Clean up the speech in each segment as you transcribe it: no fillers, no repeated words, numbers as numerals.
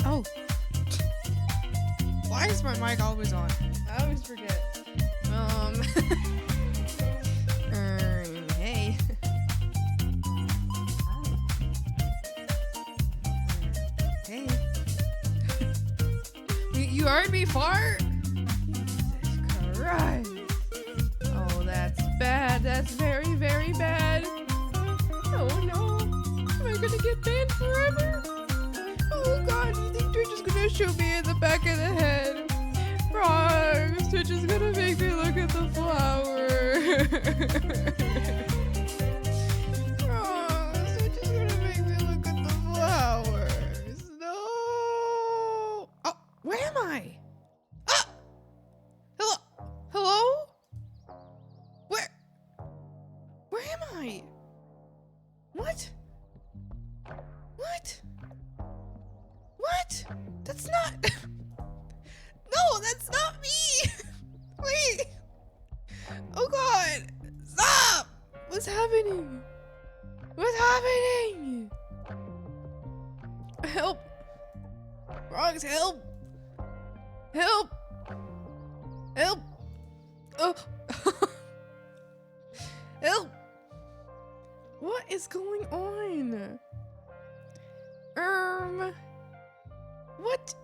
Oh. Why is my mic always on? I always forget. Hey. Hey. You heard me fart? Jesus Christ. Oh, that's bad. That's very, very bad. Oh no. Am I gonna get banned forever? Oh god, you think they're just gonna shoot me in the back of the head? Frogs, they're just gonna make me look at the flower. Frogs, they're just gonna make me look at the flowers. No. Oh, where am I? Ah! Hello? Hello? Where am I? What? What? What? That's not... No, that's not me! Wait! Oh god! Stop! What's happening? What's happening? Help! Frogs, help! Help! Help! Oh! Help! What is going on? What?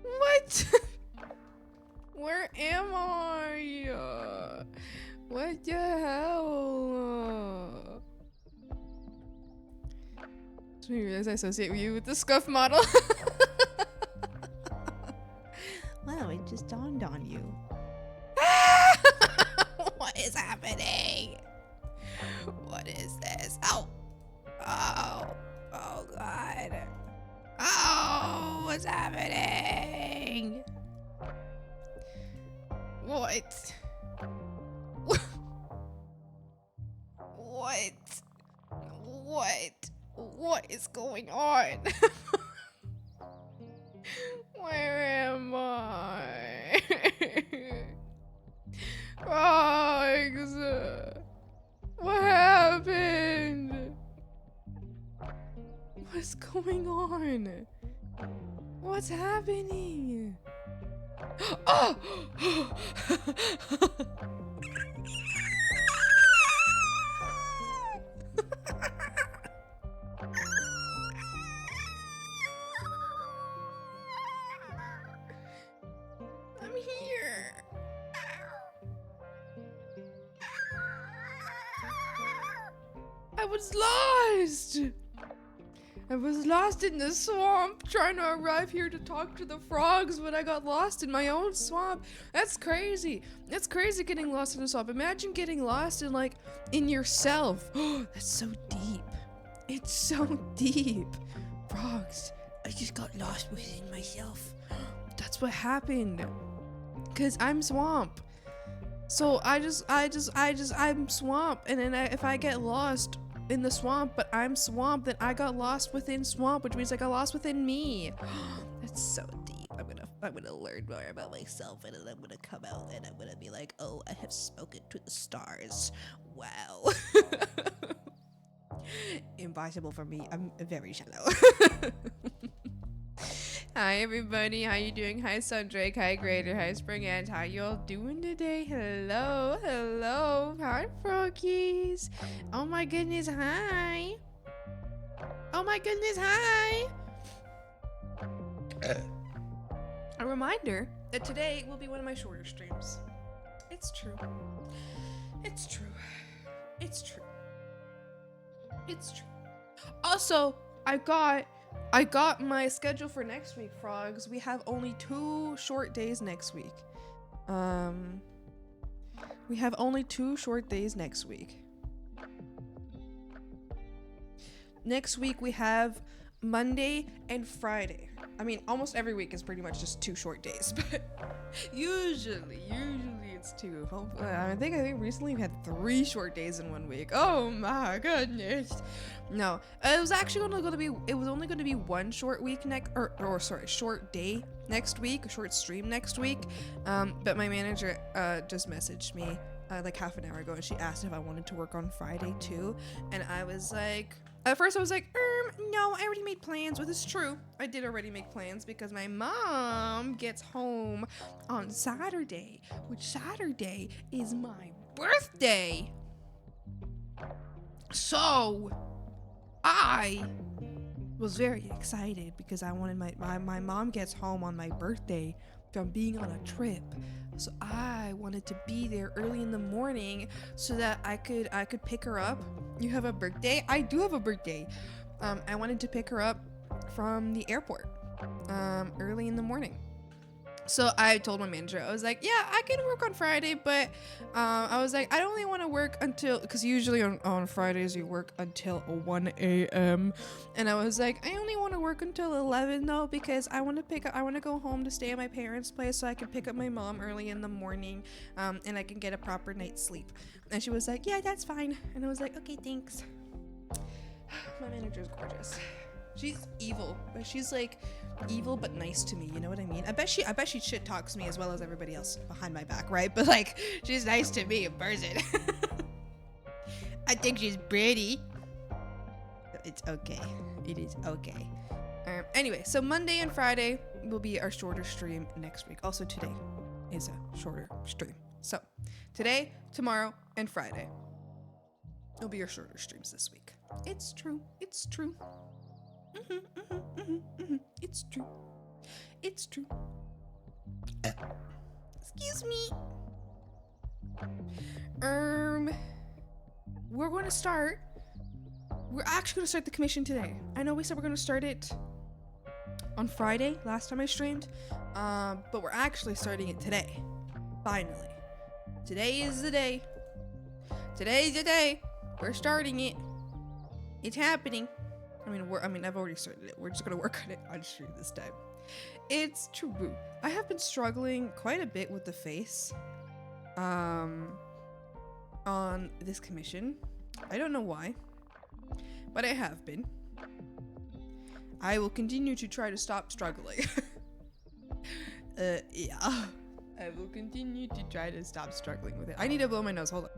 What? Where am I? What the hell? Just made me realize I associate you with the scuff model. Wow, it just dawned on you. What is happening? What is this? Oh! Oh! Oh god! Oh! What's happening? What? What is going on? Where am I? Frogs! What happened? What's going on? What's happening? Oh! I'm here. I was lost. I was lost in the swamp trying to arrive here to talk to the frogs, but I got lost in my own swamp. That's crazy. That's crazy getting lost in a swamp. Imagine getting lost in yourself. That's so deep. It's so deep. Frogs, I just got lost within myself. That's what happened. 'Cause I'm swamp. So I'm swamp, and then if I get lost in the swamp, but I'm swamp, then I got lost within swamp, which means I got lost within me. That's so deep. I'm gonna learn more about myself, and then I'm gonna come out and I'm gonna be like, oh, I have spoken to the stars. Wow. Impossible for me. I'm very shallow. Hi everybody, how you doing? Hi Sundrake, hi Grader, hi Spring Ant, how you all doing today? Hello, hello, hi froggies. Oh my goodness, hi. Oh my goodness, hi. A reminder that today will be one of my shorter streams. It's true. It's true. It's true. It's true. Also, I got my schedule for next week, frogs. We have only 2 short days next week. We have only 2 short days next week. Next week we have Monday and Friday. I mean, almost every week is pretty much just 2 short days, but usually it's 2. I think recently we had 3 short days in 1 week. Oh my goodness. No, it was actually only going to be 1 short week short day next week, a short stream next week. But my manager just messaged me like half an hour ago, and she asked if I wanted to work on Friday too, and I was like, at first I was like, no, I already made plans. Well, this is true. I did already make plans because my mom gets home on Saturday, which Saturday is my birthday. So I was very excited because I wanted my mom gets home on my birthday from being on a trip. So I wanted to be there early in the morning so that I could pick her up. You have a birthday? I do have a birthday. I wanted to pick her up from the airport early in the morning. So I told my manager, I was like, yeah, I can work on Friday, but I was like, I only want to work until, because usually on Fridays you work until 1 a.m. And I was like, I only want to work until 11 though, because I want to go home to stay at my parents' place so I can pick up my mom early in the morning and I can get a proper night's sleep. And she was like, yeah, that's fine. And I was like, okay, thanks. My manager's gorgeous. She's evil, but she's like evil but nice to me, you know what I mean? I bet she shit talks me as well as everybody else behind my back, right? But like, she's nice to me in person. I think she's pretty. It's okay. It is okay. Anyway, so Monday and Friday will be our shorter stream next week. Also today is a shorter stream. So today, tomorrow, and Friday will be our shorter streams this week. It's true. It's true. It's true. It's true. Excuse me. We're going to start. We're actually going to start the commission today. I know we said we're going to start it on Friday, last time I streamed, but we're actually starting it today. Finally. Today is the day. Today's the day. We're starting it. It's happening. I've already started it. We're just gonna work on it on stream this time. It's true. I have been struggling quite a bit with the face on this commission. I don't know why, but I have been. I will continue to try to stop struggling. Yeah. I will continue to try to stop struggling with it. I need to blow my nose. Hold on.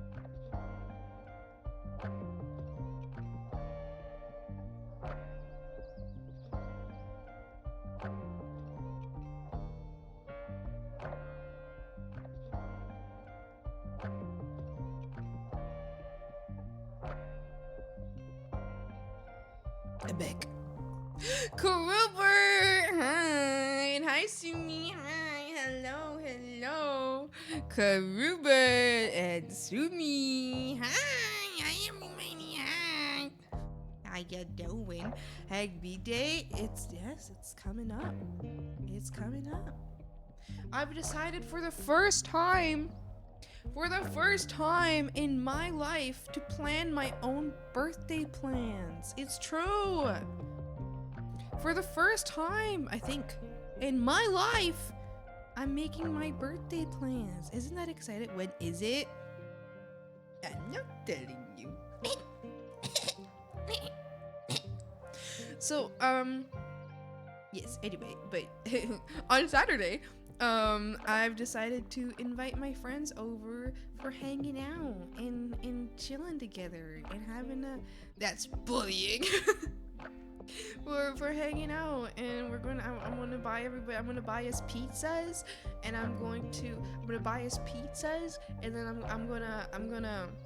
I'm back. Karuber! Hi! Hi, Sumi! Hi! Hello! Hello! Karuber and Sumi! Hi! Hi, everybody! Hi! How you doing? Happy day! It's coming up. It's coming up. I've decided for the first time in my life to plan my own birthday plans. It's true. For the first time, I think, in my life, I'm making my birthday plans. Isn't that exciting? When is it? I'm not telling you. So, yes, anyway, but on Saturday, I've decided to invite my friends over for hanging out and chilling together and having that's bullying. We're hanging out and I'm gonna buy us pizzas and I'm gonna buy us pizzas and then I'm gonna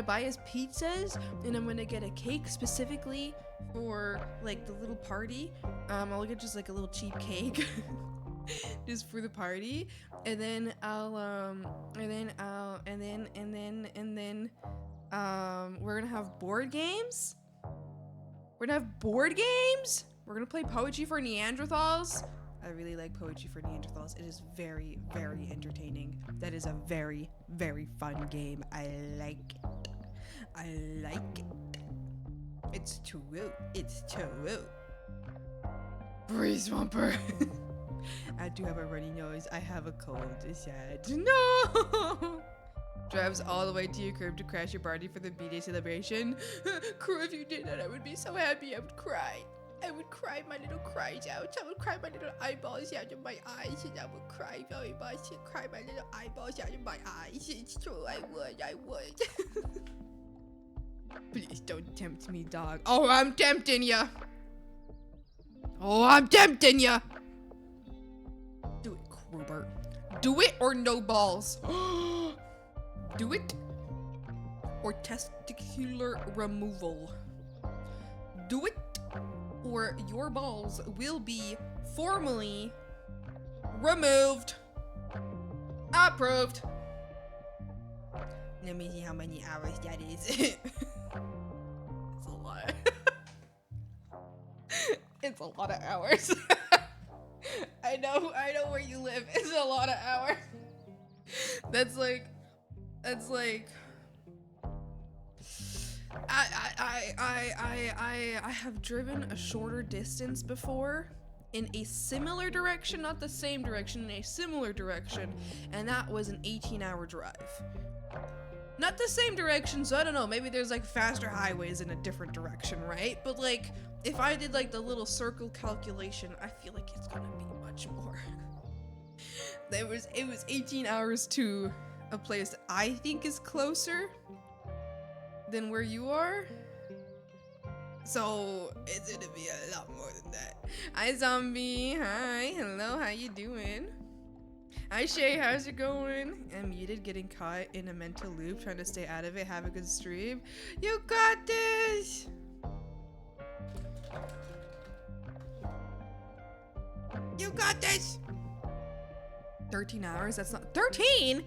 buy us pizzas and I'm gonna get a cake specifically for like the little party. I'll get just like a little cheap cake just for the party, and then we're gonna have board games. We're gonna play Poetry for Neanderthals. I really like Poetry for Neanderthals. It is very, very entertaining. That is a very, very fun game. I like it. It's true. Breeze Swamper. I do have a runny nose. I have a cold. It's sad. No! Drives all the way to your crib to crash your party for the B-Day celebration. Crew, if you did that, I would be so happy. I would cry. I would cry my little cries out. I would cry my little eyeballs out of my eyes, and I would cry very much and cry my little eyeballs out of my eyes. It's true, I would. Please don't tempt me, dog. Oh, I'm tempting ya. Oh, I'm tempting ya. Do it, Krubert. Do it or no balls. Do it or testicular removal. Do it or your balls will be formally removed. Approved. Let me see how many hours that is. It's a lot. It's a lot of hours. I know where you live. It's a lot of hours. That's like I have driven a shorter distance before in a similar direction, not the same direction, in a similar direction, and that was an 18-hour drive. Not the same direction, so I don't know, maybe there's like faster highways in a different direction, right? But like, if I did like the little circle calculation, I feel like it's gonna be much more. It was 18 hours to a place that I think is closer than where you are. So it's gonna be a lot more than that. Hi zombie, hi, hello, how you doing? Hi Shay, how's it going? I'm muted, getting caught in a mental loop, trying to stay out of it. Have a good stream. You got this! You got this! 13 hours? That's not 13!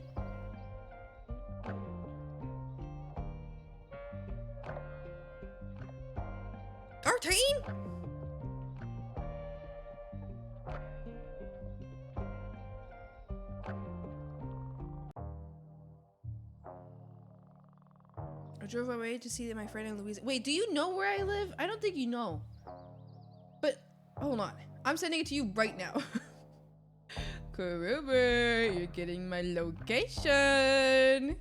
I drove away to see my friend in Louisiana. Wait, do you know where I live? I don't think you know. But, hold on. I'm sending it to you right now. Kurubu, you're getting my location.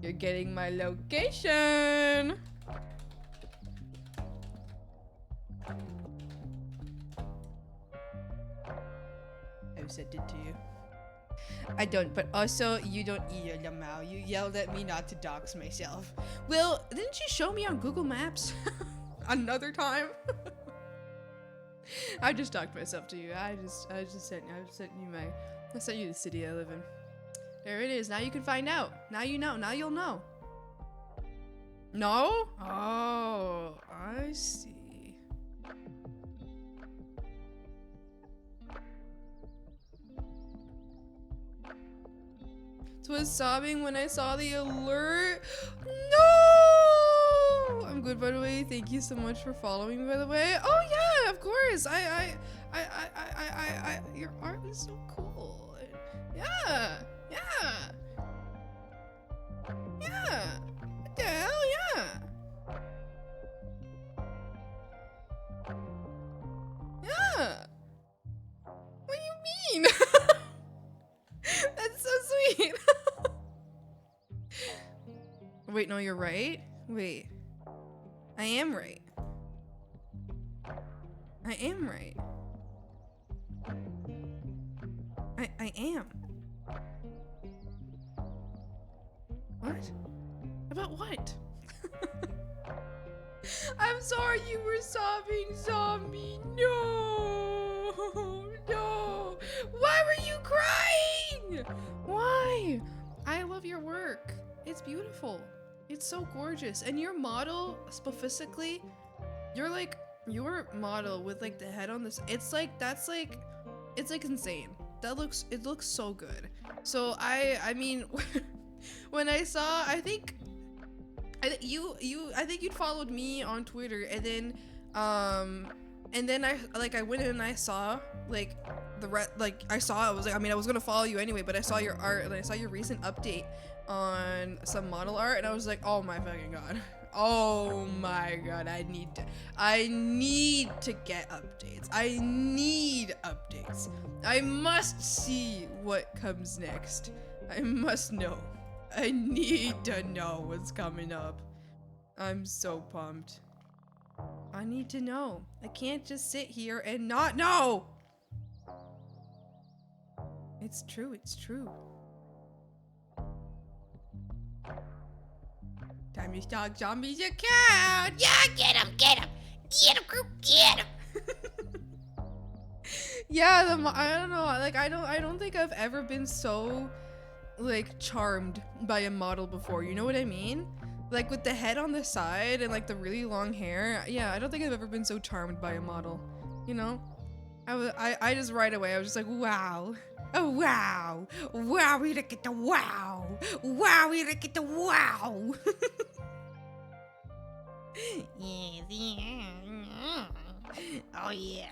You're getting my location. I've sent it to you. I don't, but also you don't eat a lamau. You yelled at me not to dox myself. Well, didn't you show me on Google Maps? Another time? I just doxed myself to you. I sent you the city I live in. There it is. Now you can find out. Now you know. Now you'll know. No? Oh, I see. Was sobbing when I saw the alert. No! I'm good, by the way. Thank you so much for following me, by the way. Oh yeah, of course. Your art is so cool. Yeah. What the hell? Yeah. What do you mean? That's so sweet. Wait, no, you're right. Wait. I am right. I am right. I am. What? About what? I'm sorry you were sobbing, zombie. No. No. Why were you crying? Why? I love your work. It's beautiful. It's so gorgeous. And your model, specifically, your model with like the head on this, it's like, it's like insane. It looks so good. So I mean, when I saw, I think you'd followed me on Twitter, and then I went in and I saw like I was like, I mean, I was gonna follow you anyway, but I saw your art and I saw your recent update on some model art, and I was like, oh my fucking god. Oh my god, I need to get updates. I need updates. I must see what comes next. I must know. I need to know what's coming up. I'm so pumped. I need to know. I can't just sit here and not know. It's true, it's true. Time to stalk Zombie's account. Yeah, get him, get him. Get him, group, get him. Yeah, I don't know. Like I don't think I've ever been so like charmed by a model before. You know what I mean? Like with the head on the side and like the really long hair. Yeah, I don't think I've ever been so charmed by a model. You know? I just right away I was just like, wow. Oh wow. Wow, we look at the wow. Wow, we look at the wow. Yes, yeah. Oh yeah.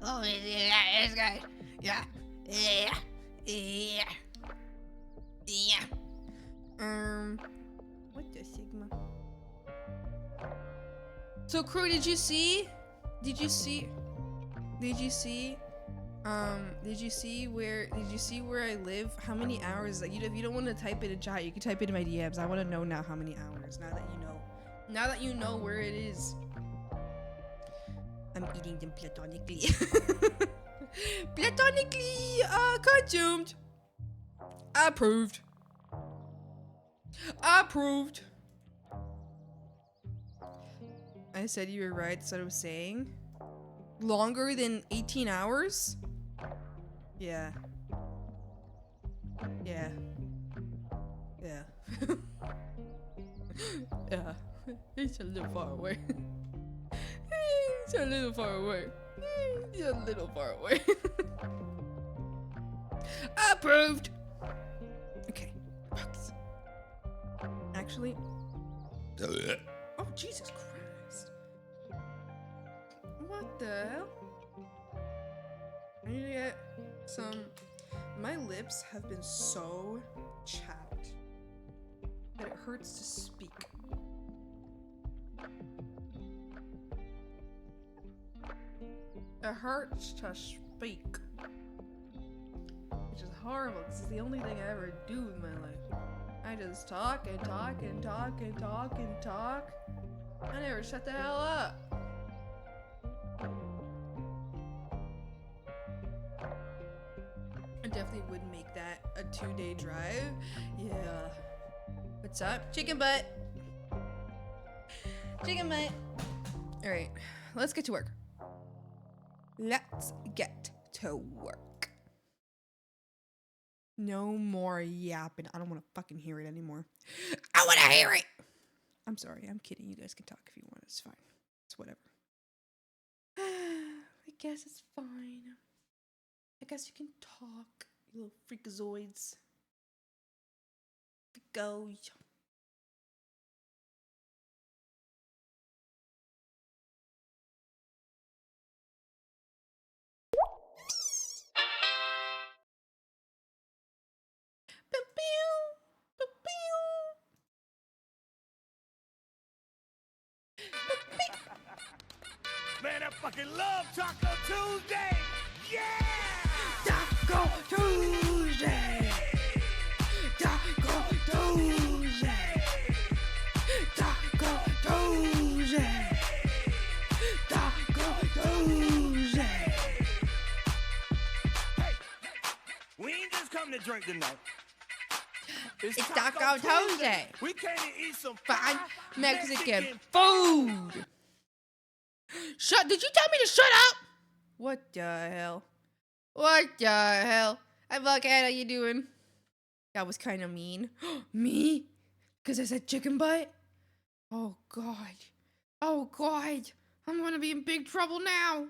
Oh yeah, this guy. Yeah. Yeah. Yeah. Yeah. What the Sigma? So crew, did you see where I live? How many hours? Like, if you don't want to type it in chat, you can type it in my DMs. I want to know now how many hours. Now that you know. Now that you know where it is. I'm eating them platonically. Platonically consumed. Approved. Approved. I said you were right. That's what I was saying. Longer than 18 hours? Yeah. Yeah. Yeah. Yeah. It's a little far away. It's a little far away. It's a little far away. Approved! Okay. Box. Actually. Oh, Jesus Christ. What the hell? I need to get some. My lips have been so chapped that it hurts to speak. It hurts to speak. Which is horrible. This is the only thing I ever do in my life. I just talk and talk and talk and talk and talk. I never shut the hell up. I definitely would make that a 2-day drive. Yeah. What's up? Chicken butt. Chicken butt. Alright, let's get to work. Let's get to work. No more yapping. I don't want to fucking hear it anymore. I want to hear it. I'm sorry. I'm kidding. You guys can talk if you want. It's fine. It's whatever. I guess it's fine. I guess you can talk, you little freakazoids. Go. Man, I fucking love Taco Tuesday! Yeah! Taco Tuesday! Taco Tuesday! Taco Tuesday! Taco Tuesday! Hey, we ain't just come to drink tonight. It's Taco Tuesday! We came to eat some Fine fine Mexican food! Did you tell me to shut up? What the hell? What the hell? Hi, Buckhead, how you doing? That was kind of mean. Me? Because I said chicken butt? Oh, God. Oh, God. I'm going to be in big trouble now.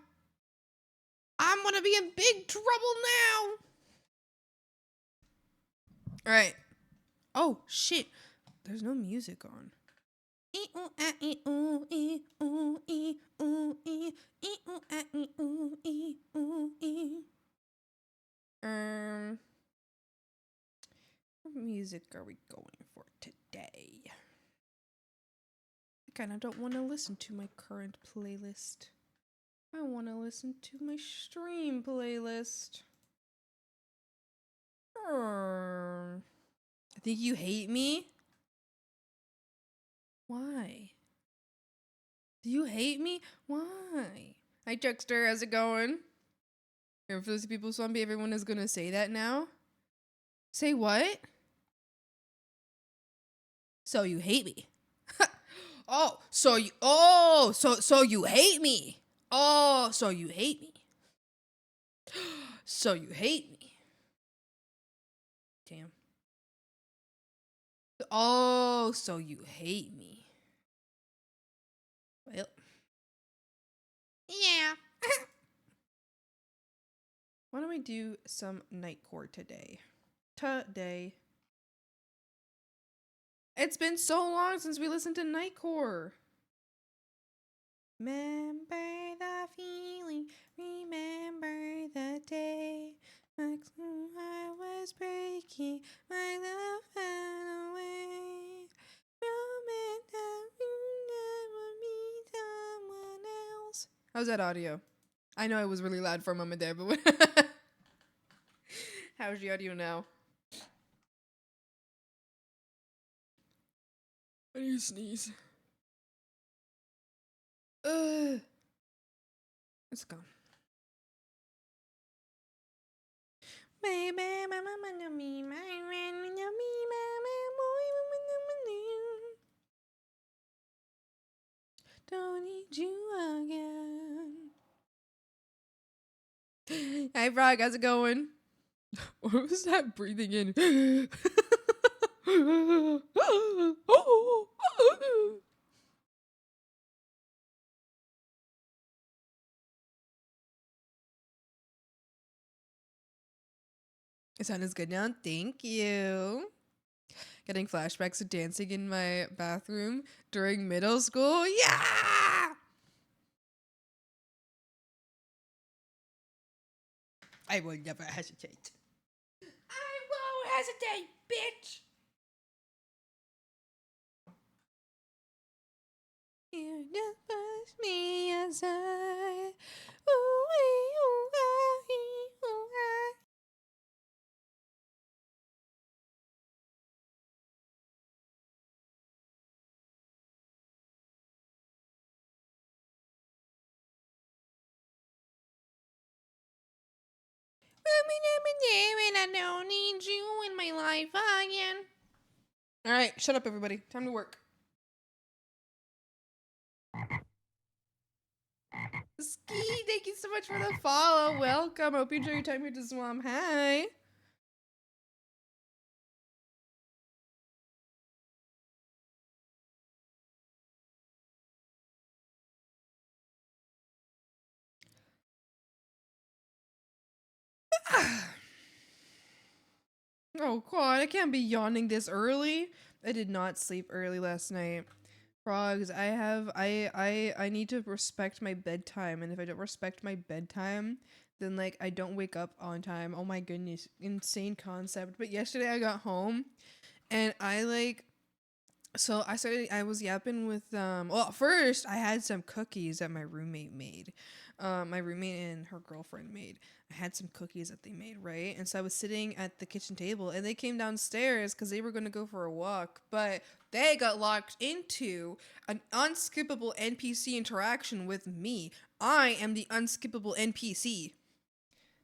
I'm going to be in big trouble now. All right. Oh, shit. There's no music on. What music are we going for today? I kind of don't want to listen to my current playlist. I want to listen to my stream playlist. I think you hate me? Why? Do you hate me? Why? Hi, Chuckster. How's it going? Here for those people, zombie, everyone is gonna say that now. Say what? So you hate me? So you hate me? Oh, so you hate me? So you hate me? Damn. Oh, so you hate me? Well, Yeah. why don't we do some Nightcore today? Today. It's been so long since we listened to Nightcore. Remember the feeling, remember the day. My heart was breaking, my love fell away. From it that you never meet someone else. How's that audio? I know it was really loud for a moment there, but how's the audio now? I need to sneeze. It's gone. Baby, mama, me, my friend, me, don't need you again. Hey, Frog, how's it going? What was that breathing in? It sounds good now. Thank you. Getting flashbacks of dancing in my bathroom during middle school. Yeah! I will never hesitate. I won't hesitate, bitch! You just push me aside. Ooh, I don't need you in my life again. All right, shut up, everybody. Time to work. Ski, thank you so much for the follow. Welcome. I hope you enjoy your time here to Swamp. Hi. Oh God, I can't be yawning this early. I did not sleep early last night. Frogs, I need to respect my bedtime, and if I don't respect my bedtime, then like I don't wake up on time. Oh my goodness, insane concept. But yesterday I got home and I was yapping with well, first I had some cookies that my roommate made. My roommate and her girlfriend made. I had some cookies that they made, right? And so I was sitting at the kitchen table and they came downstairs cuz they were going to go for a walk, but they got locked into an unskippable NPC interaction with me. I am the unskippable NPC.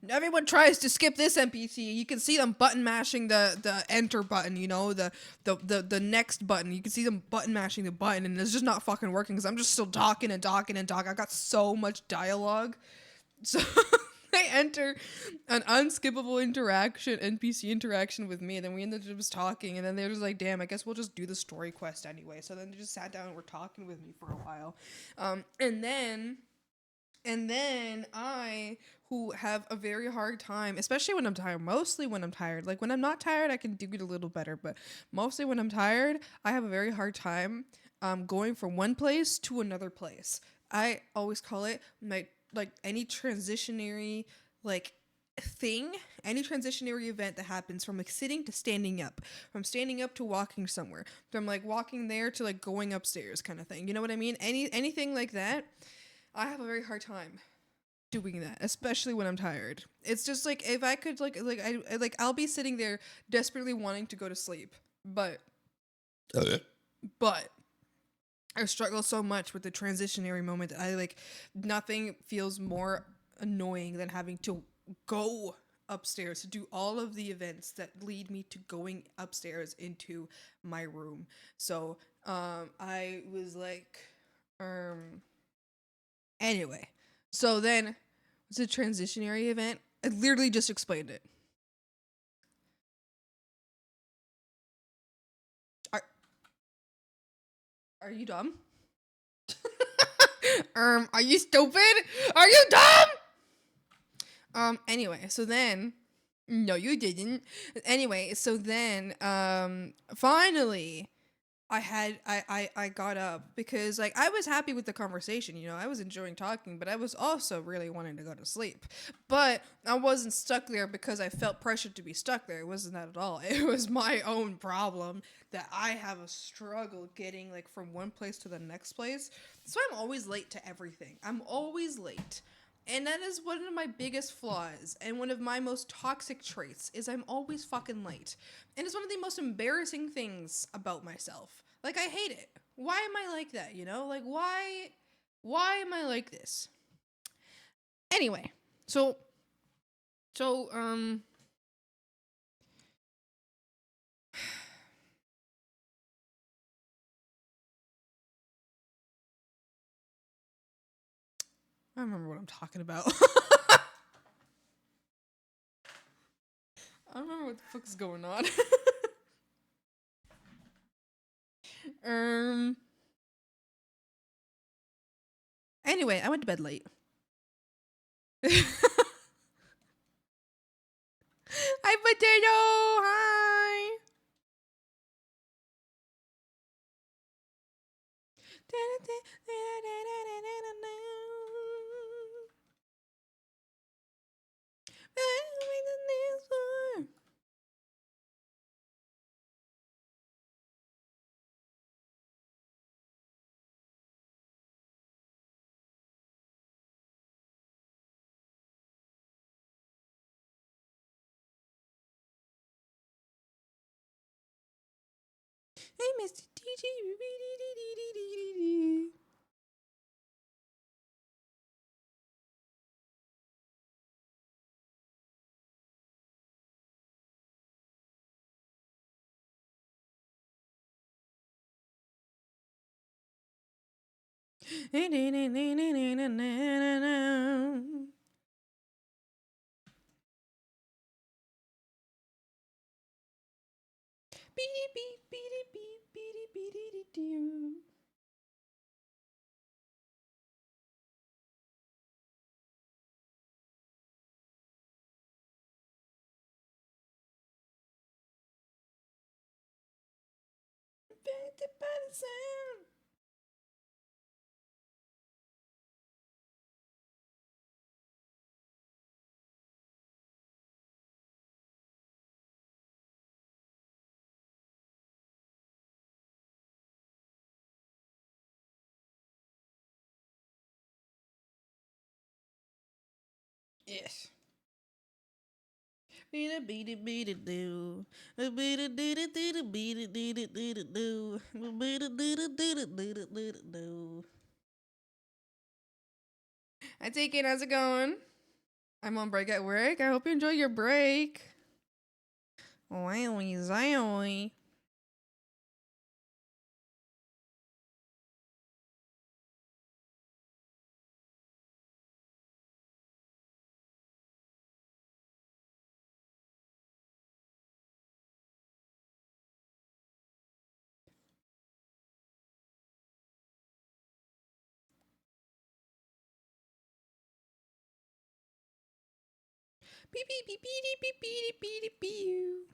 Everyone tries to skip this NPC. You can see them button mashing the enter button, you know, the next button. You can see them button mashing the button, and it's just not fucking working because I'm just still talking and talking and talking. I got so much dialogue. So they enter an unskippable interaction, NPC interaction with me, and then we ended up just talking, and then they're just like, damn, I guess we'll just do the story quest anyway. So then they just sat down and were talking with me for a while. And then I, who have a very hard time, especially when I'm tired, mostly when I'm tired. Like when I'm not tired, I can do it a little better, but mostly when I'm tired, I have a very hard time going from one place to another place. I always call it my, like any transitionary, like thing, any transitionary event that happens from like sitting to standing up, from standing up to walking somewhere, from like walking there to like going upstairs kind of thing. You know what I mean? Anything like that. I have a very hard time doing that, especially when I'm tired. It's just like if I could I'll be sitting there desperately wanting to go to sleep, but I struggle so much with the transitionary moment that I like nothing feels more annoying than having to go upstairs to do all of the events that lead me to going upstairs into my room. So I was like anyway. So then it's a transitionary event. I literally just explained it. Are you dumb? Are you stupid? Are you dumb? Anyway, so then no, you didn't. Anyway, so then finally I got up because like I was happy with the conversation, you know. I was enjoying talking, but I was also really wanting to go to sleep. But I wasn't stuck there because I felt pressured to be stuck there. It wasn't that at all. It was my own problem that I have a struggle getting like from one place to the next place. That's why I'm always late to everything. I'm always late. And that is one of my biggest flaws and one of my most toxic traits is I'm always fucking late. And it's one of the most embarrassing things about myself. Like I hate it. Why am I like that, you know? Like why am I like this? Anyway, so I don't remember what I'm talking about. I don't remember what the fuck is going on. Anyway, I went to bed late. Hi, potato. Hi. Hey, Mr. DJ. Affected by the sound. Yes. Beat it, beat it, beat it, do. Beat it, beat it, beat it, beat it, beat it, beat it, do. Beat it, beat it, beat it, beat it, beat it, do. Hi, Taken. How's it going? I'm on break at work. I hope you enjoy your break. Wowie zowie. Beep beep beep beep beep beep beep beep beep.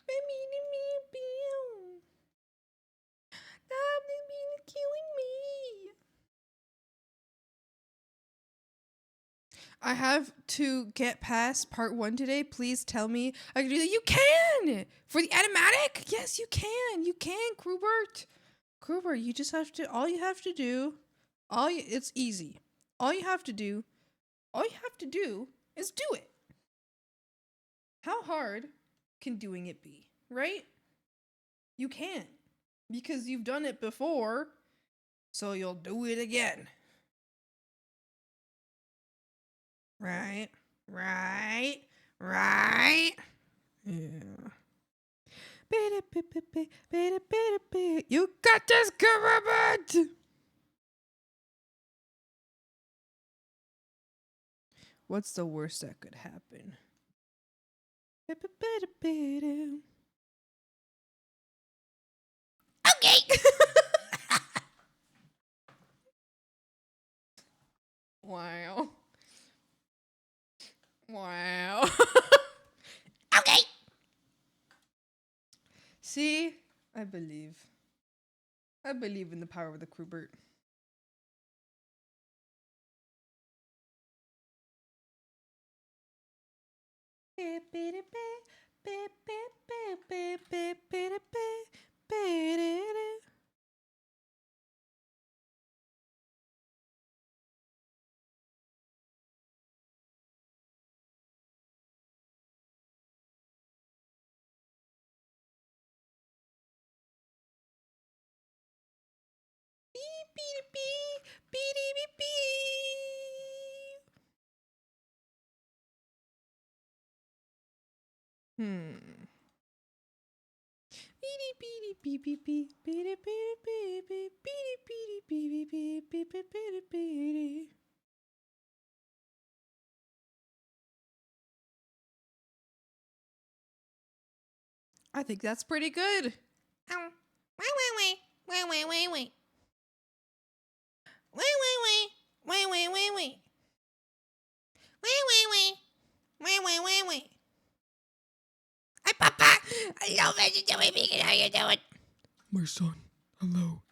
Beep beep beep beep. I have to get past part 1 today. Please tell me I can do that. You can! For the automatic? Yes, you can. You can, Krubert. Krubert, you just have to, all you have to do, it's easy. All you have to do is do it. How hard can doing it be, right? You can. Because you've done it before, so you'll do it again. Right? Yeah. You got this, Kermit! What's the worst that could happen? Okay. Wow. Wow. Okay. See? I believe. I believe in the power of the Krubert. Hmm. I think that's pretty good. Wait. Hi, Papa. Hello, vegetable vegan. How you doing? My son, hello.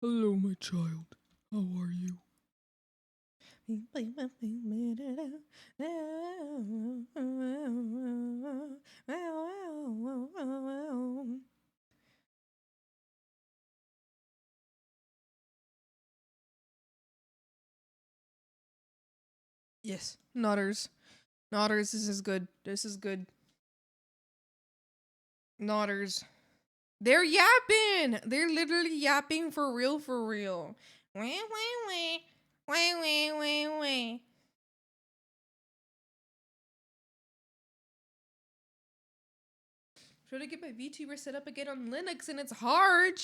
Hello, my child. How are you? Yes, Nodders. Nodders, this is good. This is good. Nodders. They're yapping! They're literally yapping for real, for real. Wait. Trying to get my VTuber set up again on Linux and it's hard.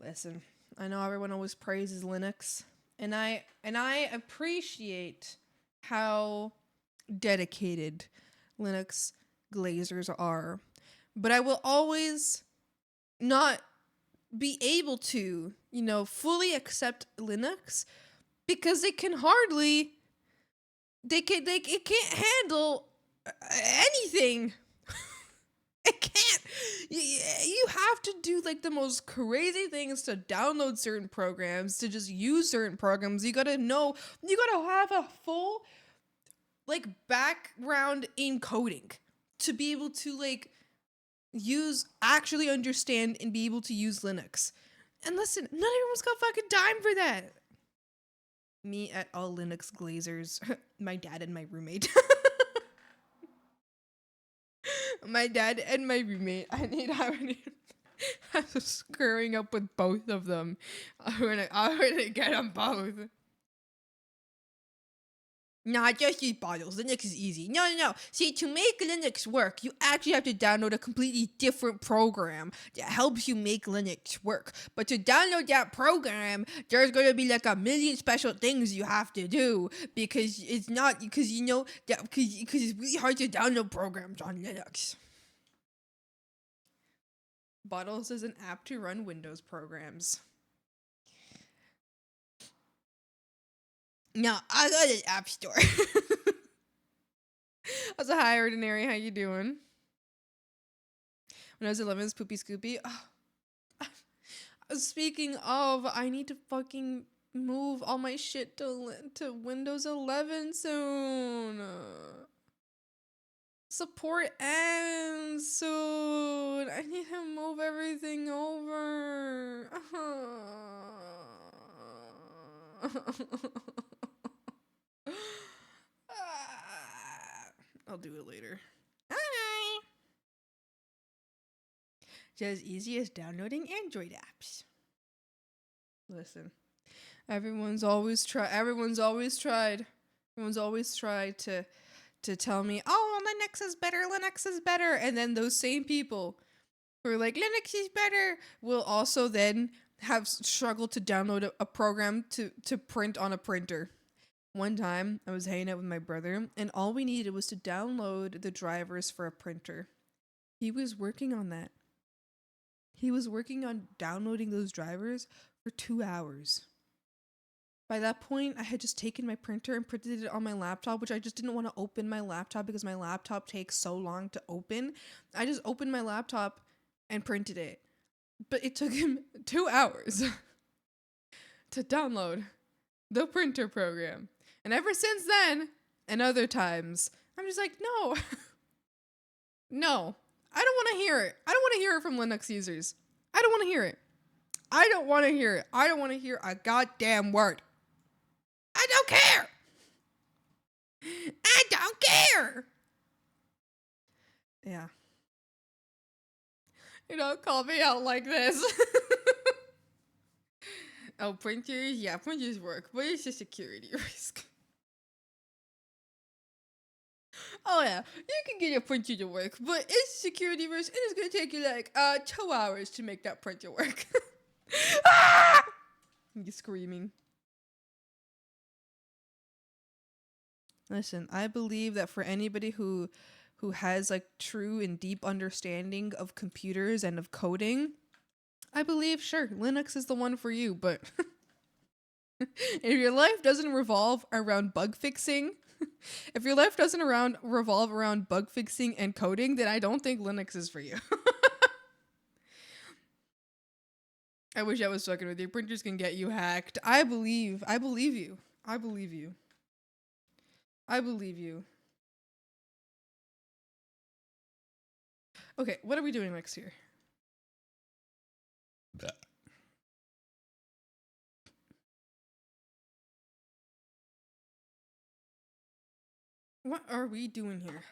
Listen, I know everyone always praises Linux, and I appreciate how dedicated Linux glazers are, but I will always not be able to, fully accept Linux because it can't handle anything. It can't. You have to do like the most crazy things to download certain programs, to just use certain programs. You gotta have a full like background in coding to be able to like actually understand and be able to use Linux. And listen, not everyone's got fucking time for that. Me at all Linux glazers, my dad and my roommate. My dad and my roommate. I was screwing up with both of them. I'm gonna get them both. Nah, just use bottles. Linux is easy. No. See, to make Linux work, you actually have to download a completely different program that helps you make Linux work. But to download that program, there's gonna be like a million special things you have to do because it's really hard to download programs on Linux. Bottles is an app to run Windows programs. No, I got an app store. How's a hi, Ordinary? How you doing? When I was 11, Poopy Scoopy. Oh. Speaking of, I need to fucking move all my shit to Windows 11 soon. Support ends soon. I need to move everything over. I'll do it later. Bye. Just as easy as downloading Android apps. Listen, everyone's always tried to tell me, oh, Linux is better. And then those same people who are like, Linux is better, will also then have struggled to download a program to print on a printer. One time, I was hanging out with my brother, and all we needed was to download the drivers for a printer. He was working on that. He was working on downloading those drivers for 2 hours. By that point, I had just taken my printer and printed it on my laptop, which I just didn't want to open my laptop because my laptop takes so long to open. I just opened my laptop and printed it. But it took him 2 hours to download the printer program. And ever since then, and other times, I'm just like, no. No. I don't want to hear it. I don't want to hear it from Linux users. I don't want to hear it. I don't want to hear it. I don't want to hear a goddamn word. I don't care. I don't care. Yeah. You don't call me out like this. Oh, printers? Yeah, printers work, but it's a security risk. Oh yeah, you can get your printer to work, but it's a security risk, and it's gonna take you like 2 hours to make that printer work. Ah! You're screaming. Listen, I believe that for anybody who has like true and deep understanding of computers and of coding, I believe sure Linux is the one for you, but if your life doesn't revolve around bug fixing, if your life doesn't revolve around bug fixing and coding, then I don't think Linux is for you. I wish I was fucking with you. Printers can get you hacked. I believe you. I believe you. I believe you. Okay, what are we doing next here? What are we doing here?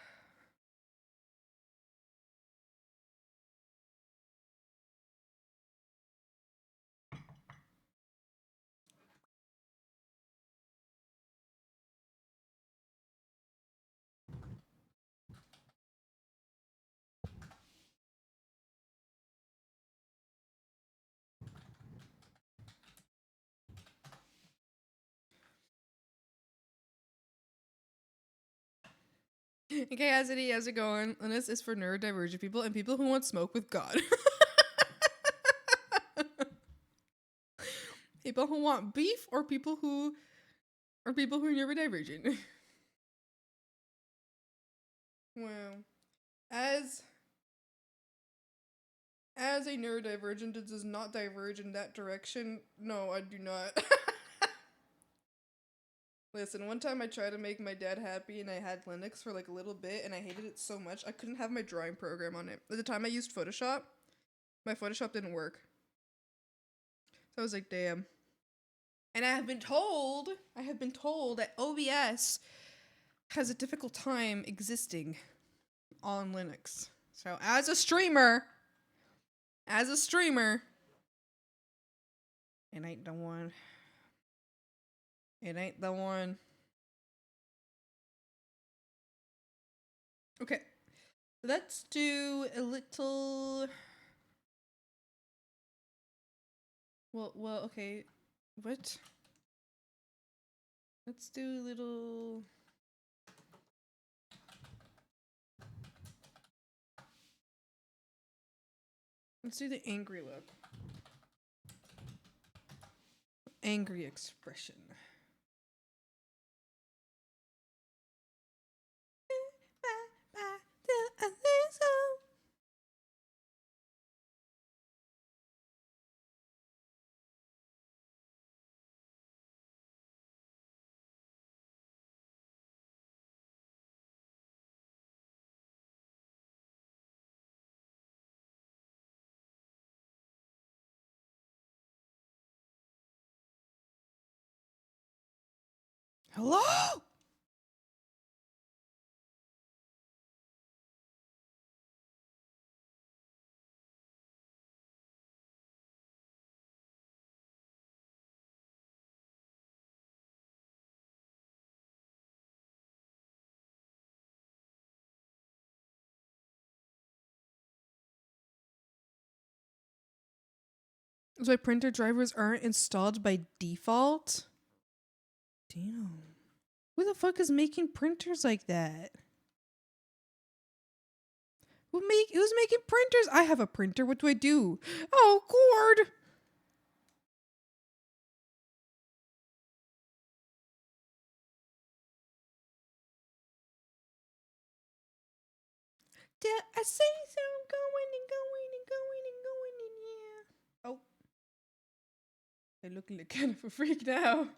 Okay, how's it going? And this is for neurodivergent people and people who want smoke with God. People who want beef or people who are neurodivergent. Well, as a neurodivergent that does not diverge in that direction, no, I do not. Listen, one time I tried to make my dad happy and I had Linux for like a little bit and I hated it so much I couldn't have my drawing program on it. At the time I used Photoshop, my Photoshop didn't work. So I was like, damn. And I have been told that OBS has a difficult time existing on Linux. So as a streamer, it ain't the one. It ain't the one. Okay. Let's do a little... Well, okay. What? Let's do a little... Let's do the angry look. Angry expression. Hello? So my printer drivers aren't installed by default? Damn. Who the fuck is making printers like that? Who's making printers? I have a printer. What do I do? Oh, cord. Did I say so? Going and going and going and going and yeah. Oh. I look like kind of a freak now.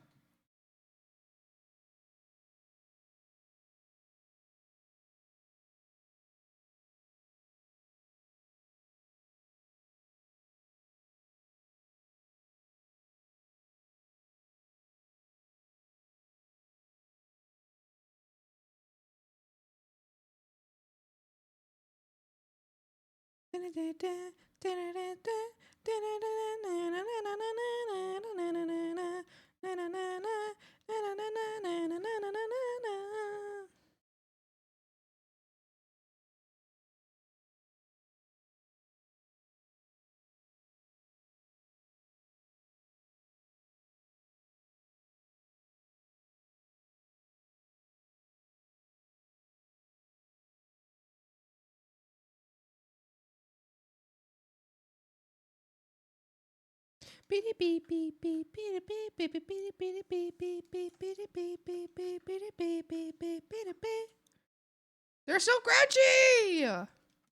They're so crunchy!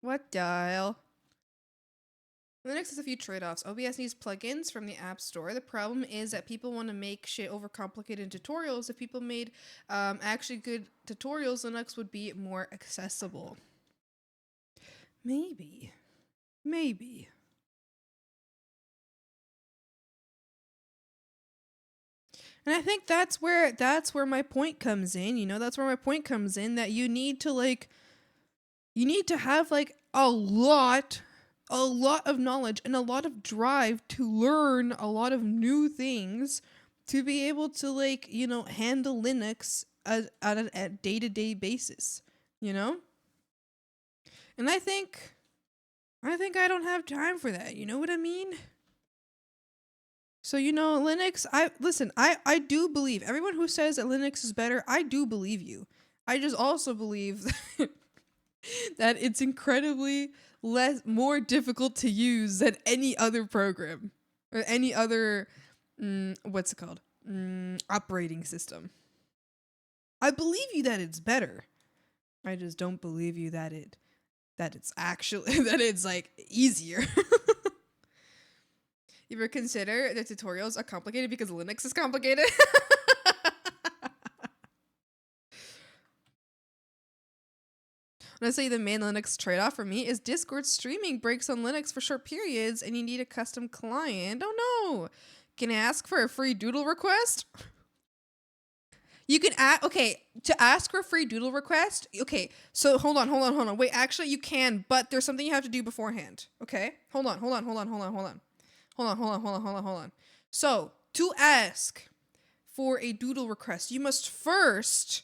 What the hell? Linux has a few trade-offs. OBS needs plugins from the App Store. The problem is that people want to make shit overcomplicated in tutorials. If people made actually good tutorials, Linux would be more accessible. Maybe. Maybe. And I think that's where my point comes in, you know, that's where my point comes in, that you need to have like a lot of knowledge and a lot of drive to learn a lot of new things to be able to, like, you know, handle Linux at a day-to-day basis, you know? And I think I don't have time for that, you know what I mean? So, you know, Linux, I do believe everyone who says that Linux is better, I do believe you. I just also believe that it's incredibly more difficult to use than any other program or any other what's it called? Operating system. I believe you that it's better. I just don't believe you that it's actually that it's like easier. You ever consider the tutorials are complicated because Linux is complicated? Honestly, the main Linux trade-off for me is Discord streaming breaks on Linux for short periods and you need a custom client. Oh no! Can I ask for a free doodle request? You can to ask for a free doodle request. Okay, so hold on. Wait, actually you can, but there's something you have to do beforehand. Okay? Hold on. So, to ask for a doodle request, you must first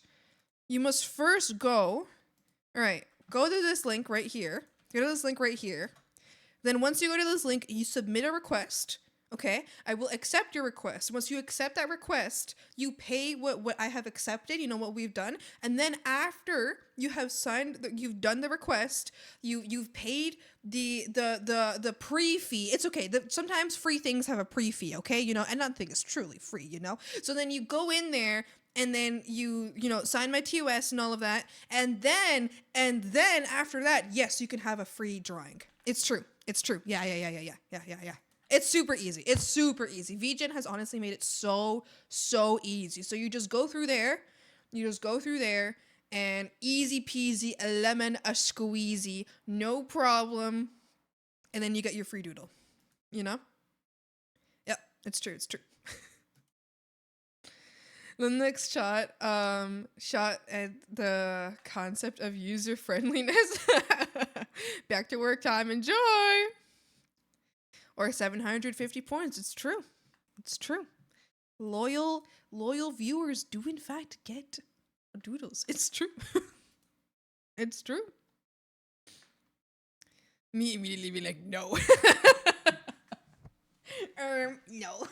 go. All right, go to this link right here. Then once you go to this link, you submit a request. Okay, I will accept your request. Once you accept that request, you pay what I have accepted, you know, what we've done. And then after you have you've done the request, you've paid the pre-fee. It's okay. Sometimes free things have a pre-fee, okay? You know, and nothing is truly free, you know? So then you go in there and then you know, sign my TOS and all of that. And then after that, yes, you can have a free drawing. It's true. Yeah. It's super easy. VGen has honestly made it so easy. So you just go through there. And easy peasy, a lemon, a squeezy, no problem. And then you get your free doodle. You know? Yep, it's true. Linux shot at the concept of user friendliness. Back to work time, enjoy. Or 750 points. It's true. It's true. Loyal viewers do in fact get doodles. It's true. It's true. Me immediately be like, no. No.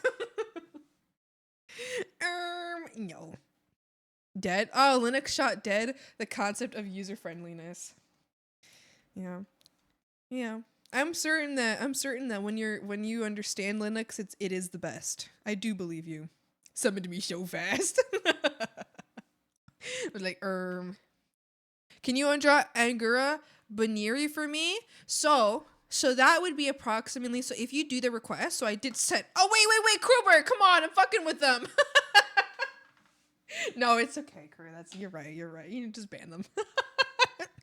No. Dead. Oh, Linux shot dead the concept of user friendliness. Yeah. Yeah. I'm certain that when you understand Linux, it is the best. I do believe you. Summoned me so fast. I was like, can you undraw Angura Baniri for me? So that would be approximately, so if you do the request, so I did set, oh, wait, Kruber, come on, I'm fucking with them. No, it's okay, Crew, you're right. You just ban them.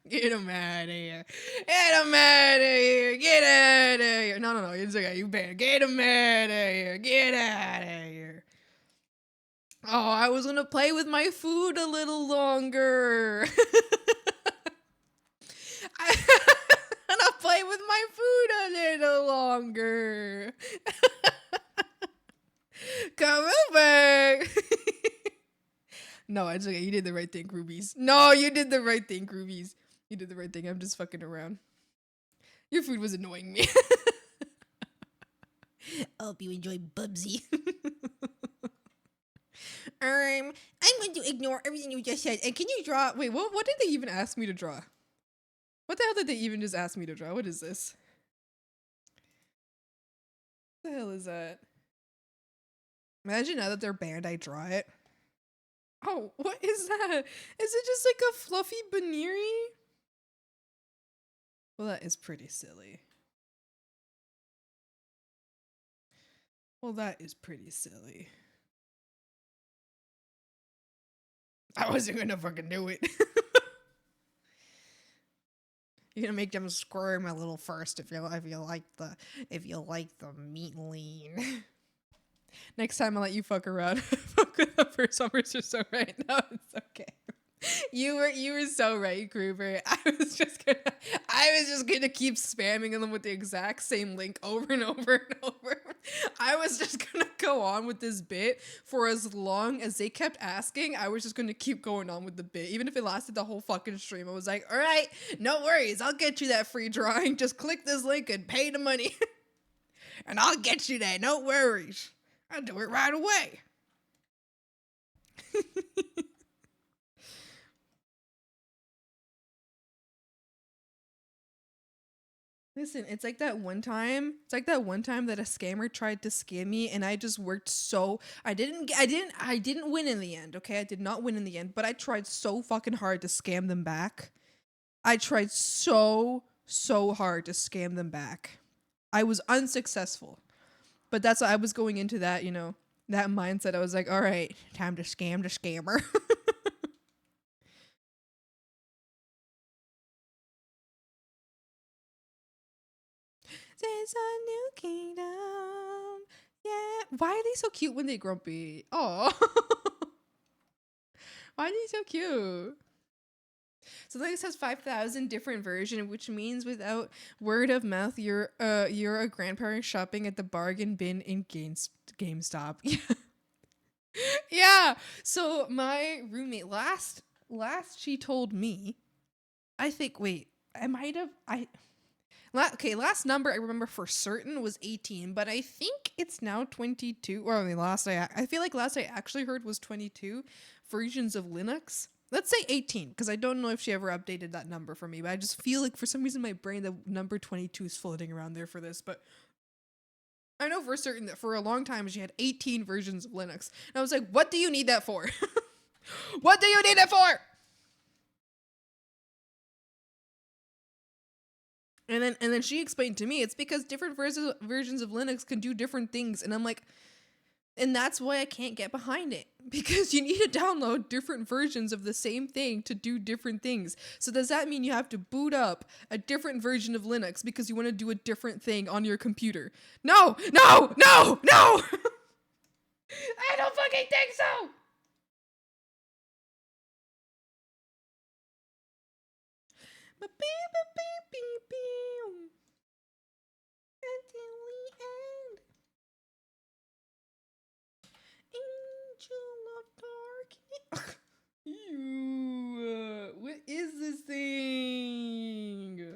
Get him out of here. Get him out of here. Get out of here. No, it's okay, you ban. Get him out of here. Get out of here. Oh, I was gonna play with my food a little longer. I'm gonna play with my food a little longer. Come over. No, it's okay. You did the right thing, Rubies. No, you did the right thing, Rubies. You did the right thing. I'm just fucking around. Your food was annoying me. I hope you enjoy Bubsy. I'm going to ignore everything you just said. And can you draw? Wait, what did they even ask me to draw? What the hell did they even just ask me to draw? What is this? What the hell is that? Imagine now that they're banned, I draw it. Oh, what is that? Is it just like a fluffy Baniri? Well, that is pretty silly. I wasn't gonna fucking do it. You're gonna make them squirm a little first if you like the meat lean. Next time I'll let you fuck around. Fuck with the first summers are so right. No, it's okay. You were so right, Gruber. I was just gonna keep spamming them with the exact same link over and over and over. I was just gonna go on with this bit for as long as they kept asking. I was just gonna keep going on with the bit, even if it lasted the whole fucking stream. I was like, all right, no worries, I'll get you that free drawing. Just click this link and pay the money, and I'll get you that. No worries, I'll do it right away. Listen, it's like that one time that a scammer tried to scam me, and I just worked so I didn't win in the end, okay? I did not win in the end, but I tried so fucking hard to scam them back. I tried so hard to scam them back. I was unsuccessful. But that's why I was going into that, that mindset. I was like, all right, time to scam the scammer. There's a new kingdom. Yeah. Why are they so cute when they grumpy? Oh. Why are they so cute? So this has 5,000 different versions, which means without word of mouth, you're a grandparent shopping at the bargain bin in GameStop. Yeah. Yeah. So my roommate last she told me, I think, wait, last number I remember for certain was 18, but I think it's now 22. Or I mean, I feel like last I actually heard was 22 versions of Linux. Let's say 18, because I don't know if she ever updated that number for me, but I just feel like for some reason in my brain the number 22 is floating around there for this. But I know for certain that for a long time she had 18 versions of Linux. And I was like, what do you need that for? What do you need it for? And then she explained to me it's because different versions of Linux can do different things. And I'm like, and that's why I can't get behind it, because you need to download different versions of the same thing to do different things. So does that mean you have to boot up a different version of Linux because you want to do a different thing on your computer? No. I don't fucking think so. Until the end. Angel of darkness. Ew, what is this thing?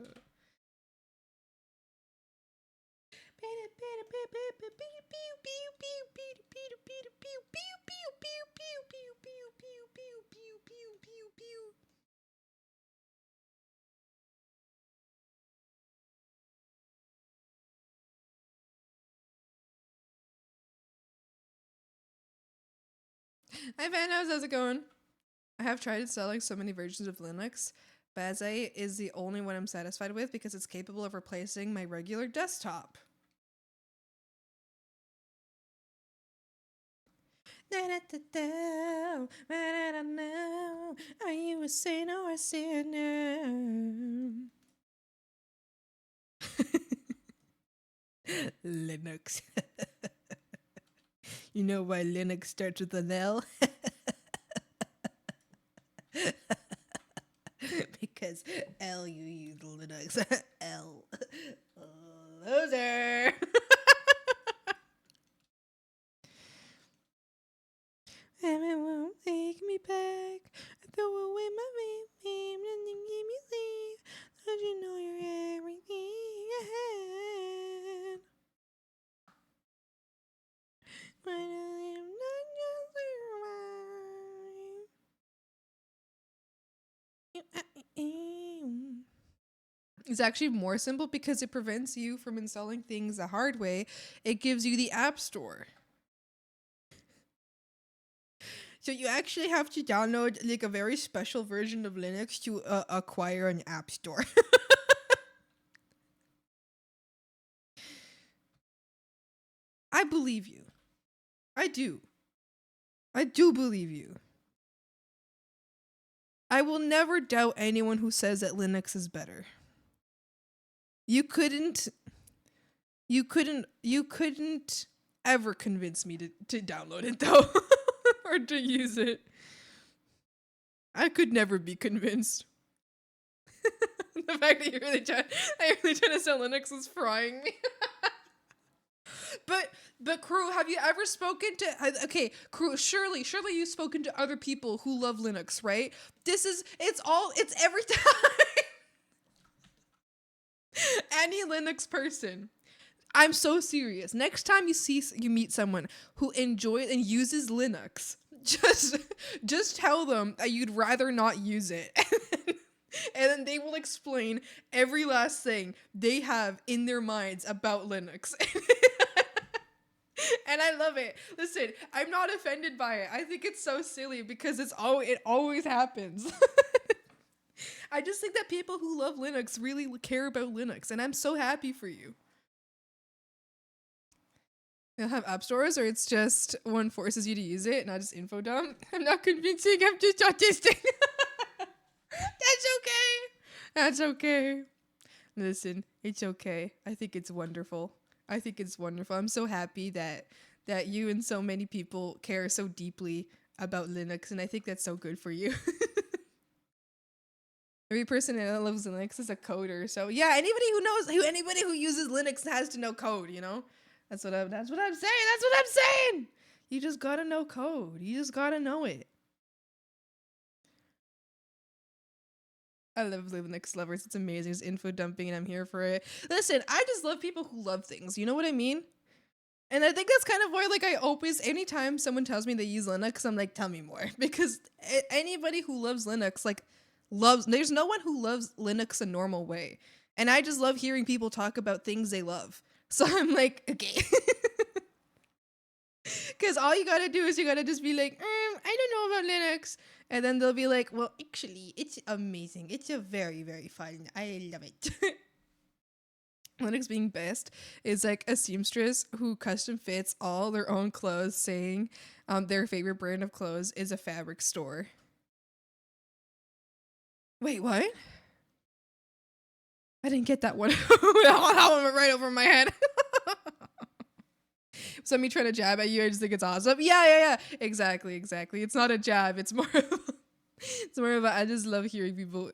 Hi Vanos, how's it going? I have tried installing so many versions of Linux. Baze is the only one I'm satisfied with because it's capable of replacing my regular desktop. Are you a saint or a sinner? Linux. You know why Linux starts with an L? Because L, you use Linux. L. Loser. Heaven won't take me back. I throw away my name and then give me leave. Don't you know you're everything I had? Finally, I'm not just survive. It's actually more simple because it prevents you from installing things the hard way. It gives you the App Store. So you actually have to download like a very special version of Linux to acquire an App Store. I believe you. I do. I do believe you. I will never doubt anyone who says that Linux is better. You couldn't ever convince me to download it though. Or to use it. I could never be convinced. The fact that you're really trying to sell Linux is frying me. But crew, have you ever spoken to okay, crew, surely you've spoken to other people who love Linux, right? It's every time. Any Linux person. I'm so serious. Next time you meet someone who enjoys and uses Linux, just tell them that you'd rather not use it. And then they will explain every last thing they have in their minds about Linux. And I love it. Listen, I'm not offended by it. I think it's so silly because it always happens. I just think that people who love Linux really care about Linux, and I'm so happy for you. They'll have app stores, or it's just one forces you to use it, not just info dump. I'm not convincing, I'm just autistic. That's okay. That's okay. Listen, it's okay. I think it's wonderful. I'm so happy that you and so many people care so deeply about Linux, and I think that's so good for you. Every person that loves Linux is a coder. So yeah, anybody who uses Linux has to know code, you know? That's what I'm saying. You just gotta know code. You just gotta know it. I love Linux lovers. It's amazing. It's info dumping and I'm here for it. Listen, I just love people who love things. You know what I mean? And I think that's kind of why, like, I always, anytime someone tells me they use Linux, I'm like, tell me more. Because anybody who loves Linux, like, there's no one who loves Linux a normal way. And I just love hearing people talk about things they love. So I'm like, okay. Because all you gotta do is you gotta just be like, I don't know about Linux. And then they'll be like, well, actually, it's amazing. It's a very, very fun. I love it. Linux being best is like a seamstress who custom fits all their own clothes, saying their favorite brand of clothes is a fabric store. Wait, what? I didn't get that one. Right over my head. So me trying to jab at you, I just think it's awesome. Yeah. Exactly. It's not a jab. It's more of It's more about I just love hearing people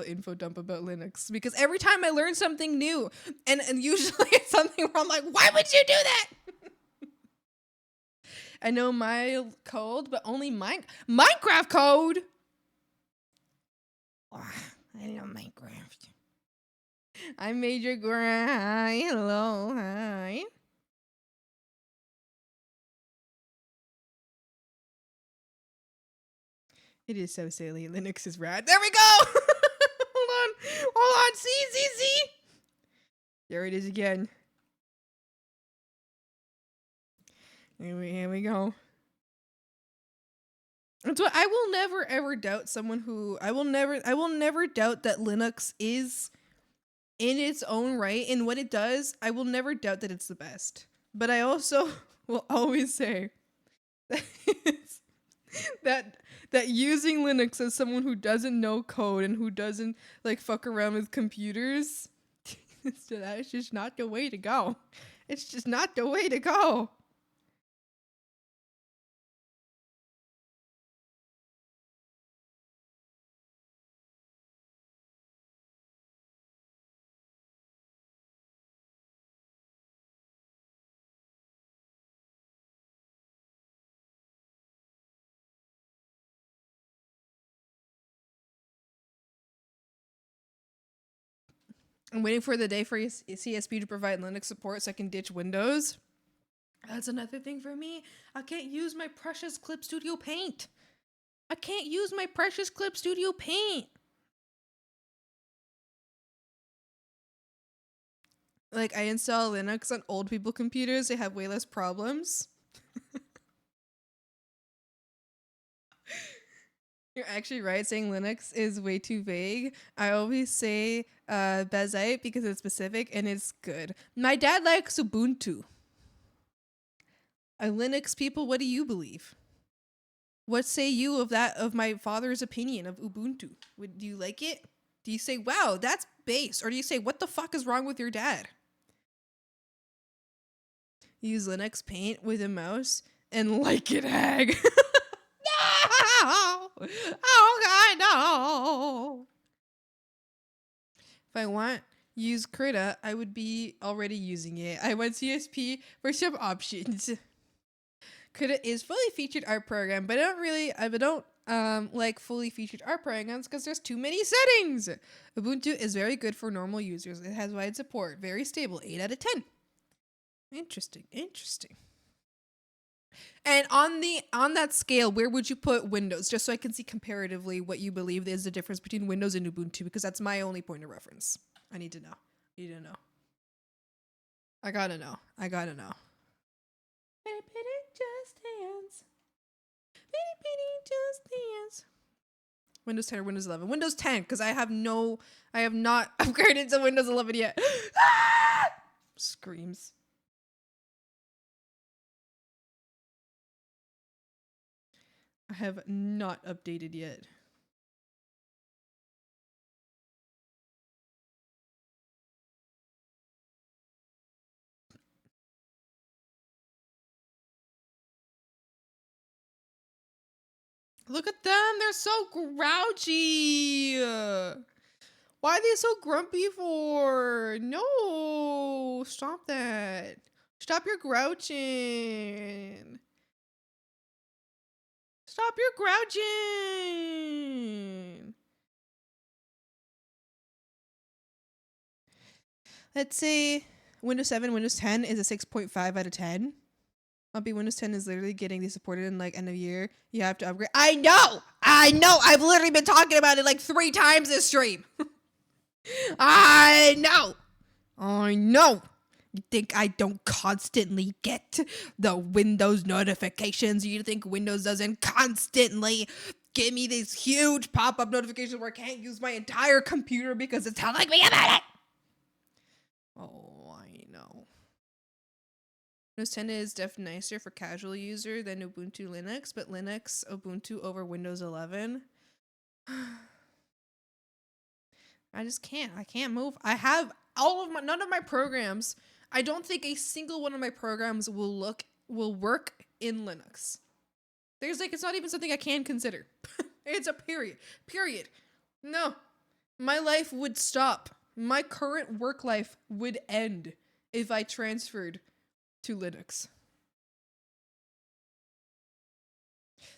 info dump about Linux because every time I learn something new, and usually it's something where I'm like, why would you do that? I know my code, but only Minecraft code. Oh, I love Minecraft. I made your grind. Hello, hi. It is so silly. Linux is rad. There we go. Hold on. See. There it is again. Here we go. That's what I will never ever doubt someone who I will never doubt that Linux is in its own right and what it does. I will never doubt that it's the best. But I also will always say that that using Linux as someone who doesn't know code and who doesn't like fuck around with computers, that's just not the way to go. It's just not the way to go. I'm waiting for the day for CSP to provide Linux support so I can ditch Windows. That's another thing for me. I can't use my precious Clip Studio Paint. Like, I install Linux on old people computers. They have way less problems. You're actually right. Saying Linux is way too vague. I always say Bezite because it's specific and it's good. My dad likes Ubuntu. Linux people, what do you believe? What say you of that, of my father's opinion of Ubuntu? Do you like it? Do you say, wow, that's base? Or do you say, what the fuck is wrong with your dad? Use Linux Paint with a mouse and like it, hag. No! Oh God, no! If I want use Krita, I would be already using it. I want CSP for some options. Krita is fully featured art program, but I don't like fully featured art programs because there's too many settings. Ubuntu is very good for normal users. It has wide support, very stable, 8 out of 10. Interesting. And on that scale, where would you put Windows? Just so I can see comparatively what you believe is the difference between Windows and Ubuntu, because that's my only point of reference. I need to know. I gotta know. Just dance. Windows 10 or Windows 11? Windows 10, because I have not upgraded to Windows 11 yet. Ah! Screams. I have not updated yet. Look at them. They're so grouchy. Why are they so grumpy for? No. Stop that. Stop your grouching. Stop your grouching. Let's say Windows 7, Windows 10 is a 6.5 out of 10. Windows 10 is literally getting these supported in like end of year. You have to upgrade. I know. I've literally been talking about it like 3 times this stream. I know. You think I don't constantly get the Windows notifications? You think Windows doesn't constantly give me these huge pop-up notifications where I can't use my entire computer because it's telling me about it? Oh, I know. Windows 10 is definitely nicer for casual user than Ubuntu Linux, but Linux Ubuntu over Windows 11. I just can't. I can't move. I have none of my programs. I don't think a single one of my programs will work in Linux. It's not even something I can consider. It's a period. Period. No. My life would stop. My current work life would end if I transferred to Linux.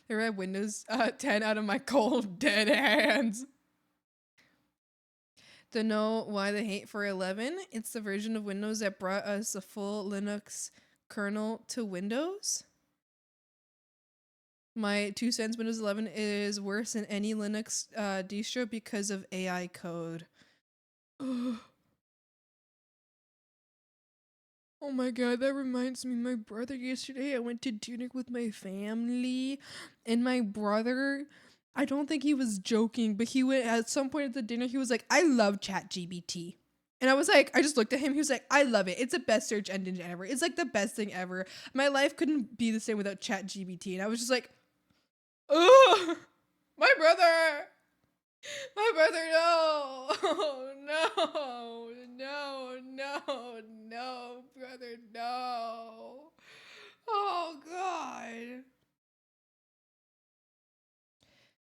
They read Windows 10 out of my cold, dead hands. To know why the hate for 11? It's the version of Windows that brought us a full Linux kernel to Windows. My 2 cents, Windows 11 is worse than any Linux distro because of AI code. Oh my god, that reminds me, my brother yesterday, I went to dinner with my family, and my brother, I don't think he was joking, but he went, at some point at the dinner, he was like, I love ChatGPT. And I was like, I just looked at him, he was like, I love it. It's the best search engine ever. It's like the best thing ever. My life couldn't be the same without ChatGPT. And I was just like, oh, my brother, no, brother, no. Oh, God.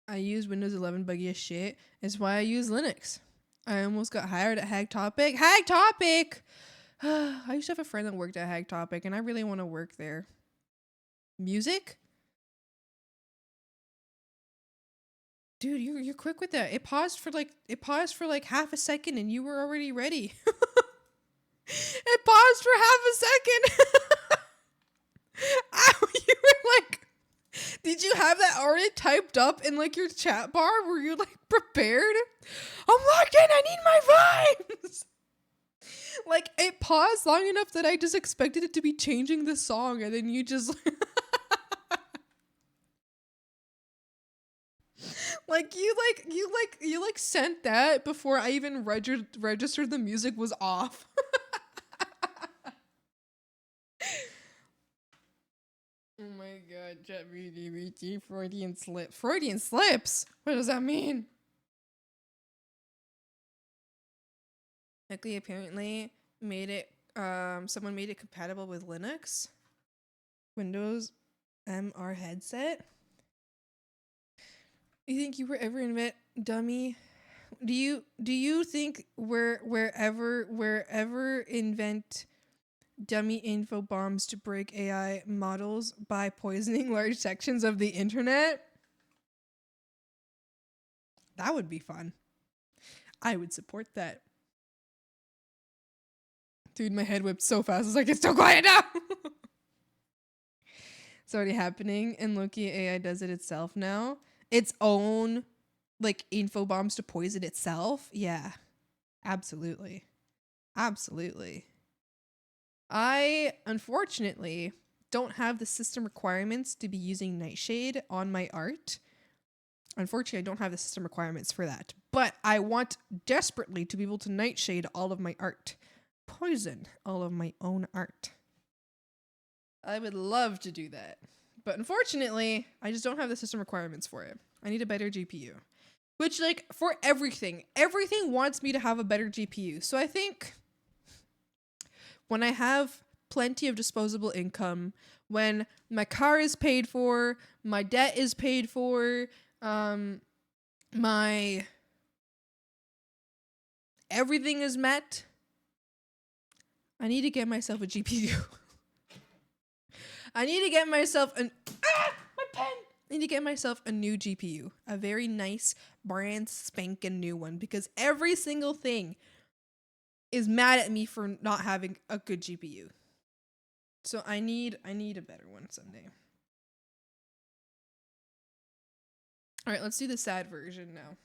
I use Windows 11 buggy as shit. It's why I use Linux. I almost got hired at Hag Topic. Hag Topic! I used to have a friend that worked at Hag Topic, and I really want to work there. Music? Dude, you're quick with that. It paused for like half a second and you were already ready. It paused for half a second. Ow, you were like, did you have that already typed up in like your chat bar? Were you like prepared? I'm locked in, I need my vibes. Like it paused long enough that I just expected it to be changing the song, and then you just you sent that before I even registered the music was off. Oh my god, ChatGPT, Freudian slip. Freudian slips? What does that mean? Nikki apparently made it, someone made it compatible with Linux. Windows MR headset. You think you were ever invent dummy? Do you think wherever invent dummy info bombs to break AI models by poisoning large sections of the internet? That would be fun. I would support that. Dude, my head whipped so fast. I was like, it's so quiet now. It's already happening, and Loki AI does it itself now. Its own, like, info bombs to poison itself. Yeah, absolutely. Absolutely. I, unfortunately, don't have the system requirements to be using Nightshade on my art. Unfortunately, I don't have the system requirements for that. But I want desperately to be able to Nightshade all of my art. Poison all of my own art. I would love to do that. But unfortunately, I just don't have the system requirements for it. I need a better GPU. Which, like, for everything wants me to have a better GPU. So I think when I have plenty of disposable income, when my car is paid for, my debt is paid for, my everything is met, I need to get myself a GPU. I need to get myself my pen! I need to get myself a new GPU. A very nice, brand spanking new one. Because every single thing is mad at me for not having a good GPU. So I need a better one someday. Alright, let's do the sad version now.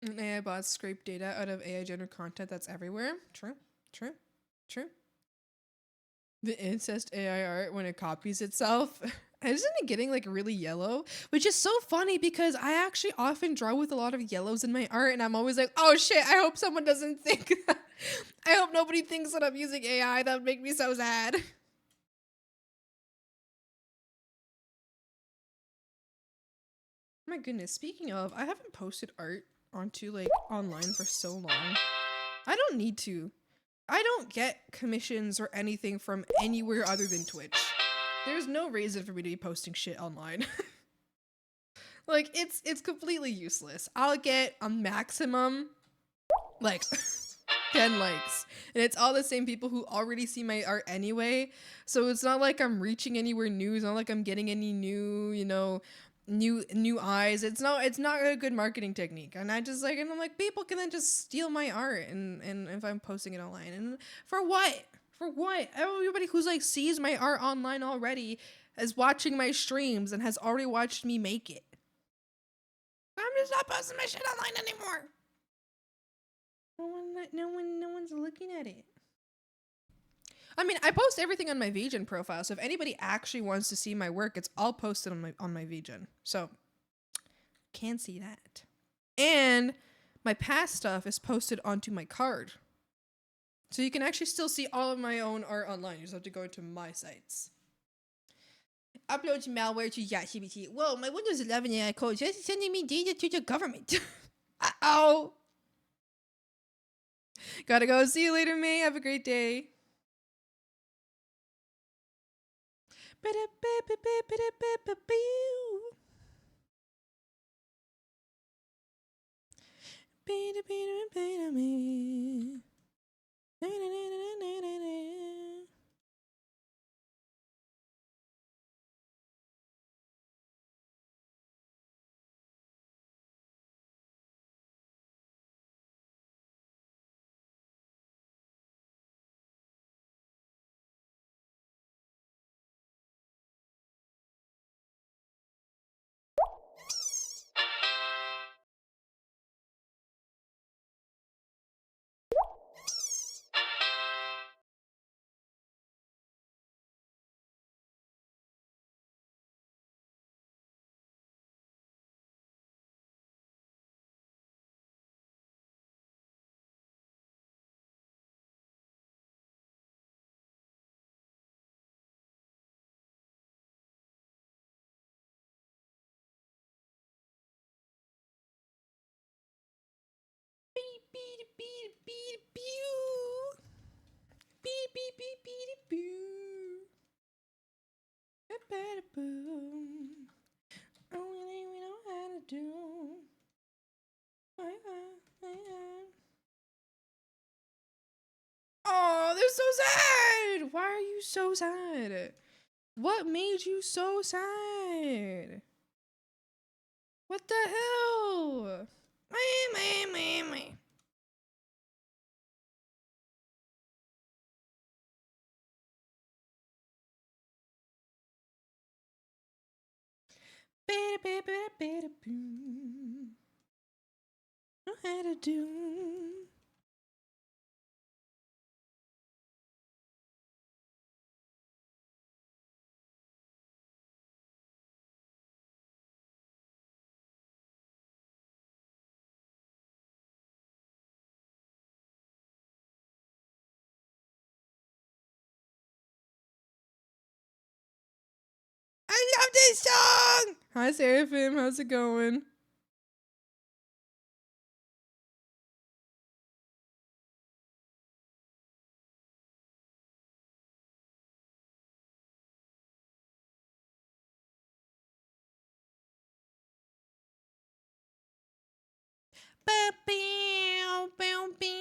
And AI bots scrape data out of AI generated content that's everywhere. True. The incest AI art when it copies itself. Isn't it getting like really yellow? Which is so funny because I actually often draw with a lot of yellows in my art, and I'm always like, oh shit, I hope someone doesn't think that. I hope nobody thinks that I'm using AI. That would make me so sad. My goodness, speaking of, I haven't posted art onto like online for so long. I don't need to. I don't get commissions or anything from anywhere other than Twitch. There's no reason for me to be posting shit online. Like it's completely useless. I'll get a maximum like 10 likes. And it's all the same people who already see my art anyway. So it's not like I'm reaching anywhere new. It's not like I'm getting any new, you know, new eyes. It's not a good marketing technique. And I'm like, people can then just steal my art and if I'm posting it online. And for what? For what? Everybody who's like sees my art online already is watching my streams and has already watched me make it. I'm just not posting my shit online anymore. No one's looking at it. I mean, I post everything on my VGen profile, so if anybody actually wants to see my work, it's all posted on my VGen. So, can see that. And my past stuff is posted onto my card. So you can actually still see all of my own art online. You just have to go into my sites. Upload malware to ChatGPT. Whoa, my Windows 11 AI code just sending me data to the government. Uh-oh. Gotta go. See you later, May. Have a great day. Oh, they're so sad. Why are you so sad? What made you so sad? What the hell? Know how to do. I love this song. Hi, Seraphim. How's it going? Bow, bow, bow, bow.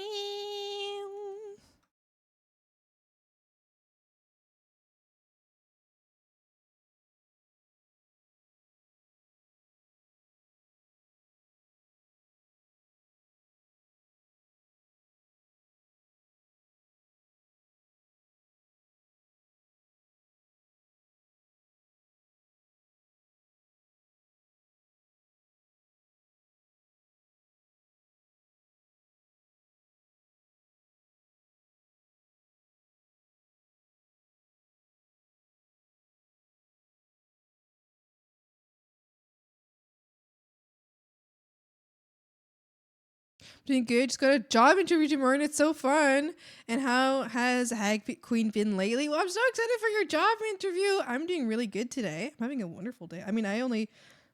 Doing good. Just got a job interview tomorrow and it's so fun. And how has Hag Queen been lately? Well, I'm so excited for your job interview. I'm doing really good today. I'm having a wonderful day. I mean, I only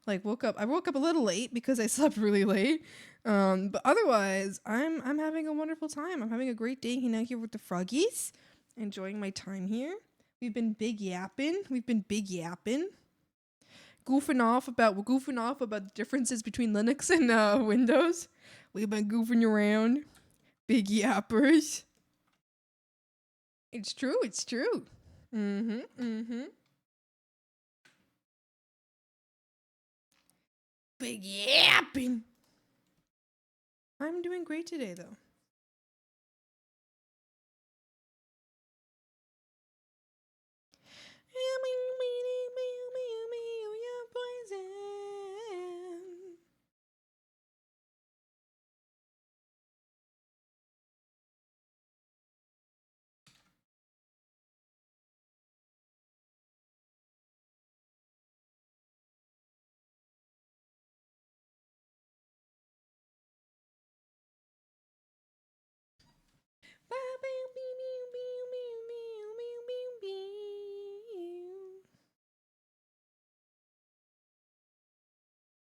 Like I woke up a little late because I slept really late. But otherwise, I'm having a wonderful time. I'm having a great day hanging out here with the froggies, enjoying my time here. We've been big yapping. Goofing off about the differences between Linux and Windows. We've been goofing around. Big yappers. It's true. Big yapping. I'm doing great today, though.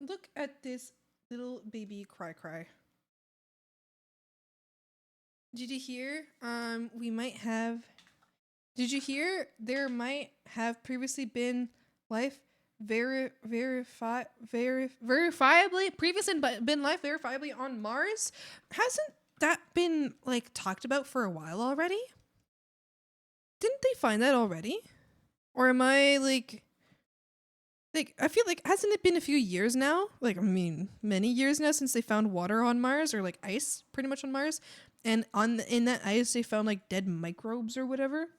Look at this little baby cry. Did you hear? Did you hear there might have previously been life verifiably on Mars? Hasn't that been like talked about for a while already? Didn't they find that already? Or am I like I feel like hasn't it been a few years now? Like I mean, many years now since they found water on Mars or like ice pretty much on Mars. And in that ice they found like dead microbes or whatever.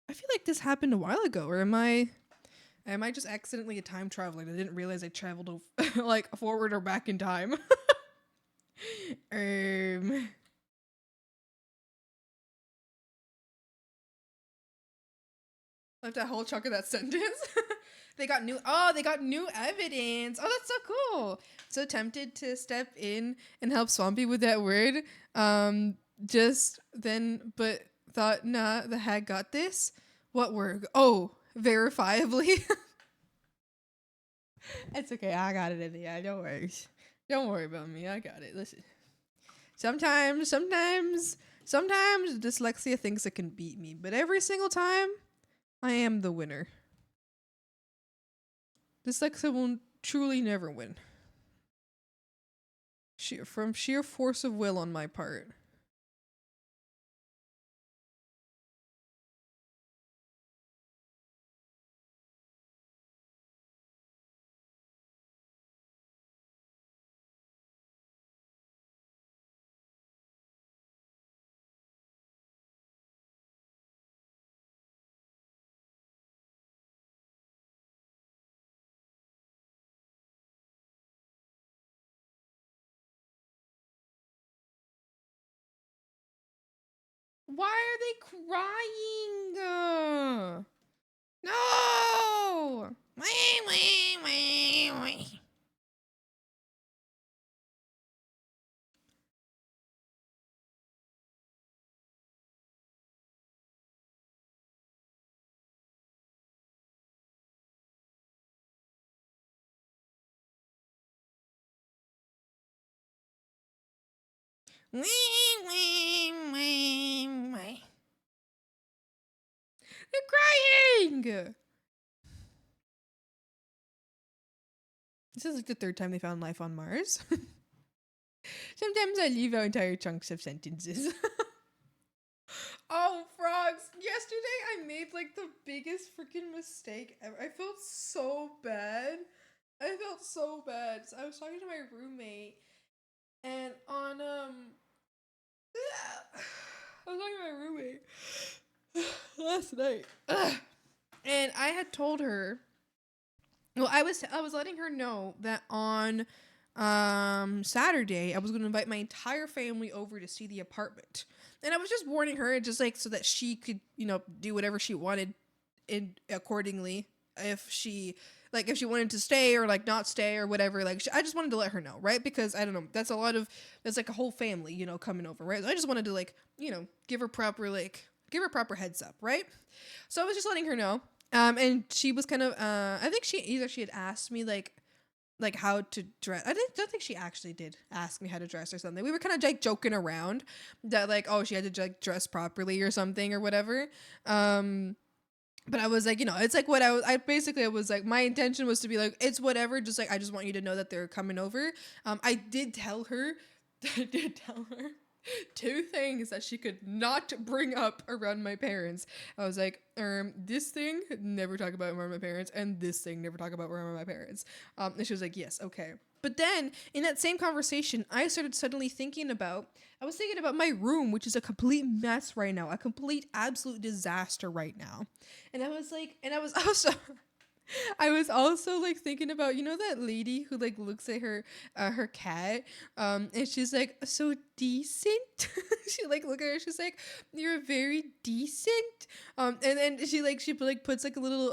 I feel like this happened a while ago, or am I just accidentally a time traveler and I didn't realize I traveled like forward or back in time? Left that whole chunk of that sentence. They got new evidence. Oh, that's so cool. So tempted to step in and help Swampy with that word. Just then, but thought, nah, the hag got this. What word? Oh, verifiably. It's okay. I got it in the end. Don't worry. Don't worry about me. I got it. Listen. Sometimes dyslexia thinks it can beat me, but every single time, I am the winner. Dyslexia will truly never win. From sheer force of will on my part. Why are they crying? No! They're crying! This is like the third time they found life on Mars. Sometimes I leave out entire chunks of sentences. Oh, frogs! Yesterday I made like the biggest freaking mistake ever. I felt so bad. So I was talking to my roommate, and on I was talking to my roommate last night, and I had told her. Well, I was letting her know that on Saturday I was going to invite my entire family over to see the apartment. And I was just warning her just like so that she could, do whatever she wanted accordingly if she wanted to stay or like not stay or whatever. I just wanted to let her know, right? Because I don't know, that's like a whole family, coming over, right? So I just wanted to give her proper heads up, right? So I was just letting her know. And she was kind of, I think she had asked me like how to dress. Don't think she actually did ask me how to dress or something. We were kind of like joking around that like, oh, she had to like dress properly or something or whatever. But I was like, you know, it's like what I basically was like, my intention was to be like, it's whatever. Just like, I just want you to know that they're coming over. I did tell her two things that she could not bring up around my parents. I was like, this thing, never talk about around my parents, and this thing, never talk about around my parents. And she was like, yes, okay. But then in that same conversation, I started suddenly I was thinking about my room, which is a complete mess right now, a complete absolute disaster right now. And I was like, I was also like thinking about, you know, that lady who like looks at her cat, and she's like, so decent. She like look at her, she's like, you're very decent. And then she puts like a little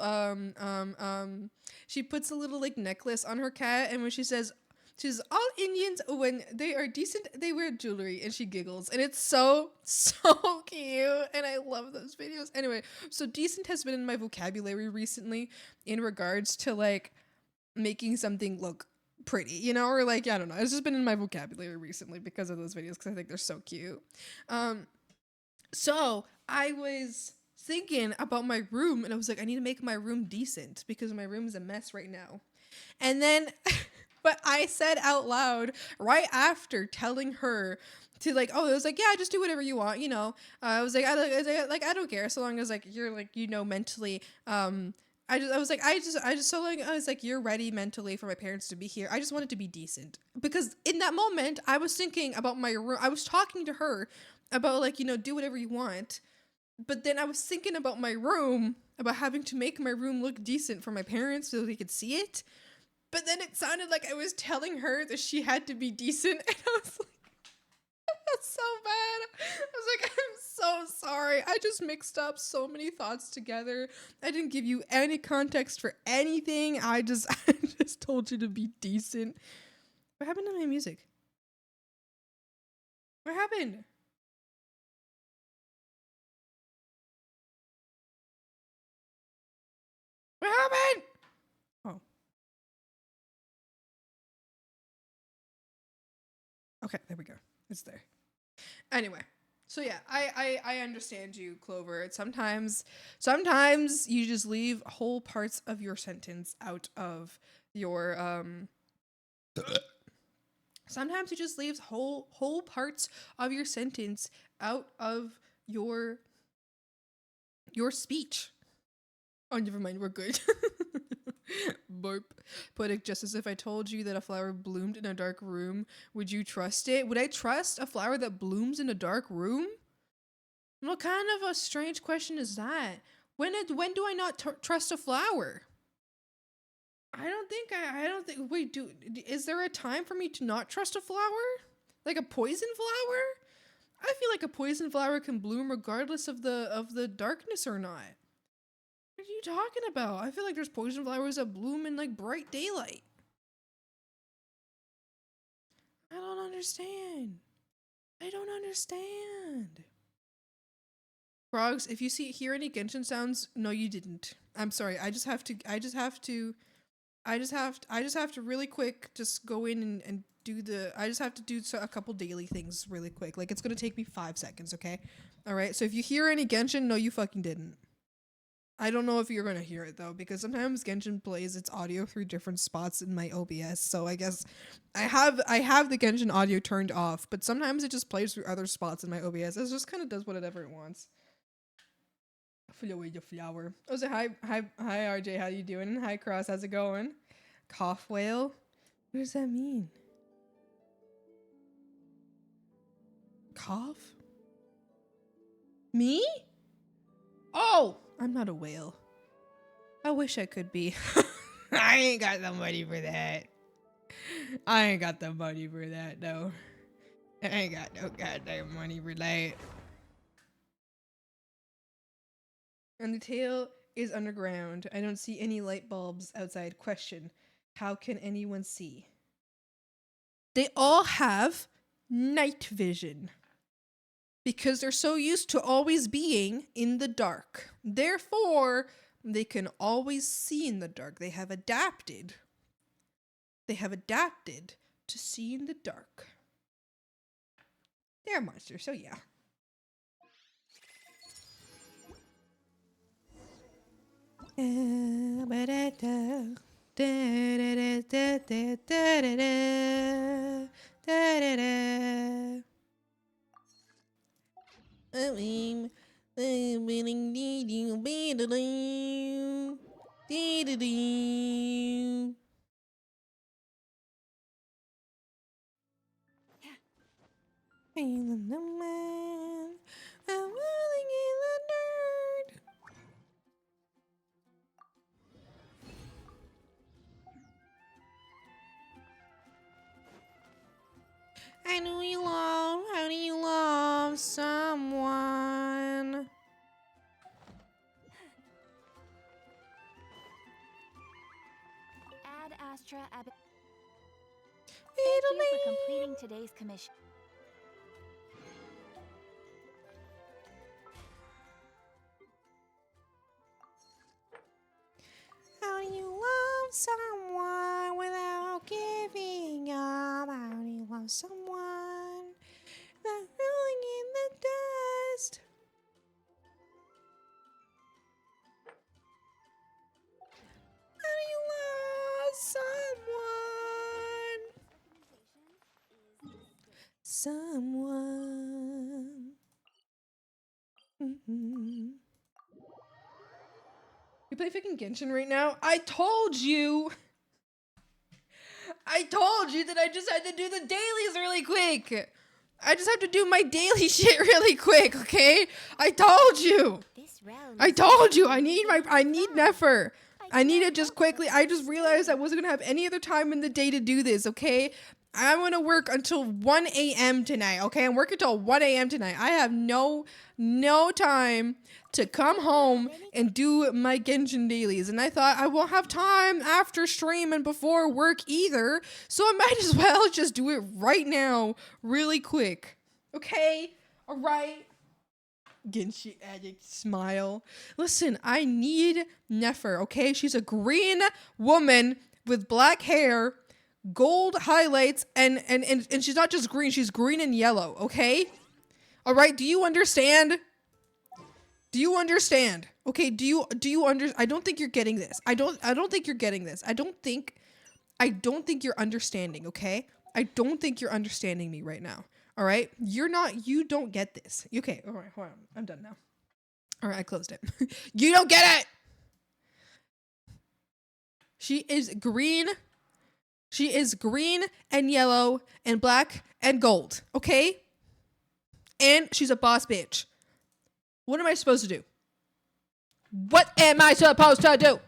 she puts a little like necklace on her cat, and when she says all Indians, when they are decent, they wear jewelry, and she giggles, and it's so cute, and I love those videos. Anyway, so decent has been in my vocabulary recently in regards to like making something look pretty, you know, or like, I don't know, it's just been in my vocabulary recently because of those videos, because I think they're so cute. So I was thinking about my room, and I was like, I need to make my room decent because my room is a mess right now. And then but I said out loud right after telling her to like, oh, it was like, yeah, just do whatever you want, you know. I was like, I don't care so long as like you're like, you know, mentally. I just so long I was like, you're ready mentally for my parents to be here. I just wanted to be decent because in that moment I was thinking about my room. I was talking to her about like, you know, do whatever you want. But then I was thinking about my room, about having to make my room look decent for my parents so they could see it. But then it sounded like I was telling her that she had to be decent. And I was like, that's so bad. I was like, I'm so sorry. I just mixed up so many thoughts together. I didn't give you any context for anything. I just told you to be decent. What happened to my music? What happened? What happened? Oh. Okay, there we go. It's there. Anyway, so yeah, I understand you, Clover. Sometimes you just leave whole parts of your sentence out of your sometimes you just leave whole parts of your sentence out of your speech. Oh, never mind, we're good. Burp. Poetic justice. If I told you that a flower bloomed in a dark room, would you trust it? Would I trust a flower that blooms in a dark room? What kind of a strange question is that? When do I not trust a flower? I don't think. Wait, is there a time for me to not trust a flower? Like a poison flower? I feel like a poison flower can bloom regardless of the darkness or not. What are you talking about? I feel like there's poison flowers that bloom in like bright daylight. I don't understand. Frogs, if you hear any Genshin sounds, no you didn't. I'm sorry. I just have to really quick just go in and do I just have to do a couple daily things really quick. Like it's going to take me 5 seconds, okay? All right. So if you hear any Genshin, no you fucking didn't. I don't know if you're going to hear it though, because sometimes Genshin plays its audio through different spots in my OBS. So I guess I have the Genshin audio turned off, but sometimes it just plays through other spots in my OBS. It just kind of does whatever it wants. Flower. Oh, so hi RJ, how you doing? Hi Cross, how's it going? Cough whale? What does that mean? Cough? Me? Oh, I'm not a whale. I wish I could be. I ain't got the money for that. No. I ain't got no goddamn money for that. And the tail is underground. I don't see any light bulbs outside. Question. How can anyone see? They all have night vision. Because they're so used to always being in the dark. Therefore, they can always see in the dark. They have adapted. they have adapted to see in the dark. They're a monster, so yeah. How do you love someone? Ad Astra Ab. It'll Thank you for completing today's commission. How do you love someone without giving up? How do you love someone without rolling in the dust? How do you love someone? Someone. You play fucking Genshin right now? I told you that I just had to do the dailies really quick. I just have to do my daily shit really quick, okay? I told you. I need Nefer. I need it just quickly. I just realized I wasn't gonna have any other time in the day to do this, okay? I'm gonna work until 1 a.m. tonight, okay? I'm working till 1 a.m. tonight. I have no time to come home and do my Genshin dailies. And I thought I won't have time after stream and before work either. So I might as well just do it right now, really quick. Okay? Alright? Genshin addict smile. Listen, I need Nefer, okay? She's a green woman with black hair, gold highlights, and she's not just green, she's green and yellow, okay? Alright, do you understand? Do you understand? Okay, do you I don't think you're getting this. I don't think you're getting this. I don't think you're understanding, okay? I don't think you're understanding me right now. All right? You don't get this. Okay, all right, hold on. I'm done now. All right, I closed it. You don't get it. She is green and yellow and black and gold, okay? And she's a boss bitch. What am I supposed to do? What am I supposed to do?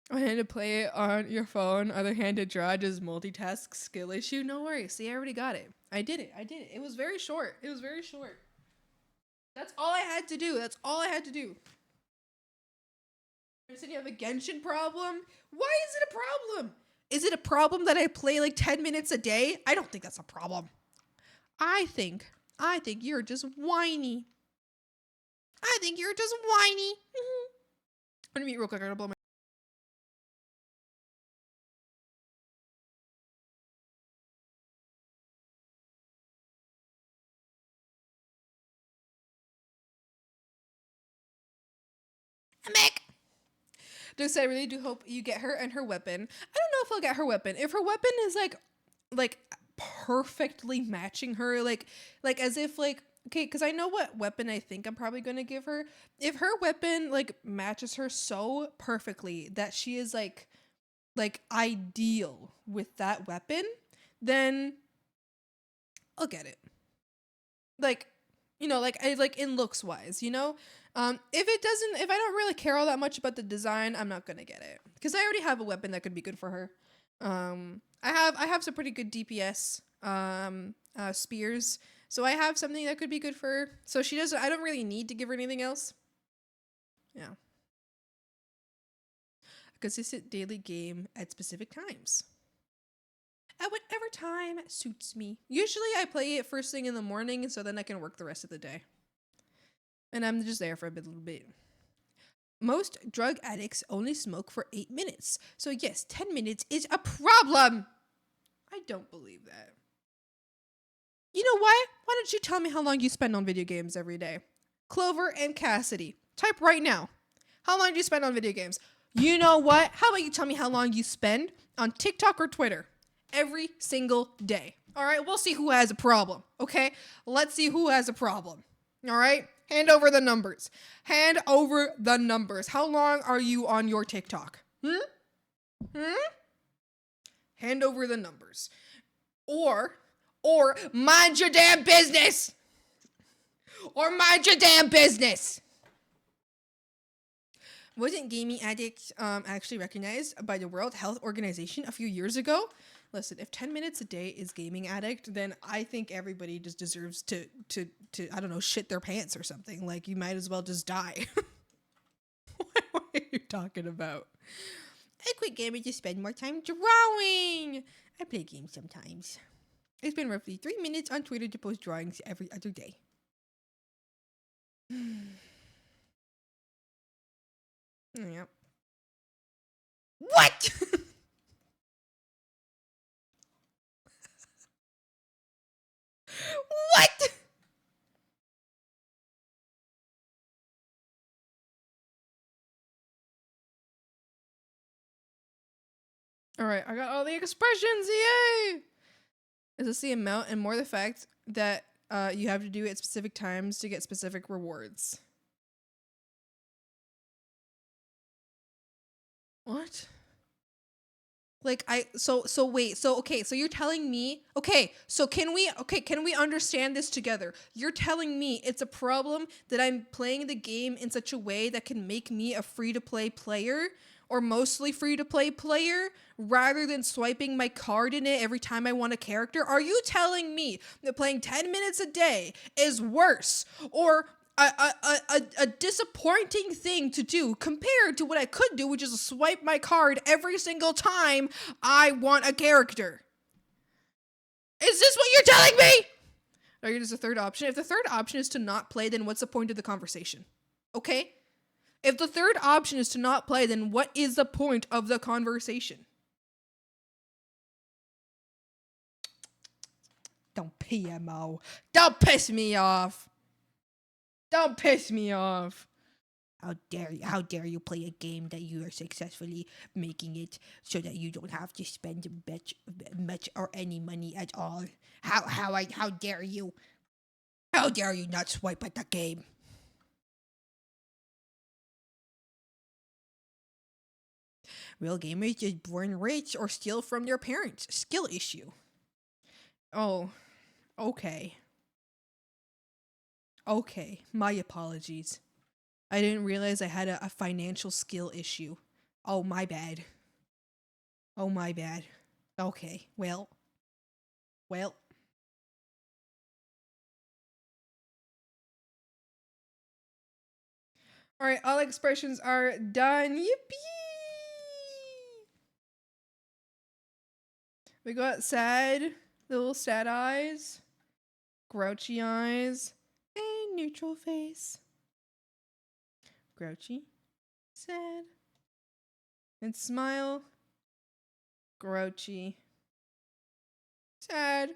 One hand to play it on your phone, other hand to draw, just multitask skill issue. No worries. See, I already got it. I did it. It was very short. That's all I had to do. You said you have a Genshin problem? Why is it a problem? Is it a problem that I play like 10 minutes a day? I don't think that's a problem. I think you're just whiny. I'm gonna mute real quick. I'm gonna blow my. I'm back. Just I really do hope you get her and her weapon. I don't know if I'll get her weapon. If her weapon is like perfectly matching her, like as if like, okay, because I know what weapon I think I'm probably gonna give her. If her weapon like matches her so perfectly that she is like ideal with that weapon, then I'll get it. Like, you know, like in looks wise, you know. If I don't really care all that much about the design, I'm not gonna get it because I already have a weapon that could be good for her. I have some pretty good DPS spears, so I have something that could be good for her. So she doesn't. I don't really need to give her anything else. Yeah. A consistent daily game at specific times. At whatever time suits me. Usually I play it first thing in the morning, so then I can work the rest of the day. And I'm just there for a little bit. Most drug addicts only smoke for 8 minutes. So yes, 10 minutes is a problem. I don't believe that. You know what? Why don't you tell me how long you spend on video games every day? Clover and Cassidy. Type right now. How long do you spend on video games? You know what? How about you tell me how long you spend on TikTok or Twitter every single day? All right, we'll see who has a problem, okay? Let's see who has a problem. All right? Hand over the numbers. Hand over the numbers. How long are you on your TikTok? Hand over the numbers. Or mind your damn business. Or mind your damn business. Wasn't gaming addicts actually recognized by the World Health Organization a few years ago? Listen, if 10 minutes a day is gaming addict, then I think everybody just deserves to I don't know, shit their pants or something. Like, you might as well just die. What are you talking about? I quit gaming to spend more time drawing. I play games sometimes. I spend roughly 3 minutes on Twitter to post drawings every other day. Yep. What? What? All right, I got all the expressions. Yay! Is this the amount and more the fact that you have to do it at specific times to get specific rewards? What? Like so you're telling me, can we understand this together? You're telling me it's a problem that I'm playing the game in such a way that can make me a free-to-play player, or mostly free-to-play player, rather than swiping my card in it every time I want a character? Are you telling me that playing 10 minutes a day is worse, or a disappointing thing to do compared to what I could do, which is swipe my card every single time I want a character? Is this what you're telling me? Or there's a third option. If the third option is to not play, then what's the point of the conversation? Okay? If the third option is to not play, then what is the point of the conversation? Don't PMO. Don't piss me off. Don't piss me off. How dare you play a game that you are successfully making it so that you don't have to spend much or any money at all. How dare you? How dare you not swipe at the game? Real gamers just born rich or steal from their parents. Skill issue. Oh, okay. Okay, my apologies. I didn't realize I had a financial skill issue. Oh, my bad. Oh, my bad. Okay, well. Alright, all expressions are done. Yippee! We got sad, little sad eyes, grouchy eyes, and neutral face. Grouchy, sad, and smile, grouchy, sad.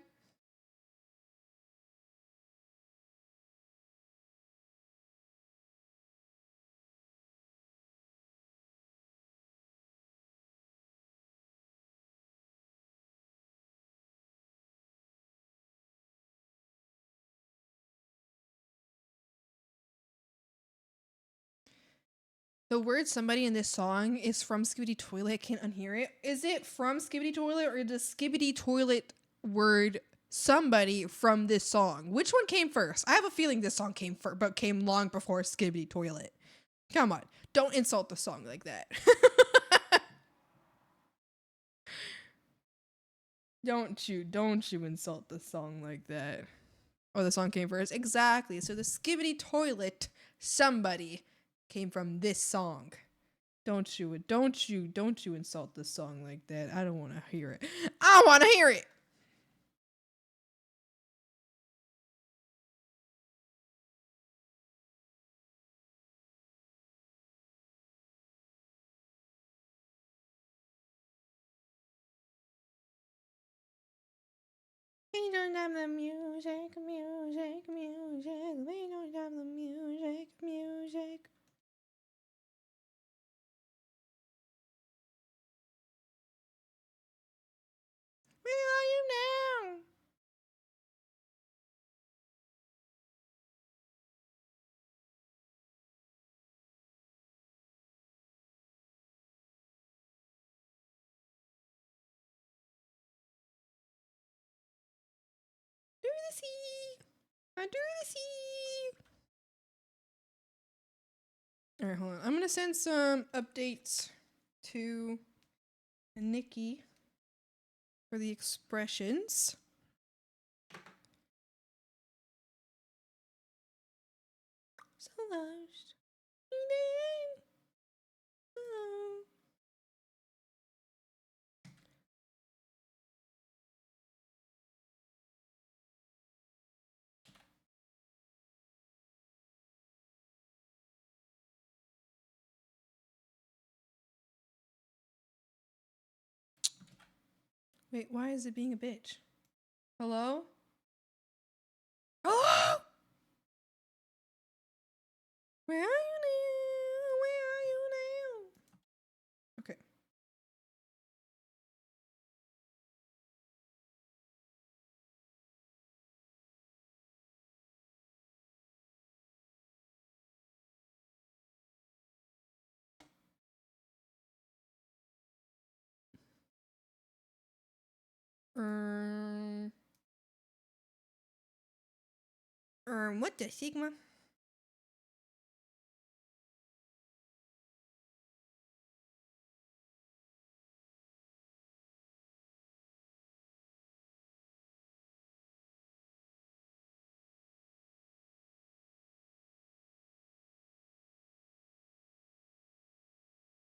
The word somebody in this song is from Skibidi Toilet. I can't unhear it. Is it from Skibidi Toilet, or does Skibidi Toilet word somebody from this song? Which one came first? I have a feeling this song came first, but came long before Skibidi Toilet. Come on, don't insult the song like that. Don't you insult the song like that. Oh, the song came first. Exactly. So the Skibidi Toilet somebody came from this song. Don't you insult the song like that. I don't want to hear it. I want to hear it. We don't have the music, music, music. We don't have the music, music. Where are you now? Do the sea. I do the sea. All right, hold on. I'm gonna send some updates to Nikki for the expressions. So lost. Wait, why is it being a bitch? Hello? Hello? Where are you now? Where are you now? Okay. What the Sigma?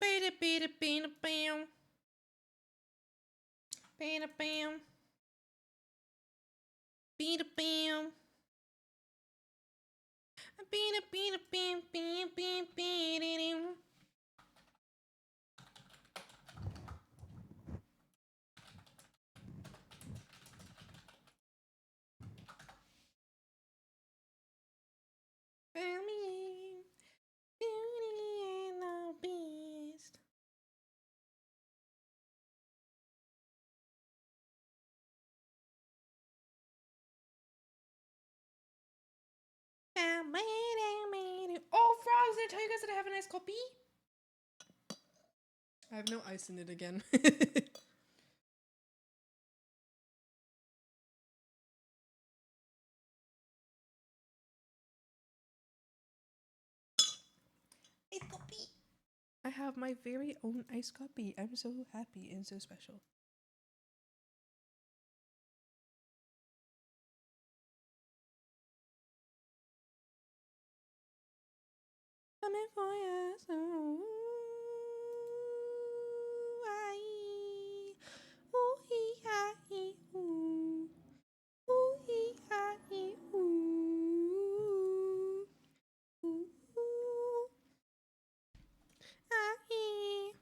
Bada bada bada bam. Bada bam. Bada bam. Bada bada bam bam bam bam. Family, Beauty and the Beast. Oh, frogs! Did I tell you guys that I have a nice copy? I have no ice in it again. I have my very own ice copy. I'm so happy and so special. Coming for you, so I, ooh hee ha hee ooh, ooh hee ha hee ooh, ooh ooh, ah hee.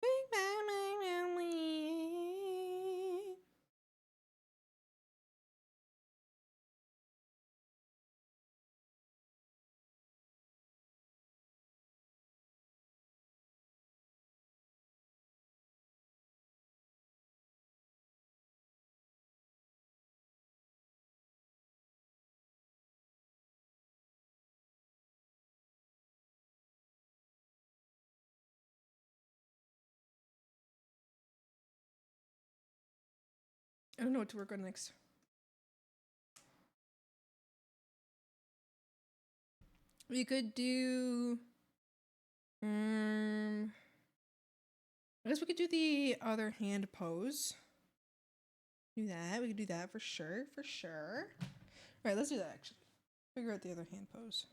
Big bang bang family. I don't know what to work on next. We could do. I guess we could do the other hand pose. Do that. We could do that for sure. For sure. All right, let's do that actually. Figure out the other hand pose.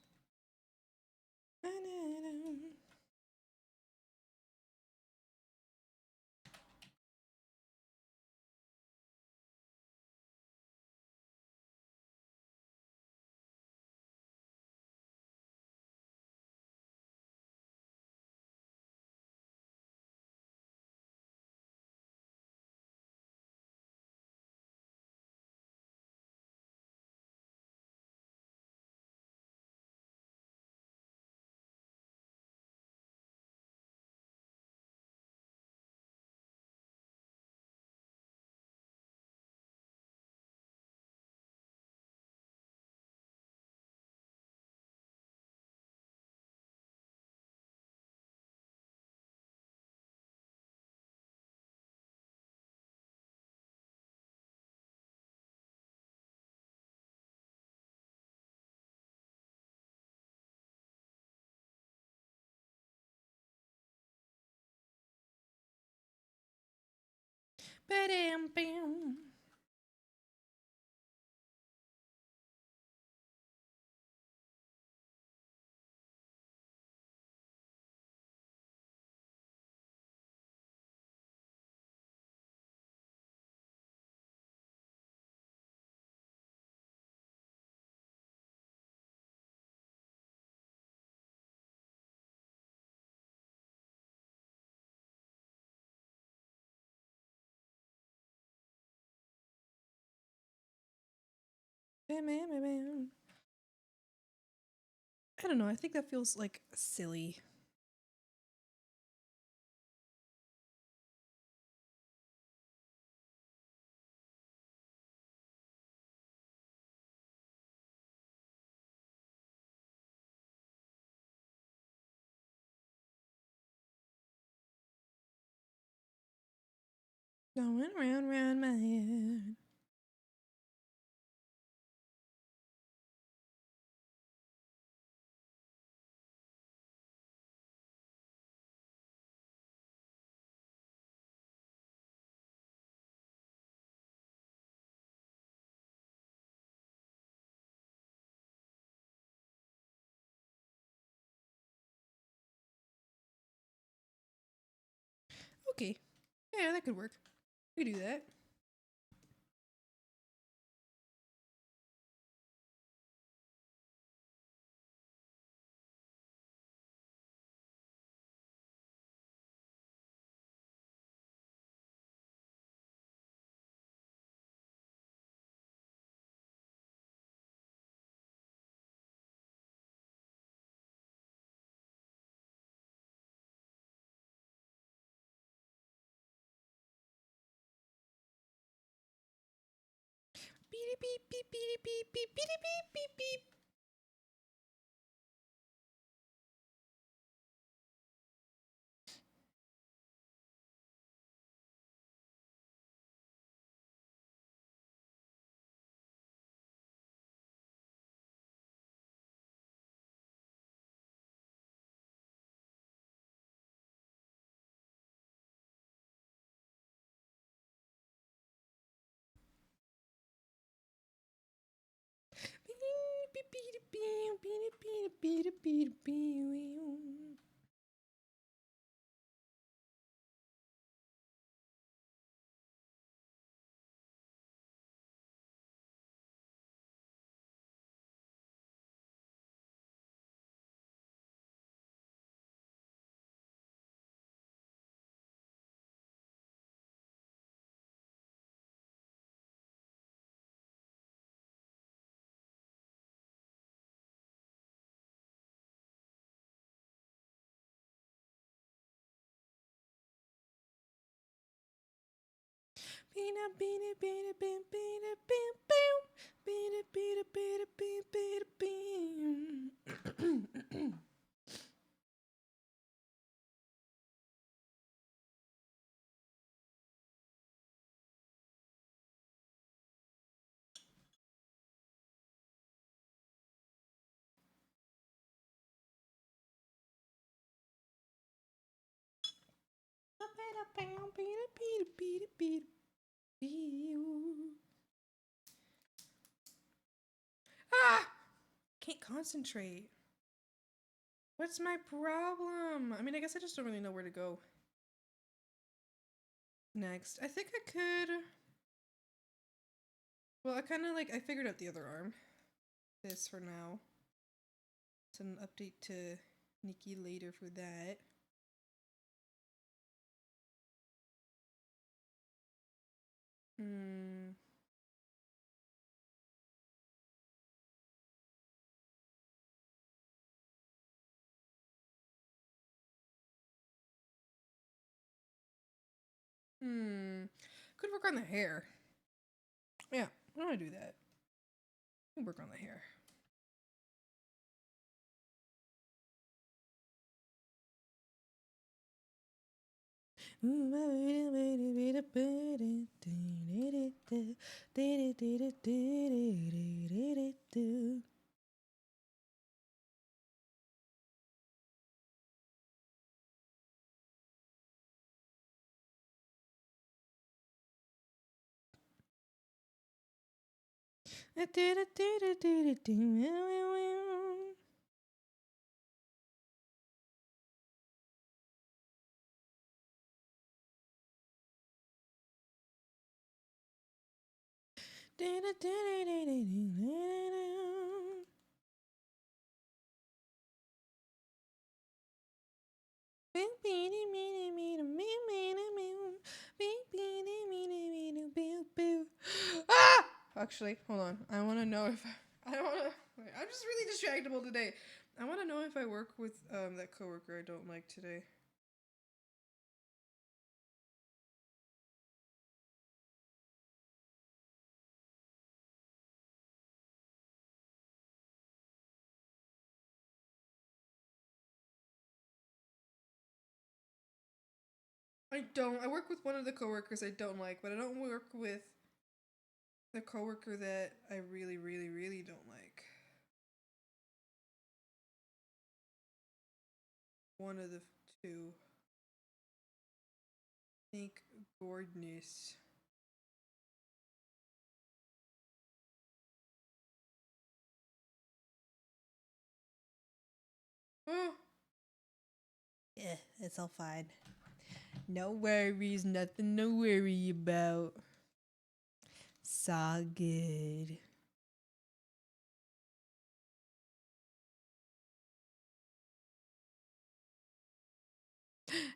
Ba-dam, bam. Bam, bam, bam, bam. I don't know. I think that feels like silly. Going round, round my head. Okay. Yeah, that could work. We could do that. Beep, beep, beep, beep, beep, beep, beep, beep, beep, beep. Beep, beep, beep, beep, beep, beep, beep, beep. Beep, beep, beep, beep, beep, beep, beep, beep, beep, beep, beep, beep, beep, beep. Ah! Can't concentrate. What's my problem? I mean, I guess I just don't really know where to go next. I think I could. Well, I kind of like, I figured out the other arm. This for now. It's an update to Nikki later for that. Hmm. Could work on the hair. Yeah, I want to do that. Could work on the hair. Ah! Actually, hold on. I want to know if I want to. I'm just really distractible today. I want to know if I work with that coworker I don't like today. I don't. I work with one of the coworkers I don't like, but I don't work with the coworker that I really, really, really don't like. One of the two. Think Gordness. Oh. Yeah, it's all fine. No worries, nothing to worry about. It's all good.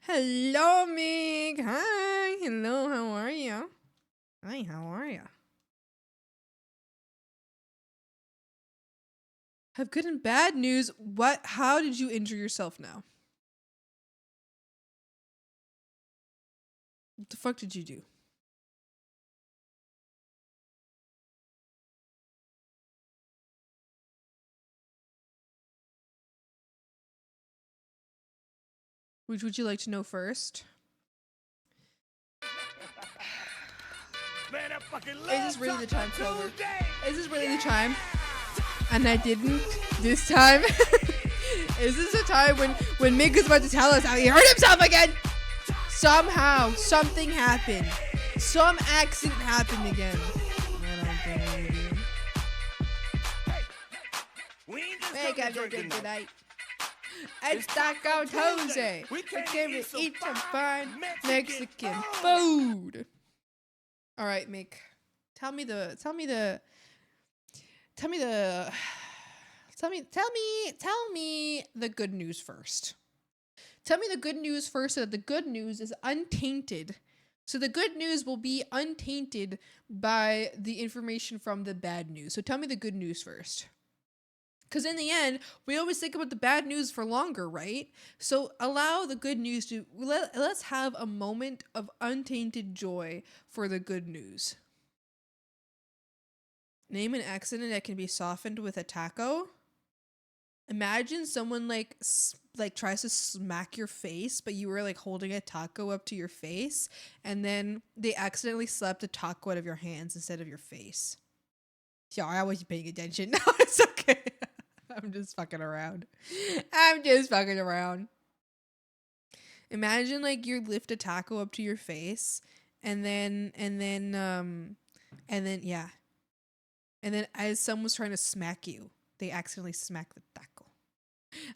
Hello, Meg. Hi. Hello, how are you? Hi, how are you? Have good and bad news. What? How did you injure yourself now? What the fuck did you do? Which would you like to know first? Man, I fucking love Is this really the time, Taco Clover? Tuesday. Is this really the time? And I didn't this time. Is this the time when Mick was about to tell us how he hurt himself again? Somehow, something happened. Some accident happened again. I don't think we do. We ain't just Make come up to your drink drink tonight. tonight. It's Taco Tuesday. We We came came to to eat eat some some fine Mexican Mexican food. All right, Mick. Tell me the good news first. Tell me the good news first so that the good news is untainted. So the good news will be untainted by the information from the bad news. So tell me the good news first. Because in the end, we always think about the bad news for longer, right? So allow the good news to, let's have a moment of untainted joy for the good news. Name an accident that can be softened with a taco. Imagine someone like tries to smack your face, but you were like holding a taco up to your face, and then they accidentally slapped a taco out of your hands instead of your face. Sorry, I wasn't paying attention. No, it's okay. I'm just fucking around. Imagine like you lift a taco up to your face, and then as someone's trying to smack you, they accidentally smack the taco.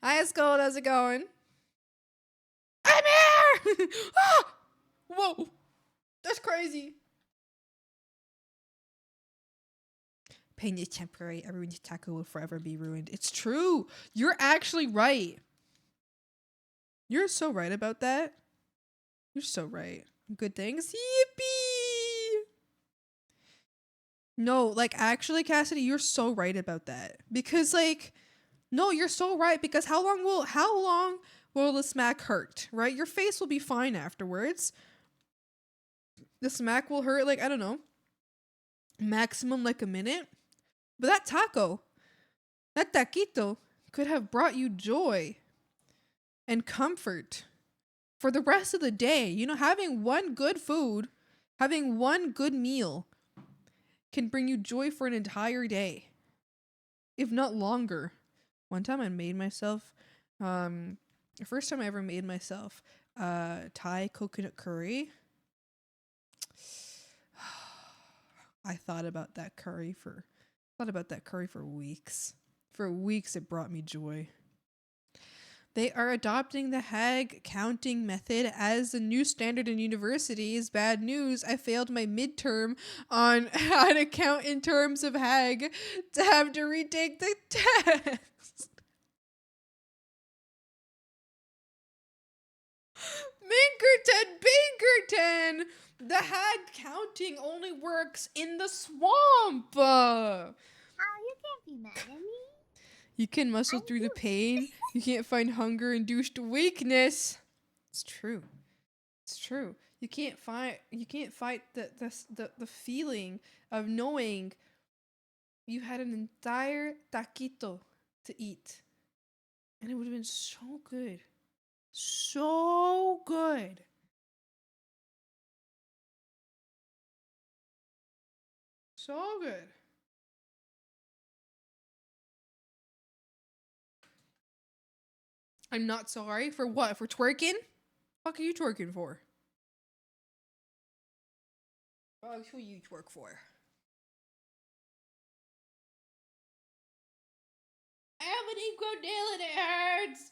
Hi, Skull. How's it going? I'm here! Ah! Whoa. That's crazy. Pain is temporary. A ruined taco will forever be ruined. It's true. You're actually right. You're so right about that. You're so right. Good things. Yippee! No, like actually, Cassidy, you're so right about that. Because like, no, you're so right. Because how long will the smack hurt? Right? Your face will be fine afterwards. The smack will hurt like, I don't know, maximum like a minute. But that taco, that taquito could have brought you joy and comfort for the rest of the day. You know, having one good food, having one good meal can bring you joy for an entire day, if not longer. One time I made myself, the first time I ever made myself Thai coconut curry. I thought about that curry for Thought about that curry for weeks. For weeks, it brought me joy. They are adopting the Hag counting method as the new standard in universities. Bad news. I failed my midterm on how to count in terms of Hag to have to retake the test. Binkerton! The Hag counting only works in the swamp. Oh, you can't be mad at me. You can muscle through the pain. You can't find hunger-induced weakness. It's true. It's true. You can't fight the feeling of knowing you had an entire taquito to eat. And it would have been so good. So good. So good. I'm not sorry. For what? For twerking? Fuck are you twerking for? Oh, who you twerk for? I have an equal deal and it hurts.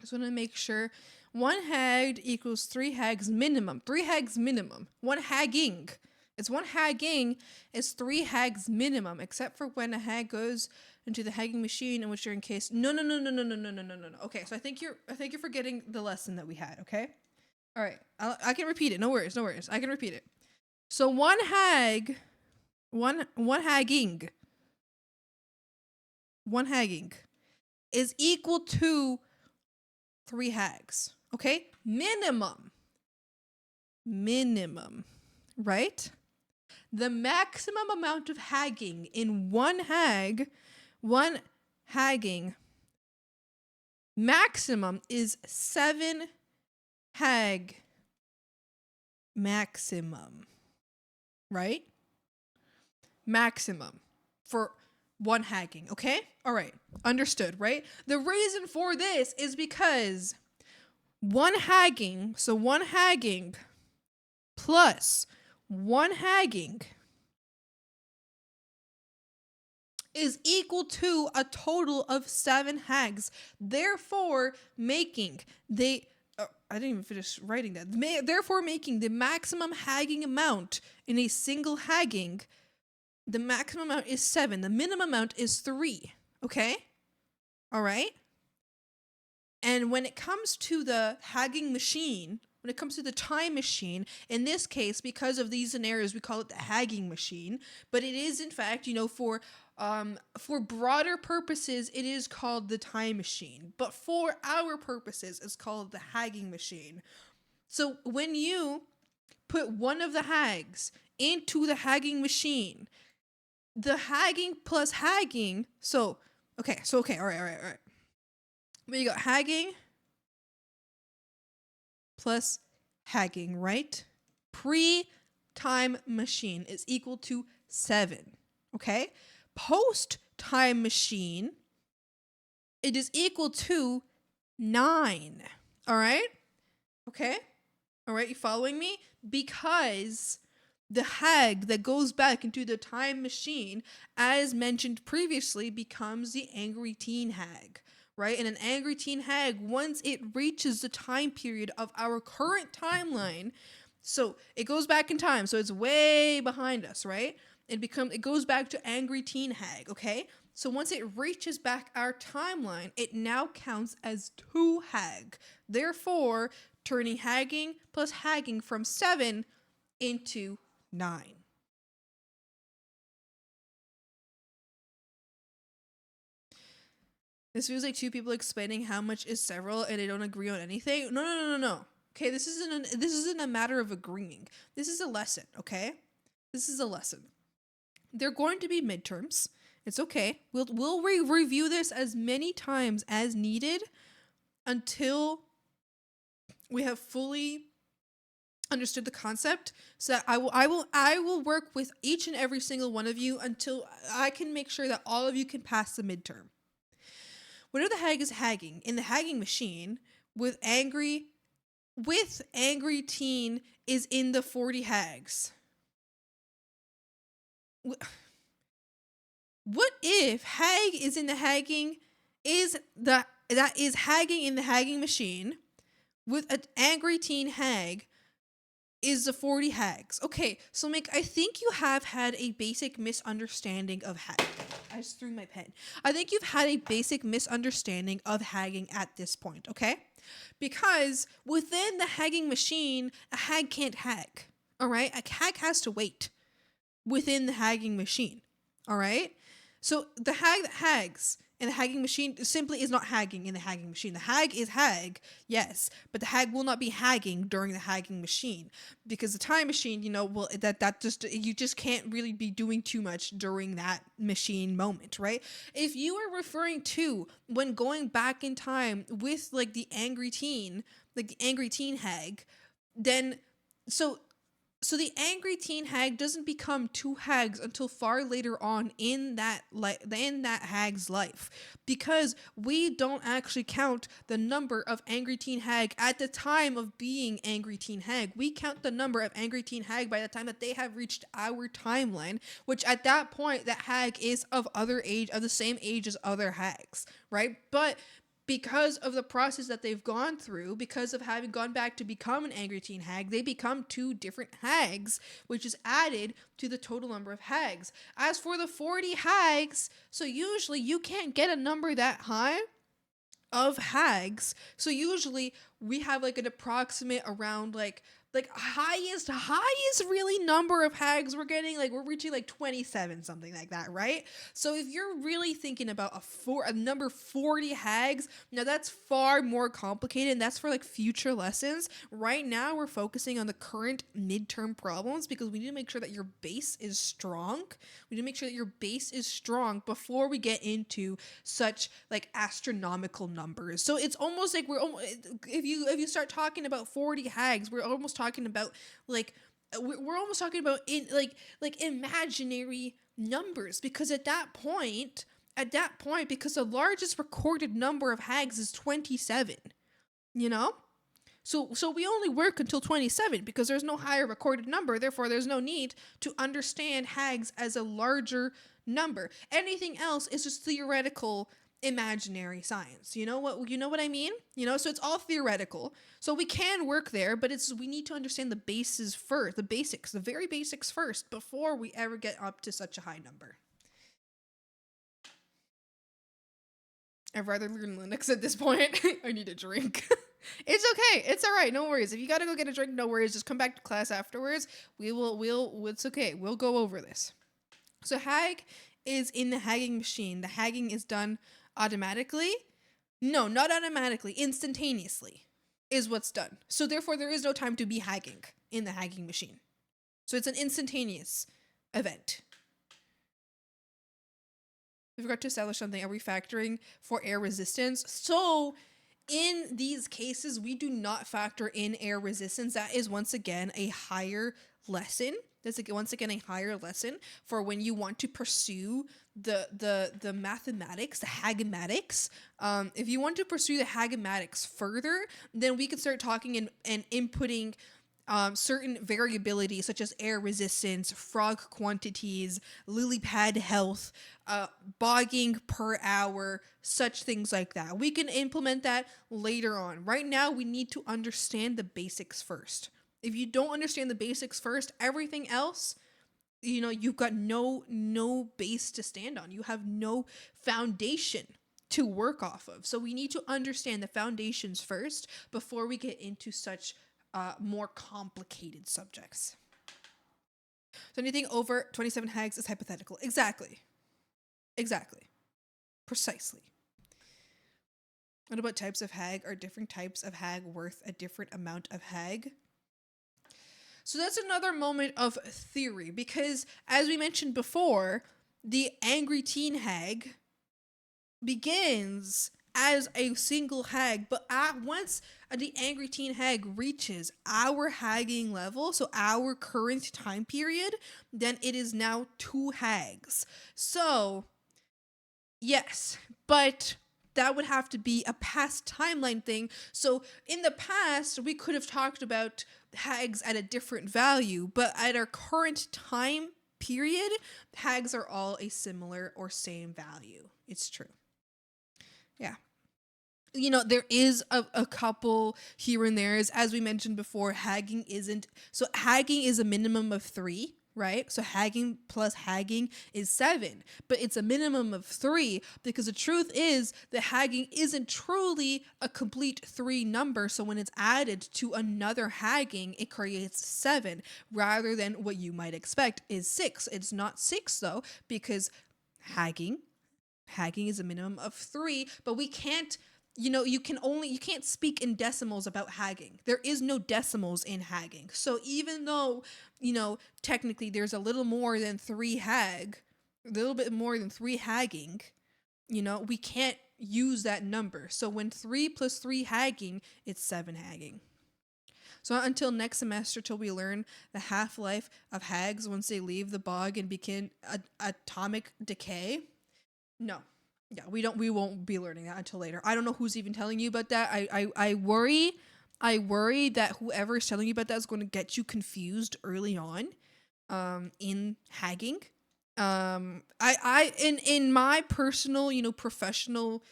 Just want to make sure 1 hag equals 3 hags minimum. 3 hags minimum. 1 hagging. It's 1 hagging is 3 hags minimum, except for when a hag goes into the hagging machine, in which you're in case. No. Okay, so I think you're forgetting the lesson that we had. Okay, all right. I can repeat it. No worries. I can repeat it. So 1 hag, one hagging, 1 hagging is equal to 3 hags. Okay? Minimum, right? The maximum amount of hagging in 1 hagging, maximum is 7 hag maximum, right? Maximum for 1 hagging, okay? All right, understood, right? The reason for this is because 1 hagging, so 1 hagging plus 1 hagging is equal to a total of 7 hags, therefore making I didn't even finish writing that. Therefore making the maximum hagging amount in a single hagging. The maximum amount is 7. The minimum amount is 3. Okay? All right? And when it comes to the hagging machine, when it comes to the time machine, in this case, because of these scenarios, we call it the hagging machine. But it is, in fact, for broader purposes, it is called the time machine. But for our purposes, it's called the hagging machine. So when you put one of the hags into the hagging machine, the hagging plus hagging, all right. We got hagging plus hagging, right? Pre-time machine is equal to 7, okay? Post-time machine, it is equal to 9, all right? Okay? All right, you following me? Because the hag that goes back into the time machine, as mentioned previously, becomes the angry teen hag, right? And an angry teen hag, once it reaches the time period of our current timeline, so it goes back in time, so it's way behind us, right? It goes back to angry teen hag, okay? So once it reaches back our timeline, it now counts as 2 hag, therefore turning hagging plus hagging from 7 into 9. This feels like two people explaining how much is several and they don't agree on anything. No. Okay, this isn't a matter of agreeing. This is a lesson, okay? This is a lesson. They're going to be midterms. It's okay. We'll review this as many times as needed until we have fully understood the concept, so that I will work with each and every single one of you until I can make sure that all of you can pass the midterm. Whatever the hag is hagging in the hagging machine with angry teen is in the 40 hags. What if hag is in the hagging that is hagging in the hagging machine with an angry teen hag is the 40 hags? Okay, so Mick, I think you have had a basic misunderstanding of hag. I just threw my pen. I think you've had a basic misunderstanding of hagging at this point, okay? Because within the hagging machine, a hag can't hag, all right? A hag has to wait within the hagging machine, all right? So the hag that hags in the hagging machine simply is not hagging in the hagging machine. The hag is hag, yes, but the hag will not be hagging during the hagging machine, because the time machine, you just can't really be doing too much during that machine moment, right? If you are referring to when going back in time with like the angry teen hag, then so the angry teen hag doesn't become two hags until far later on in that hag's life, because we don't actually count the number of angry teen hag at the time of being angry teen hag. We count the number of angry teen hag by the time that they have reached our timeline, which at that point that hag is of the same age as other hags, right? But because of the process that they've gone through, because of having gone back to become an angry teen hag, they become two different hags, which is added to the total number of hags. As for the 40 hags, so usually you can't get a number that high of hags. So usually we have like an approximate around like highest really number of hags we're getting, like we're reaching like 27, something like that, right? So if you're really thinking about a number 40 hags, now that's far more complicated, and that's for like future lessons. Right now we're focusing on the current midterm problems because we need to make sure that your base is strong. We need to make sure that your base is strong before we get into such like astronomical numbers. So it's almost like if you start talking about 40 hags, we're almost talking about imaginary numbers, because at that point because the largest recorded number of hags is 27, so we only work until 27 because there's no higher recorded number, therefore there's no need to understand hags as a larger number. Anything else is just theoretical imaginary science. You know what I mean? So it's all theoretical. So we can work there, but we need to understand the bases first, the very basics first, before we ever get up to such a high number. I'd rather learn Linux at this point. I need a drink. It's okay. It's all right. No worries. If you gotta go get a drink, no worries. Just come back to class afterwards. It's okay. We'll go over this. So hag is in the hagging machine. The hagging is done automatically. No, not automatically. Instantaneously is what's done. So therefore, there is no time to be hagging in the hagging machine. So it's an instantaneous event. We forgot to establish something. Are we factoring for air resistance? So in these cases, we do not factor in air resistance. That is once again a higher lesson. That's once again a higher lesson for when you want to pursue the mathematics, the hagematics. If you want to pursue the hagematics further, then we can start talking and inputting certain variability such as air resistance, frog quantities, lily pad health, bogging per hour, such things like that. We can implement that later on. Right now, we need to understand the basics first. If you don't understand the basics first, everything else, you've got no base to stand on. You have no foundation to work off of. So we need to understand the foundations first before we get into such more complicated subjects. So anything over 27 hags is hypothetical. Exactly. Precisely. What about types of hag? Are different types of hag worth a different amount of hag? So that's another moment of theory because, as we mentioned before, the angry teen hag begins as a single hag, but once the angry teen hag reaches our hagging level, so our current time period, then it is now 2 hags. So, yes, but that would have to be a past timeline thing. So in the past, we could have talked about hags at a different value, but at our current time period, hags are all a similar or same value. It's true. Yeah. You know, there is a couple here and there, as we mentioned before, hagging is a minimum of 3, right? So hagging plus hagging is 7, but it's a minimum of 3 because the truth is that hagging isn't truly a complete 3 number. So when it's added to another hagging, it creates 7 rather than what you might expect is 6. It's not 6 though, because hagging is a minimum of 3, but we can't, you can't speak in decimals about hagging. There is no decimals in hagging. So even though, technically there's a little more than 3 hag, a little bit more than 3 hagging, we can't use that number. So when 3 plus 3 hagging, it's 7 hagging. So not until next semester till we learn the half-life of hags once they leave the bog and begin atomic decay. No. Yeah, we won't be learning that until later. I don't know who's even telling you about that. I worry that whoever's telling you about that is going to get you confused early on in hagging. In my personal, professional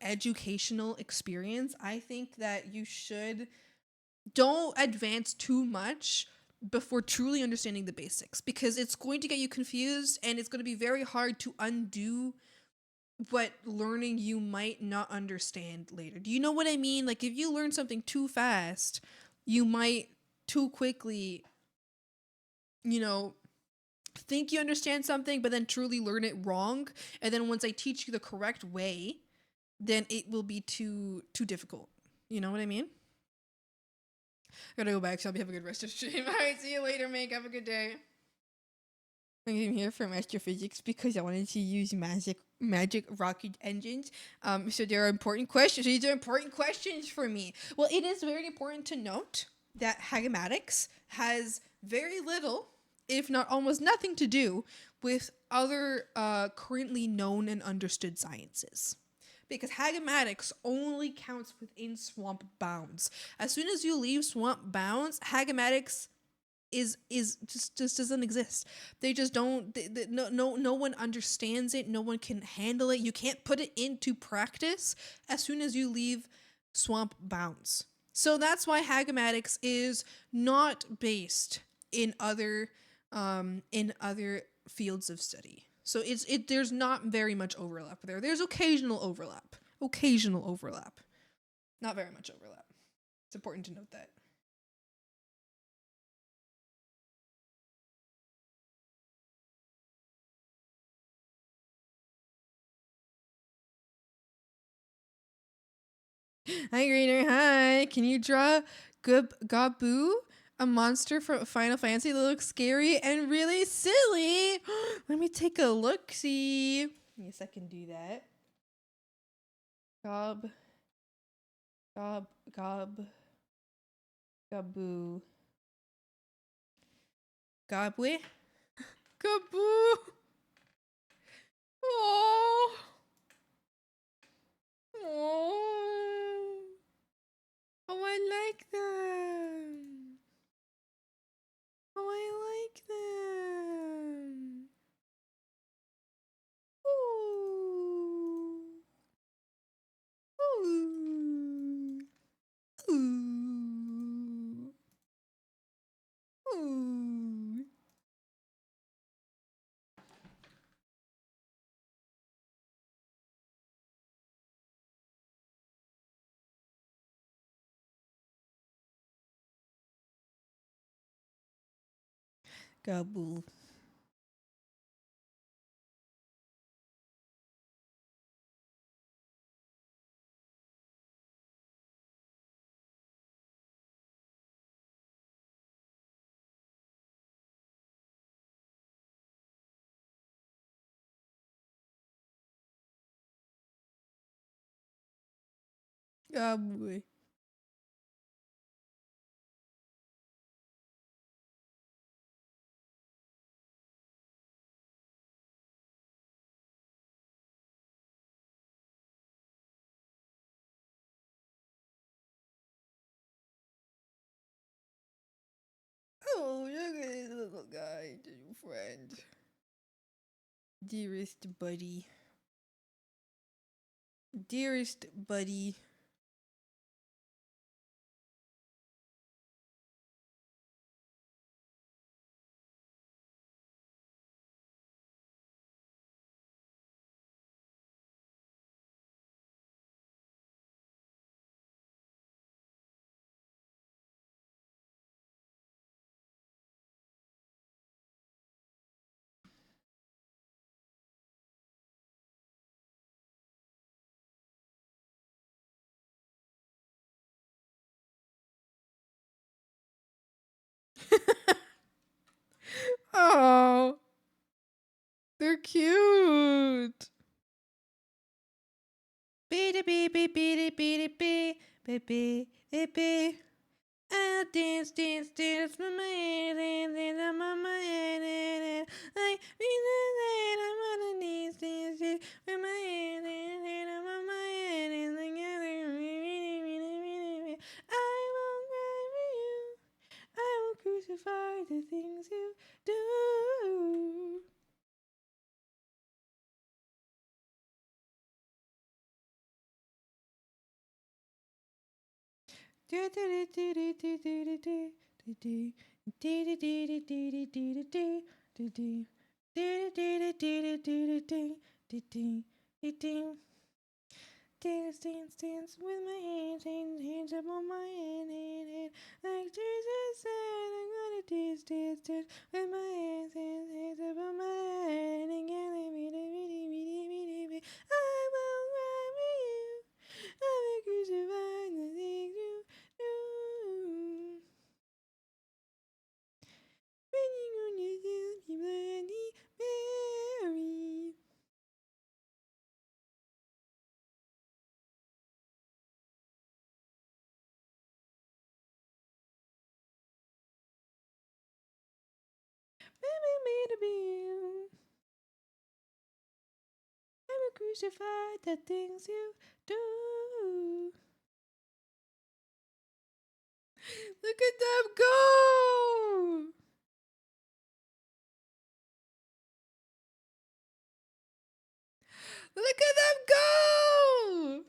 educational experience, I think that you don't advance too much before truly understanding the basics, because it's going to get you confused and it's going to be very hard to undo what learning you might not understand later. Do you know what I mean? Like, if you learn something too fast, you might too quickly, think you understand something, but then truly learn it wrong. And then once I teach you the correct way, then it will be too difficult. You know what I mean? Gotta go back, so I'll have a good rest of the stream. All right, see you later, Meg. Have a good day. I'm here from astrophysics because I wanted to use magic rocket engines. So there are important questions. These are important questions for me. Well, it is very important to note that hagematics has very little, if not almost nothing, to do with other currently known and understood sciences. Because hagematics only counts within swamp bounds. As soon as you leave swamp bounds, hagematics is just doesn't exist. They just don't. No one understands it. No one can handle it. You can't put it into practice as soon as you leave swamp bounds. So that's why hagematics is not based in other fields of study. So there's not very much overlap there. There's occasional overlap. Not very much overlap. It's important to note that. Hi, Greener. Hi. Can you draw Gabu, a monster from Final Fantasy that looks scary and really silly? Let me take a look. See. Yes, I can do that. Gabu. Gabwe. Gabu. Oh. Oh. Oh, I like them. Oh, I like them. Ooh. Ooh. Ooh. Ooh. Gabu. Oh boy. Oh, look at this little guy, the new friend. Dearest buddy. Dearest buddy. Oh, they're cute. Beady beady beady beady beady beady beady. I'll dance, dance, dance with my head and I'm on my head and I I'm on the knees, dance, dance with my head and I'm on my head and together I won't cry for you. I will crucify the things you do. Dance, dance, dance with my hands up on my head. Like Jesus said, I'm gonna dance, dance, dance with my hands up on my head. And get it. I will cry for you. I will crucify the things you do. Bending on yourself, be bloody Mary. I will crucify the things you do. Look at them go! Look at them go!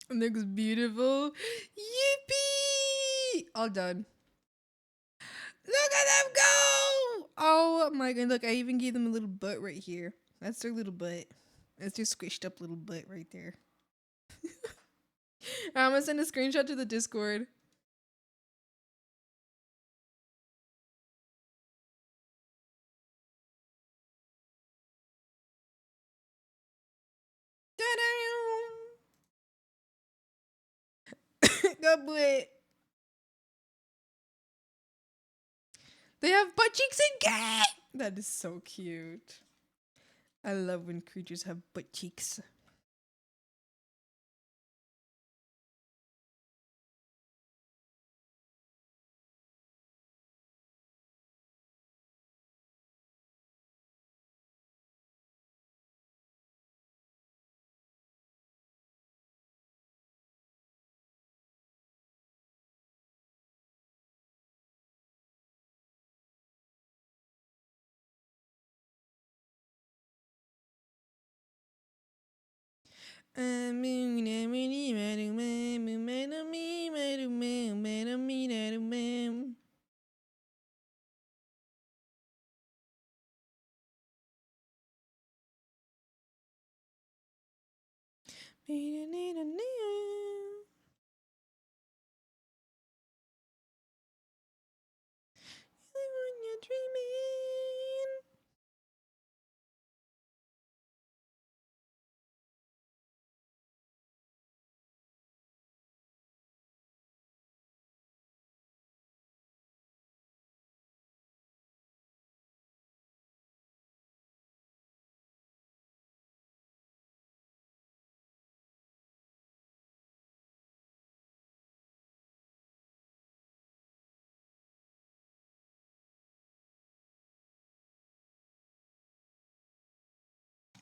Looks beautiful. Yippee! All done. Look at them go! Oh my god, look, I even gave them a little butt right here. That's their little butt. That's their squished up little butt right there. I'm gonna send a screenshot to the Discord. Good boy. They have butt cheeks and gay. That is so cute. I love when creatures have butt cheeks. When you're dreaming.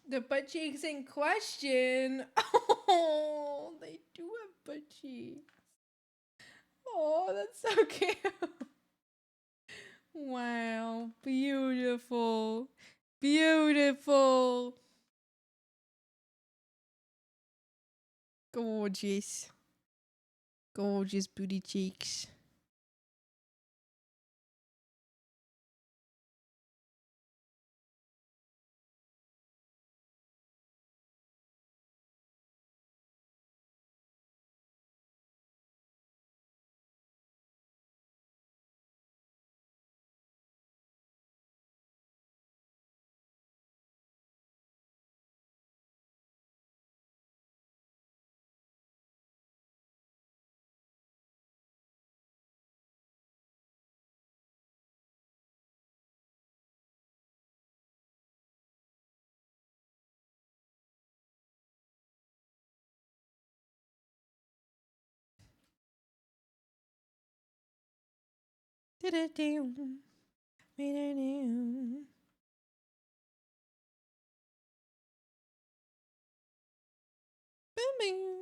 The butt cheeks in question. Oh, they do have butt cheeks. Oh, that's so cute. Wow, beautiful. Beautiful. Gorgeous. Gorgeous booty cheeks. Da-da-doo. Da-da-doo. Boom, boom.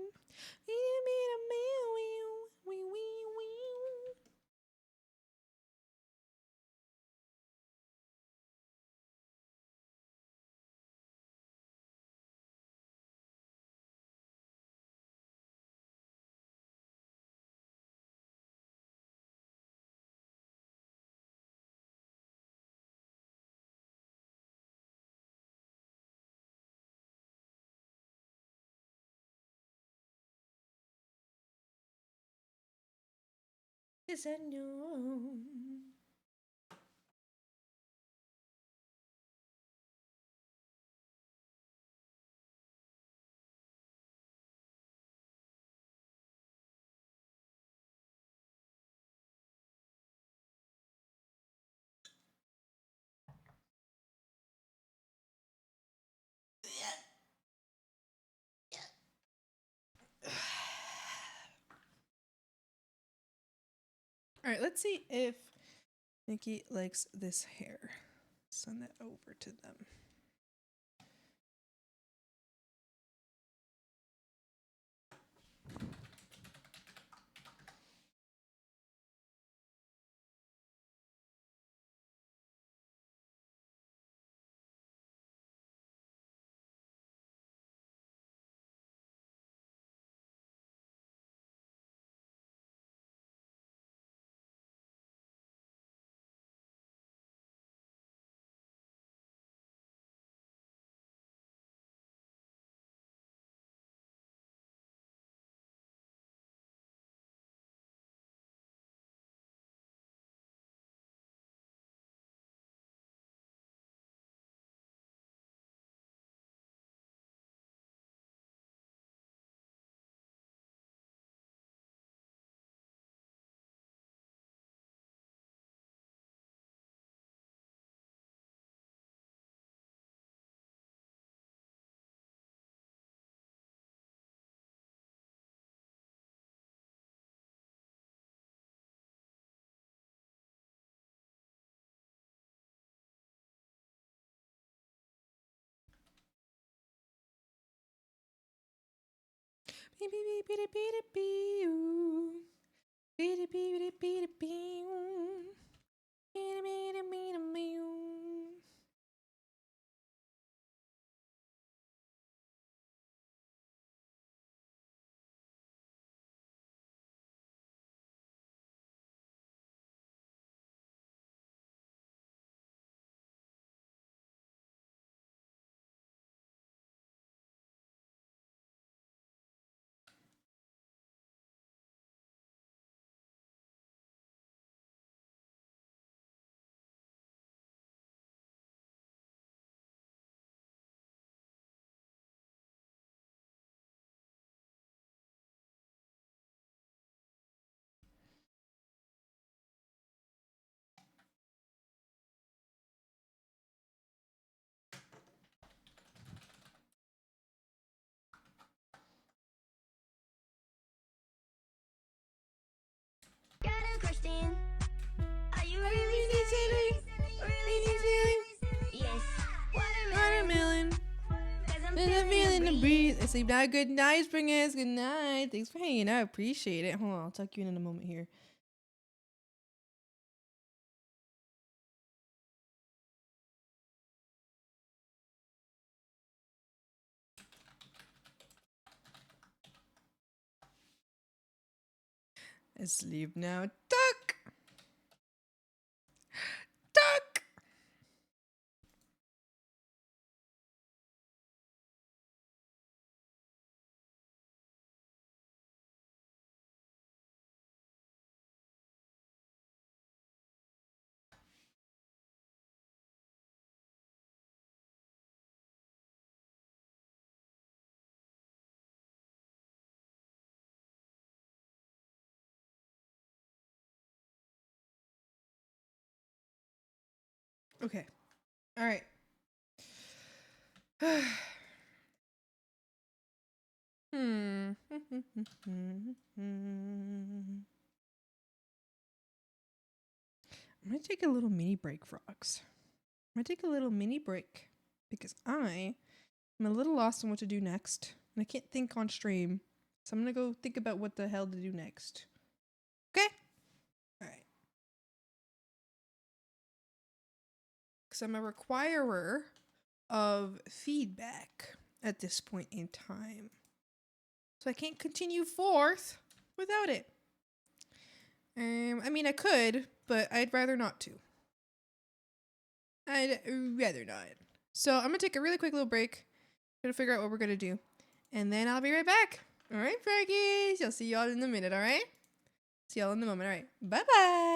Yes, I know. All right, let's see if Nikki likes this hair. Send that over to them. Beep, beep, beep, beep, beep, beep, ooh. Beep, beep, beep, beep, beep, beep, ooh. Beep, beep, beep, beep, beep, ooh. and breathe and sleep now. Good night, Springers. Good night. Thanks for hanging out. Appreciate it. Hold on, I'll tuck you in a moment here. Sleep now. Tuck. Tuck. Okay. All right. Hmm. I'm gonna take a little mini break, frogs. I'm gonna take a little mini break because I am a little lost on what to do next, and I can't think on stream. So I'm gonna go think about what the hell to do next. Okay? Alright. Because I'm a requirer of feedback at this point in time. So I can't continue forth without it. I mean, I could, but I'd rather not to. I'd rather not. So I'm gonna take a really quick little break. Gonna figure out what we're gonna do. And then I'll be right back. Alright, froggies. I'll see y'all in a minute, alright? See y'all in a moment, alright. Bye-bye.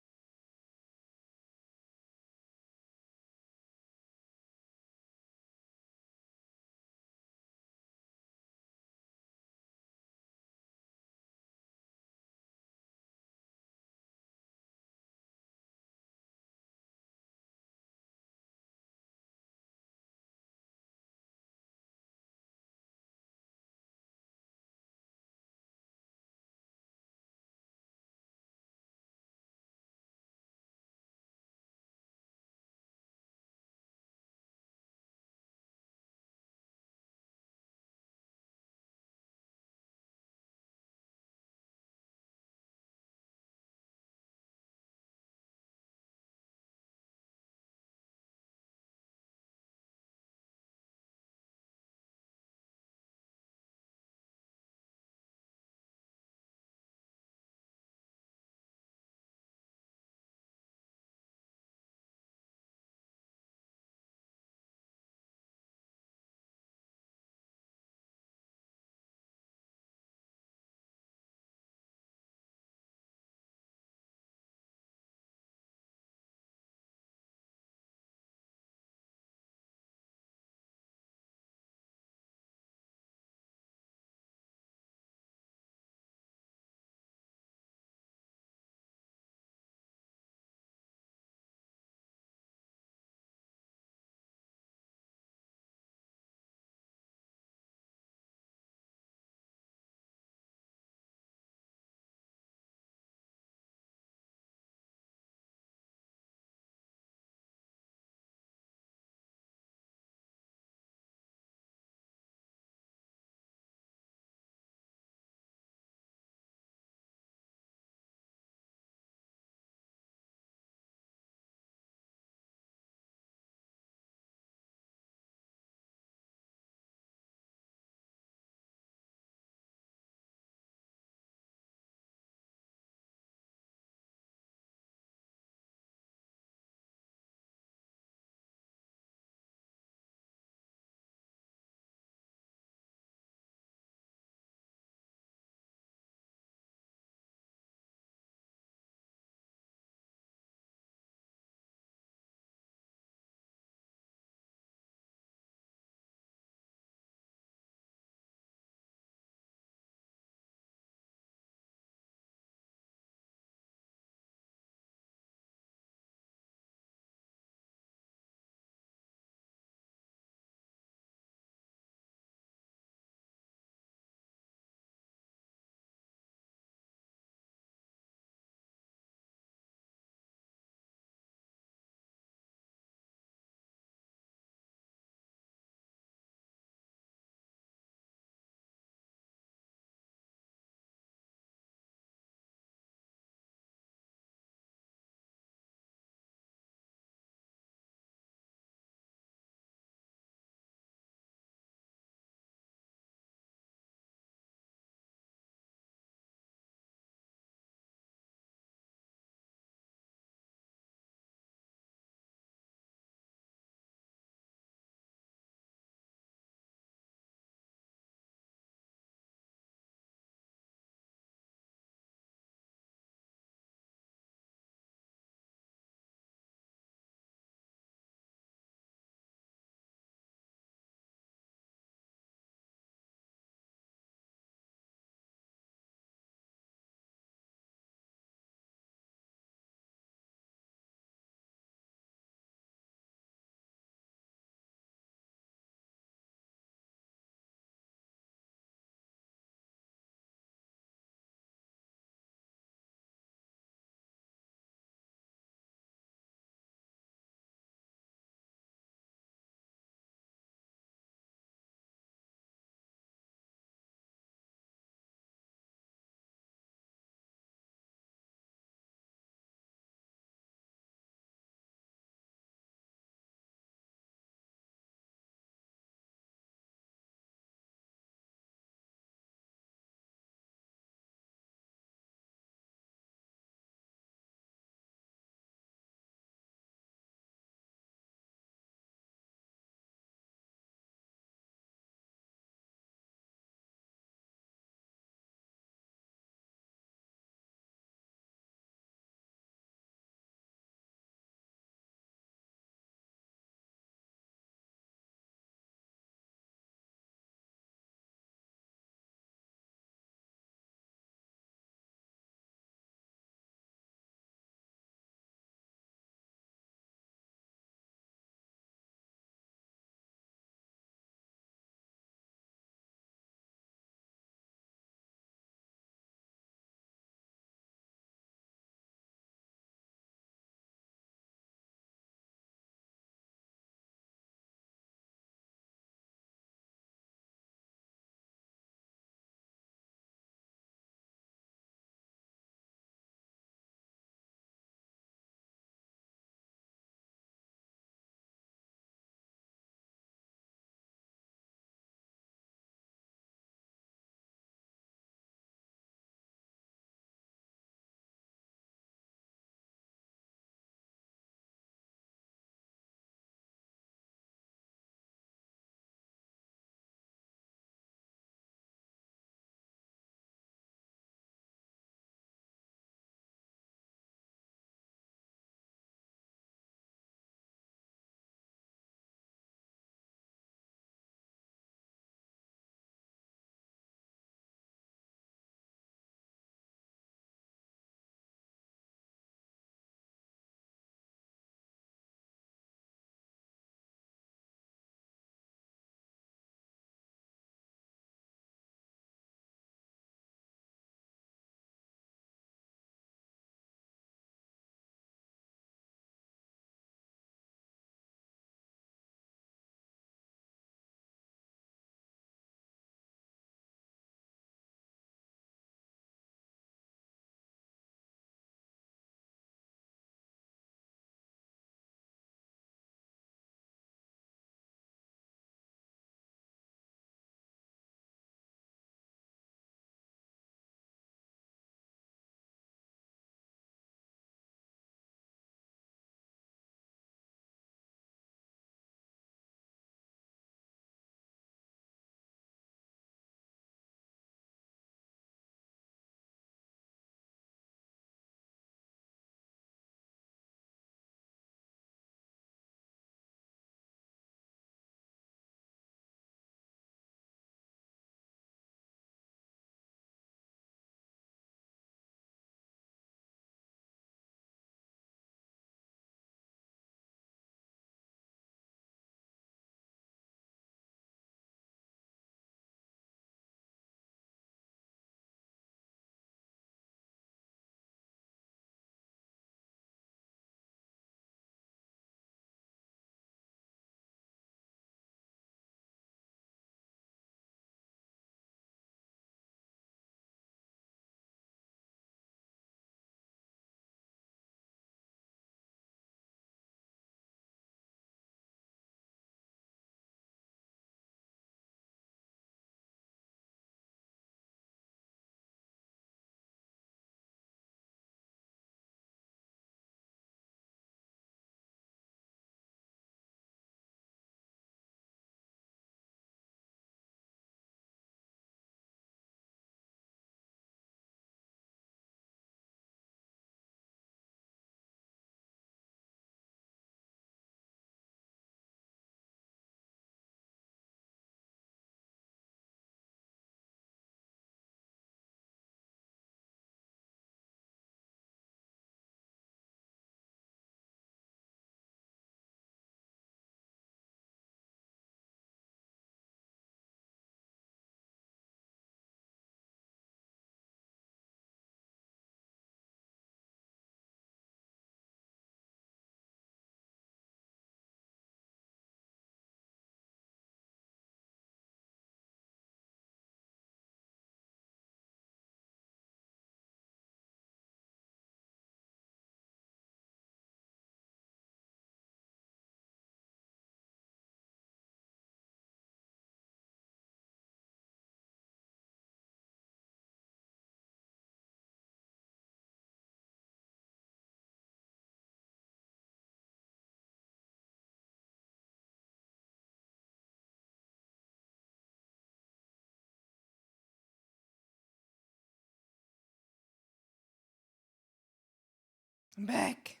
I'm back.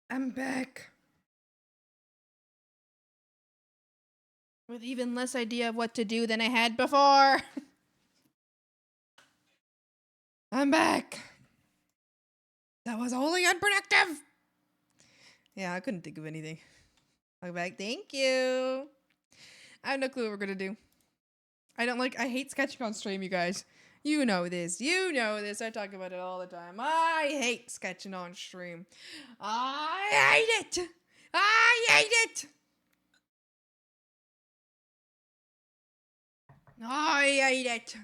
I'm back. With even less idea of what to do than I had before. I'm back. That was wholly unproductive. Yeah, I couldn't think of anything. I'm back. Thank you. I have no clue what we're gonna do. I hate sketching on stream, you guys. You know this. You know this. I talk about it all the time. I hate sketching on stream. I hate it. I hate it. I hate it.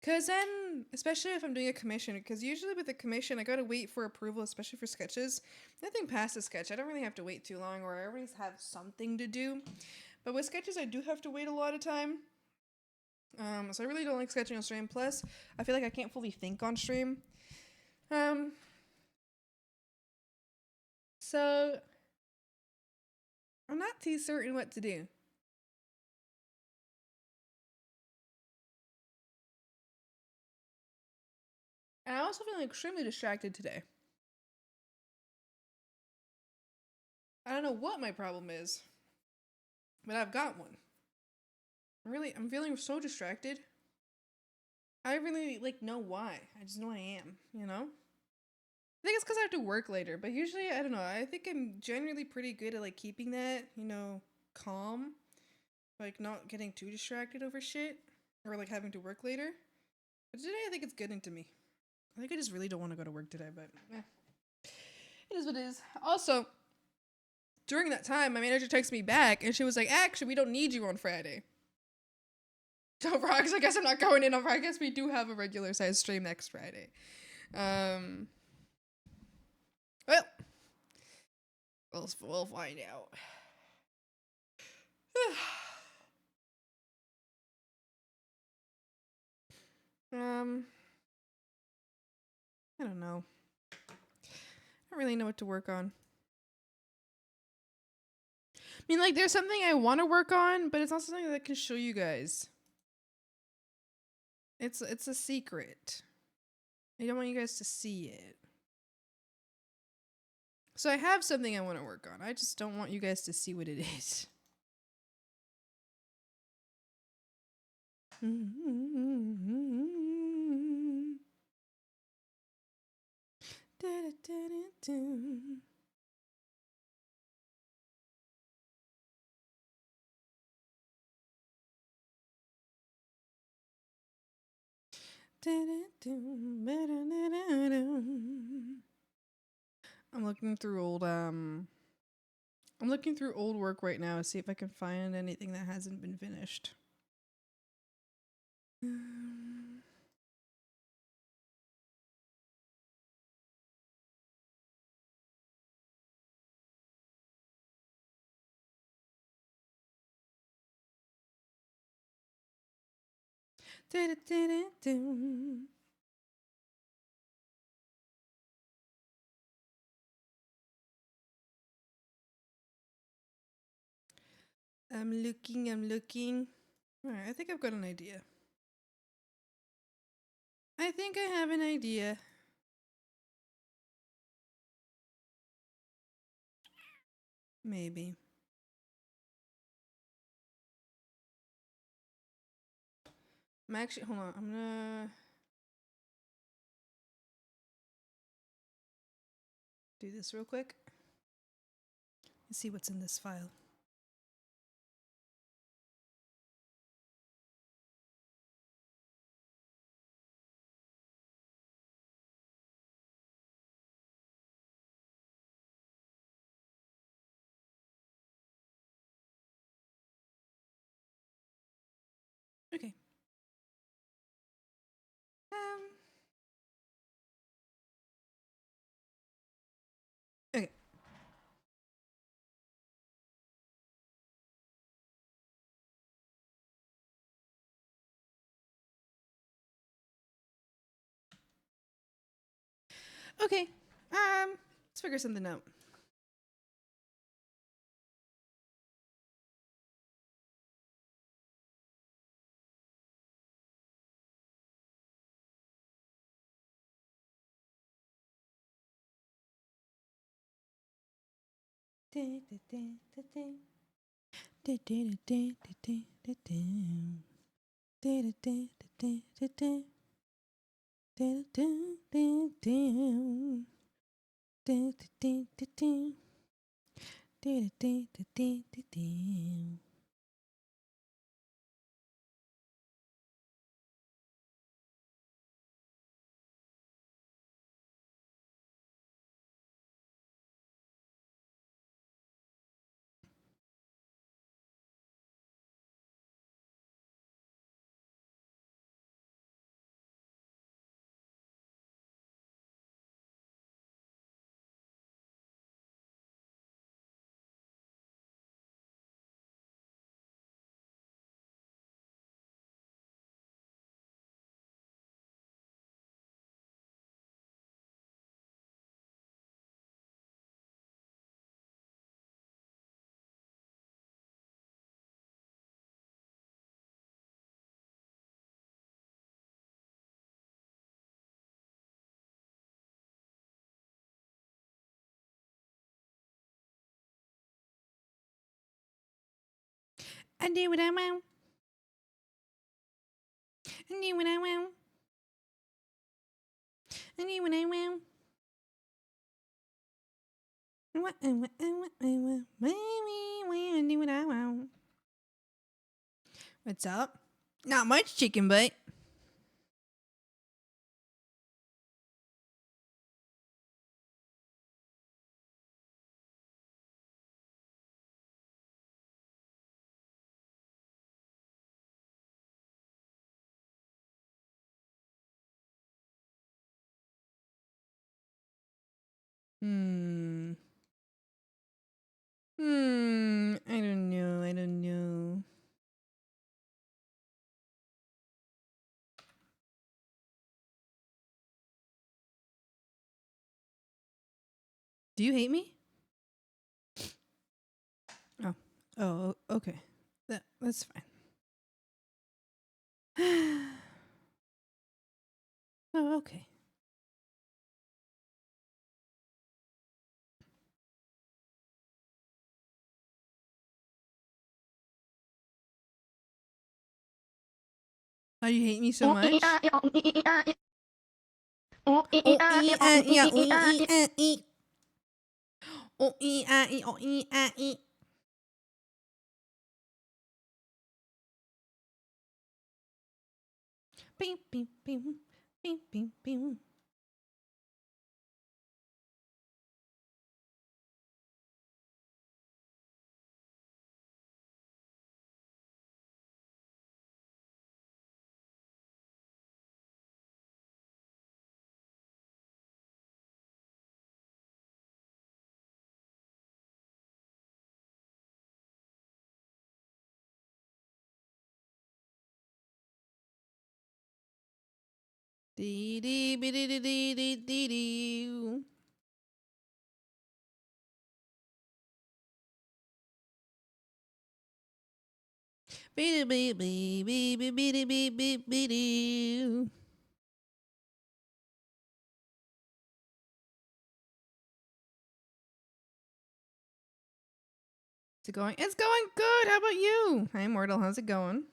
Cause then, especially if I'm doing a commission, because usually with a commission, I gotta wait for approval, especially for sketches. Nothing past a sketch, I don't really have to wait too long, or I always have something to do. But with sketches, I do have to wait a lot of time. So I really don't like sketching on stream. Plus, I feel like I can't fully think on stream. So I'm not too certain what to do. And I also feel extremely distracted today. I don't know what my problem is, but I've got one. I'm feeling so distracted. I really know why. I just know I am, you know? I think it's because I have to work later, but usually, I don't know, I think I'm generally pretty good at keeping that, calm. Not getting too distracted over shit, or having to work later. But today I think it's getting to me. I think I just really don't want to go to work today, but it is what it is. Also, during that time, my manager texted me back, and she was like, actually, we don't need you on Friday. So, Frogs, I guess I'm not going in on Friday. I guess we do have a regular size stream next Friday. Well, we'll find out. I don't know. I don't really know what to work on. I mean, there's something I want to work on, but it's not something that I can show you guys. It's a secret. I don't want you guys to see it. So I have something I want to work on. I just don't want you guys to see what it is. I'm looking through old work right now to see if I can find anything that hasn't been finished. I'm looking. Alright, I think I've got an idea. I think I have an idea. Maybe. I'm actually, hold on, I'm gonna do this real quick. Let's see what's in this file. Okay. Okay. Okay. Let's figure something out. I do what I want. I do what I want. I do what I want. I do what I want. What's up? Not much, chicken butt. I don't know. I don't know. Do you hate me? Oh. Oh, okay. That's fine. Oh, okay. Oh, you hate me so much? Bing, bing, bing, bing, bing, bing. Dee dee dee dee dee dee dee dee. Beep beep beep beep beep beep beep beep beep. Is it going? It's going good. How about you? Hi, Immortal. How's it going?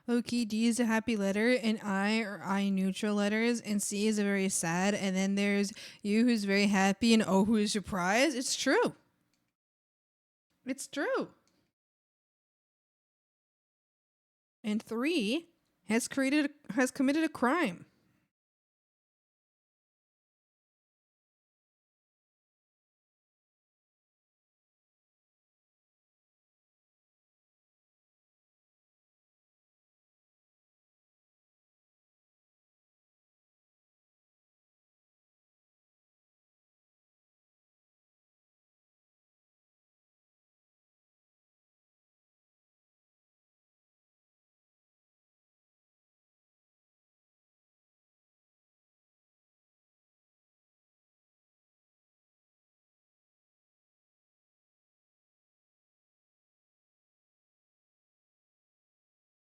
Okay, D is a happy letter, and I are I neutral letters, and C is a very sad, and then there's U who's very happy, and O who is surprised. It's true. It's true. And 3 has committed a crime.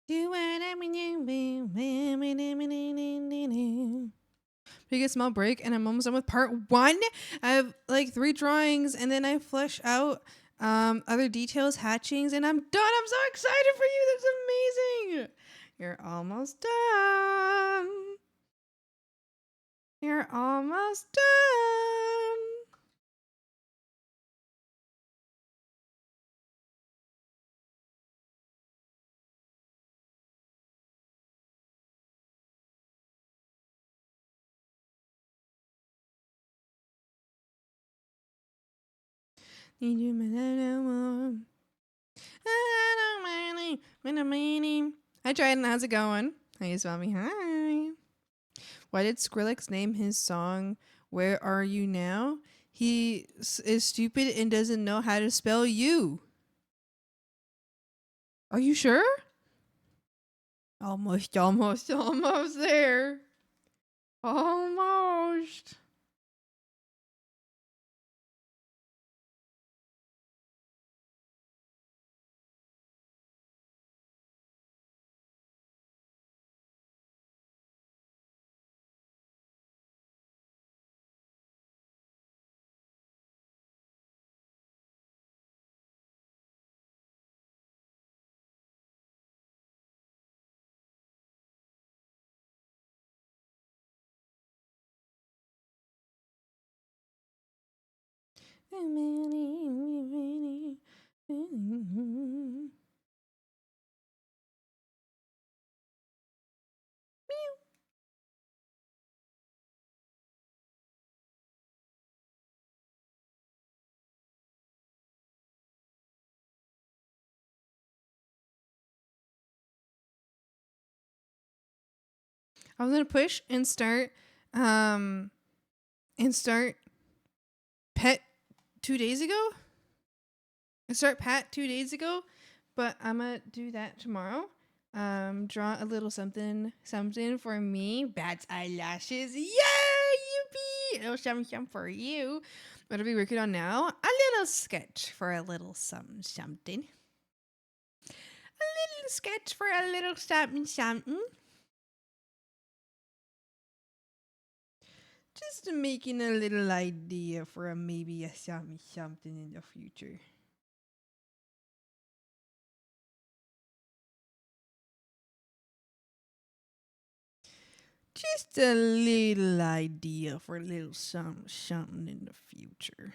Do what I mean. Take a small break, and I'm almost done with part 1. I have like 3 drawings, and then I flesh out other details, hatchings, and I'm done. I'm so excited for you. That's amazing. You're almost done. You're almost done. Need you, Hi, Trident. How's it going? Hey, Swami. Hi. Why did Skrillex name his song Where Are You Now? He is stupid and doesn't know how to spell you. Are you sure? Almost there. Almost. I was gonna push and start pet 2 days ago. Start pat 2 days ago, but I'm gonna do that tomorrow. Draw a little something for me. Bats eyelashes. Yay! Yippee! A little something for you. What are we working on now? A little sketch for a little something. A little sketch for a little something. Just making a little idea for maybe a something in the future. Just a little idea for a little something in the future.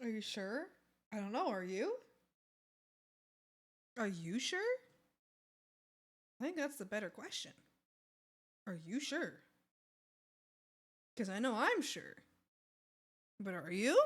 Are you sure? I don't know. Are you? Are you sure? I think that's the better question. Are you sure? Because I know I'm sure. But are you?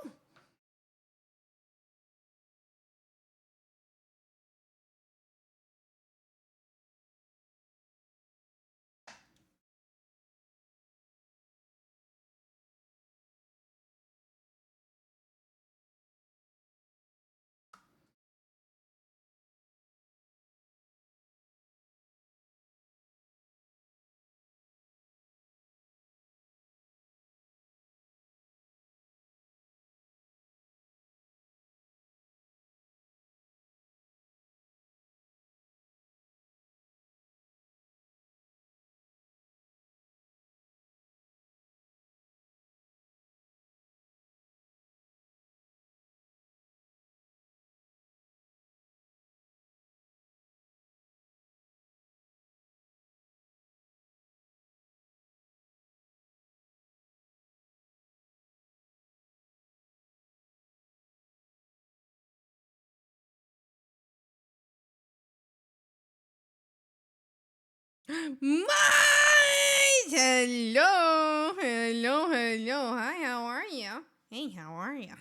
Mike! Hello! Hello, hello. Hi, how are you? Hey, how are you?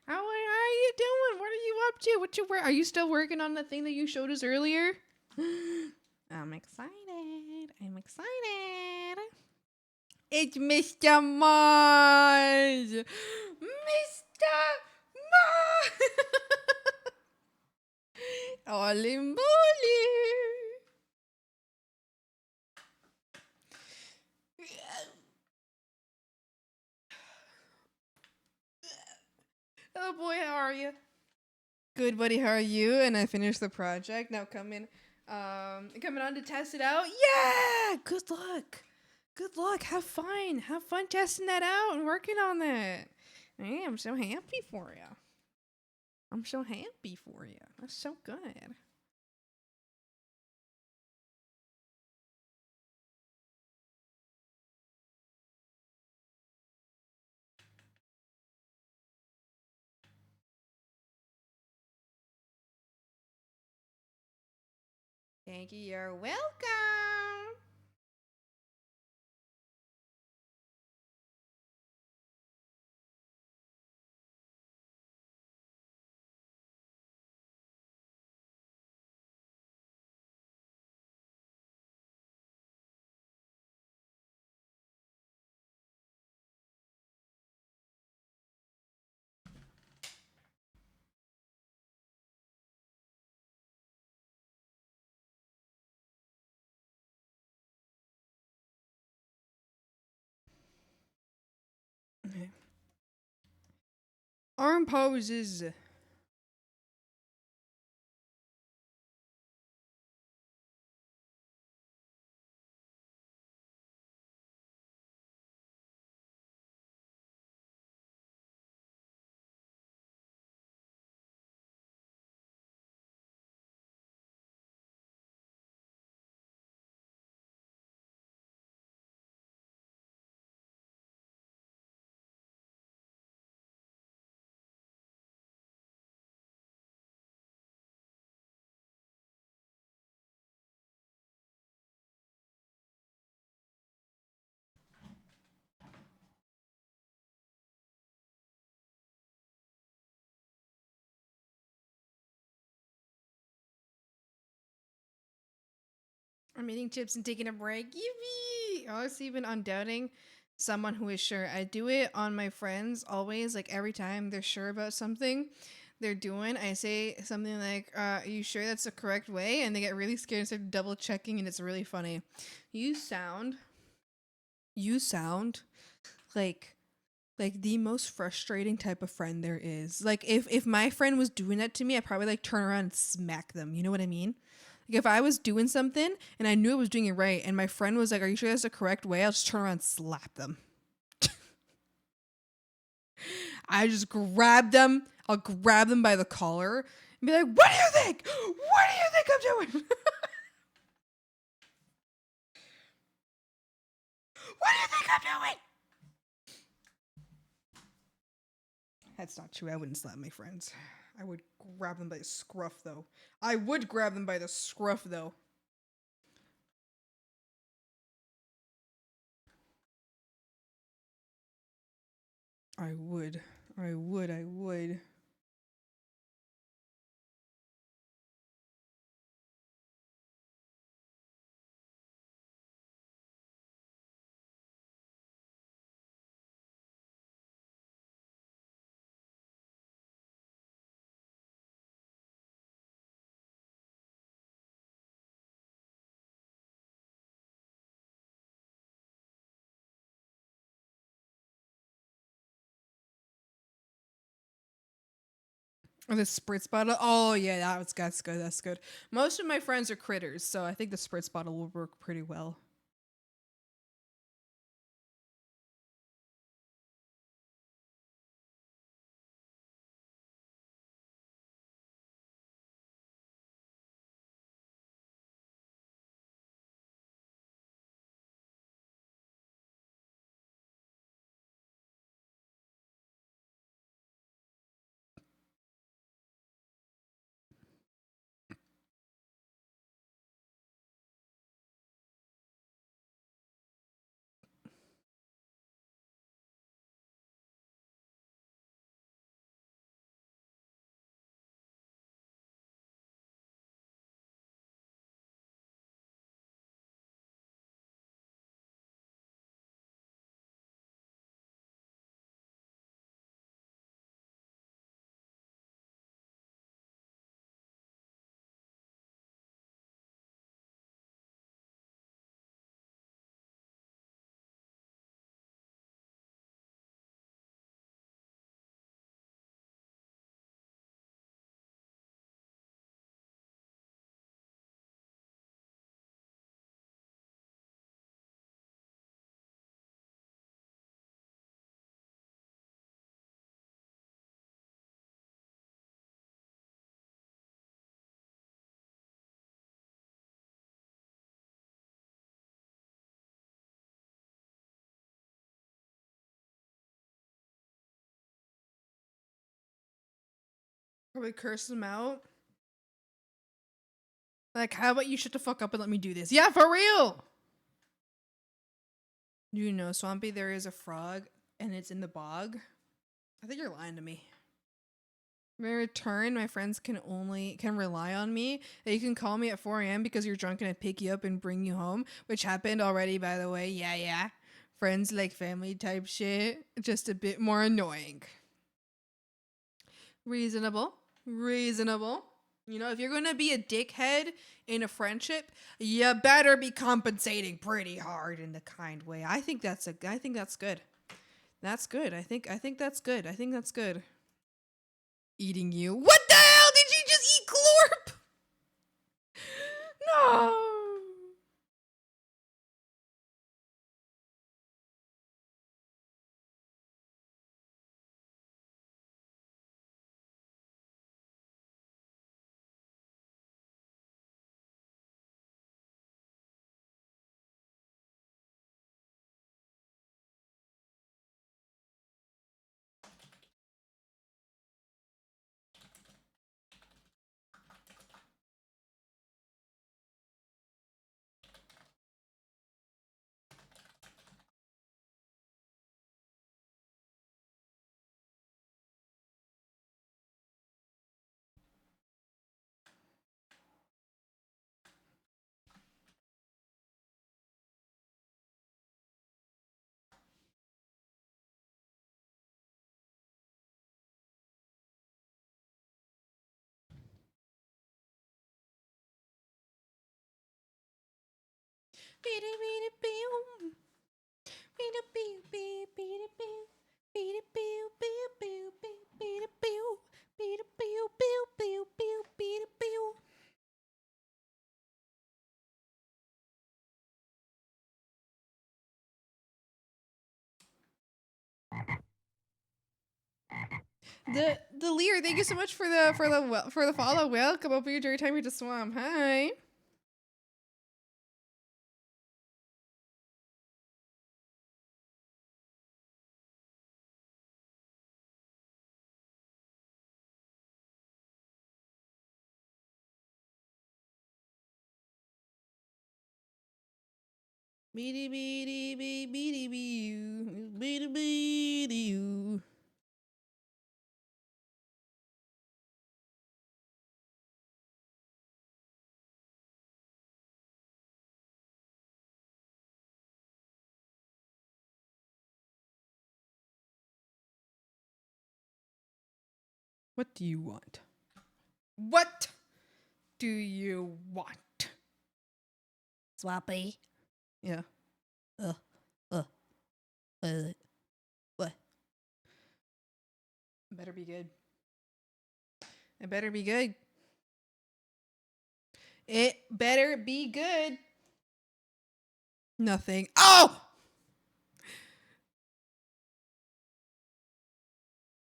How are you doing? What are you up to? What you Are you still working on the thing that you showed us earlier? I'm excited. I'm excited. It's Mr. Mars! Mr. Mars! All in bully! Oh boy, how are you? Good, buddy. How are you? And I finished the project. Now coming on to test it out. Yeah. Good luck. Good luck. Have fun. Have fun testing that out and working on that. Hey, I'm so happy for you. I'm so happy for you. That's so good. Thank you. You're welcome. Okay. Arm poses. I'm eating chips and taking a break. Yippee! I was even undoubting someone who is sure. I do it on my friends always, like every time they're sure about something they're doing. I say something like, are you sure that's the correct way? And they get really scared and start double checking, and it's really funny. You sound like the most frustrating type of friend there is. Like if my friend was doing that to me, I'd probably like turn around and smack them. You know what I mean? Like if I was doing something and I knew I was doing it right and my friend was like, "Are you sure that's the correct way?" I'll just turn around and slap them. I just grab them. I'll grab them by the collar and be like, "What do you think? What do you think I'm doing? What do you think I'm doing?" That's not true. I wouldn't slap my friends. I would grab them by the scruff, though. I would grab them by the scruff, though. I would. I would. I would. Or the spritz bottle. Oh yeah, that's good. That's good. Most of my friends are critters, so I think the spritz bottle will work pretty well. Probably curse them out. Like, how about you shut the fuck up and let me do this? Yeah, for real! You know, Swampy, there is a frog, and it's in the bog. I think you're lying to me. In return, my friends can rely on me. That you can call me at 4 a.m. because you're drunk and I pick you up and bring you home, which happened already, by the way. Yeah. Friends like family type shit. Just a bit more annoying. Reasonable. You know, if you're gonna be a dickhead in a friendship, you better be compensating pretty hard in the kind way. I think that's good. That's good. I think that's good. Eating you. What the hell? Did you just eat Glorp? No. The Lear, thank you so much for the follow. Welcome over your dirty time with the swamp. Hi. Beady beady beady beady beady beady you. What do you want? What do you want? Swampy. Yeah. What? It better be good. It better be good. It better be good. Nothing. Oh!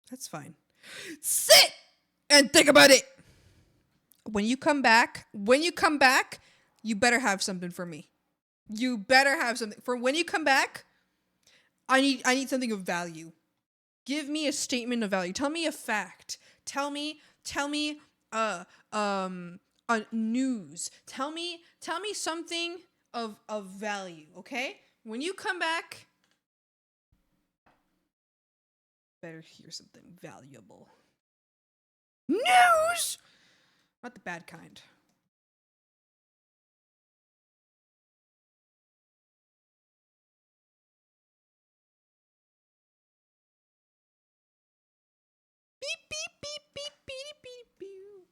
That's fine. Sit and think about it. When you come back, you better have something for me. You better have something. For when you come back, I need something of value. Give me a statement of value. Tell me a fact. Tell me news. Tell me something of value, okay? When you come back, better hear something valuable. News! Not the bad kind. Beep beep beep beep beep beep beep.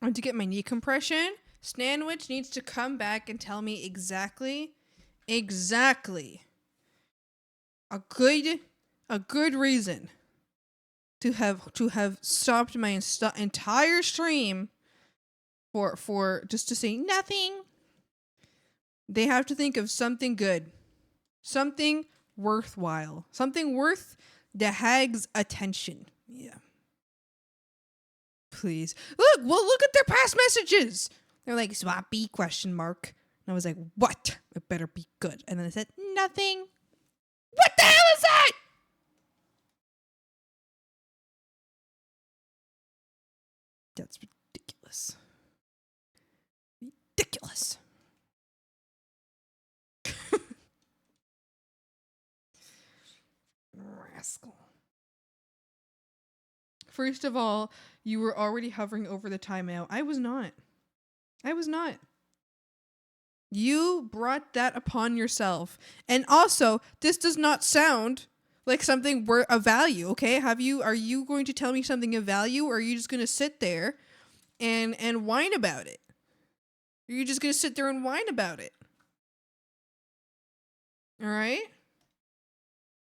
I want to get my knee compression. Stanwich needs to come back and tell me exactly a good reason to have stopped my entire stream for just to say nothing. They have to think of something good, something worthwhile, something worth the hag's attention. Yeah. Please. Look at their past messages. They're like, swampy, question mark. And I was like, what? It better be good. And then I said, nothing. What the hell is that? That's ridiculous. Ridiculous. Rascal. First of all, you were already hovering over the timeout. I was not. You brought that upon yourself. And also, this does not sound like something worth of value, okay? Are you going to tell me something of value, or are you just going to sit there and whine about it? Are you just going to sit there and whine about it? All right?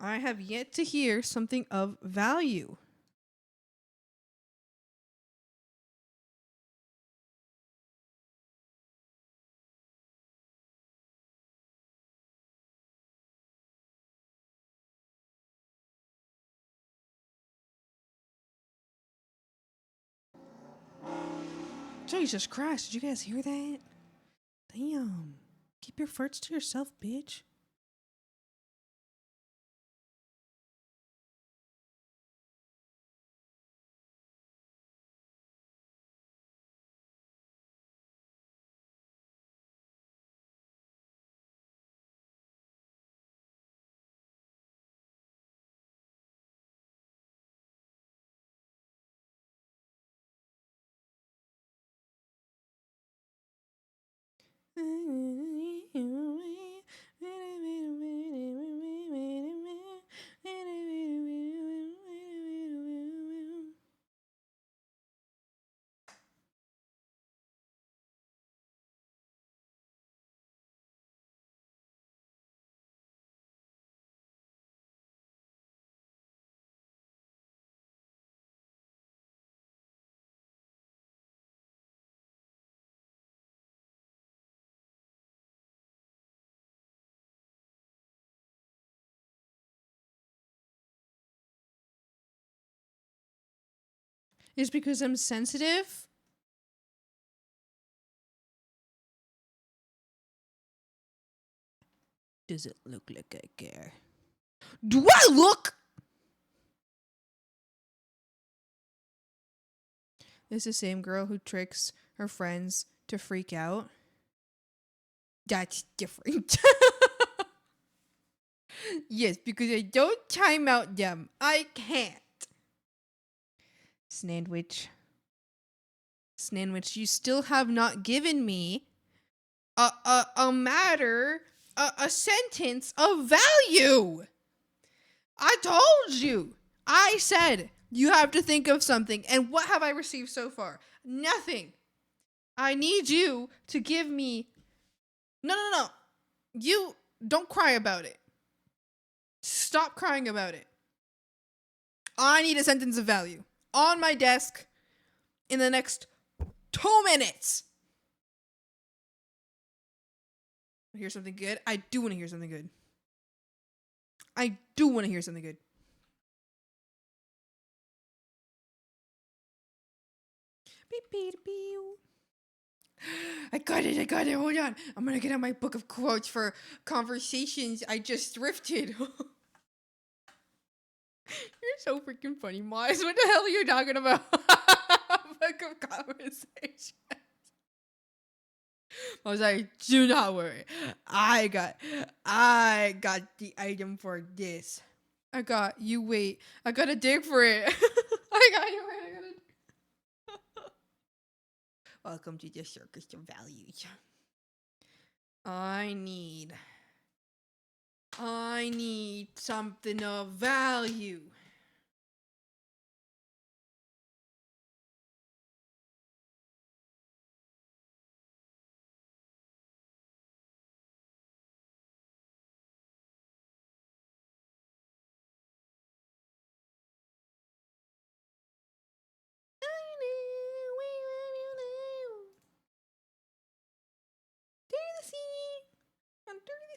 I have yet to hear something of value. Jesus Christ, did you guys hear that? Damn. Keep your farts to yourself, bitch. Is because I'm sensitive? Does it look like I care? Do I look? This is the same girl who tricks her friends to freak out. That's different. Yes, because I don't time out them. I can't. Sandwich, you still have not given me a matter, a sentence of value. I told you. I said you have to think of something. And what have I received so far? Nothing. I need you to give me... No. You don't cry about it. Stop crying about it. I need a sentence of value on my desk in the next 2 minutes. Hear something good? I do want to hear something good. Beep, beep, beep. I got it. Hold on. I'm going to get out my book of quotes for conversations I just thrifted. You're so freaking funny, Miles. What the hell are you talking about? Book of conversations. I was like, do not worry. I got the item for this. I got a dig for it. I got you wait. Welcome to the circus of values. I need something of value.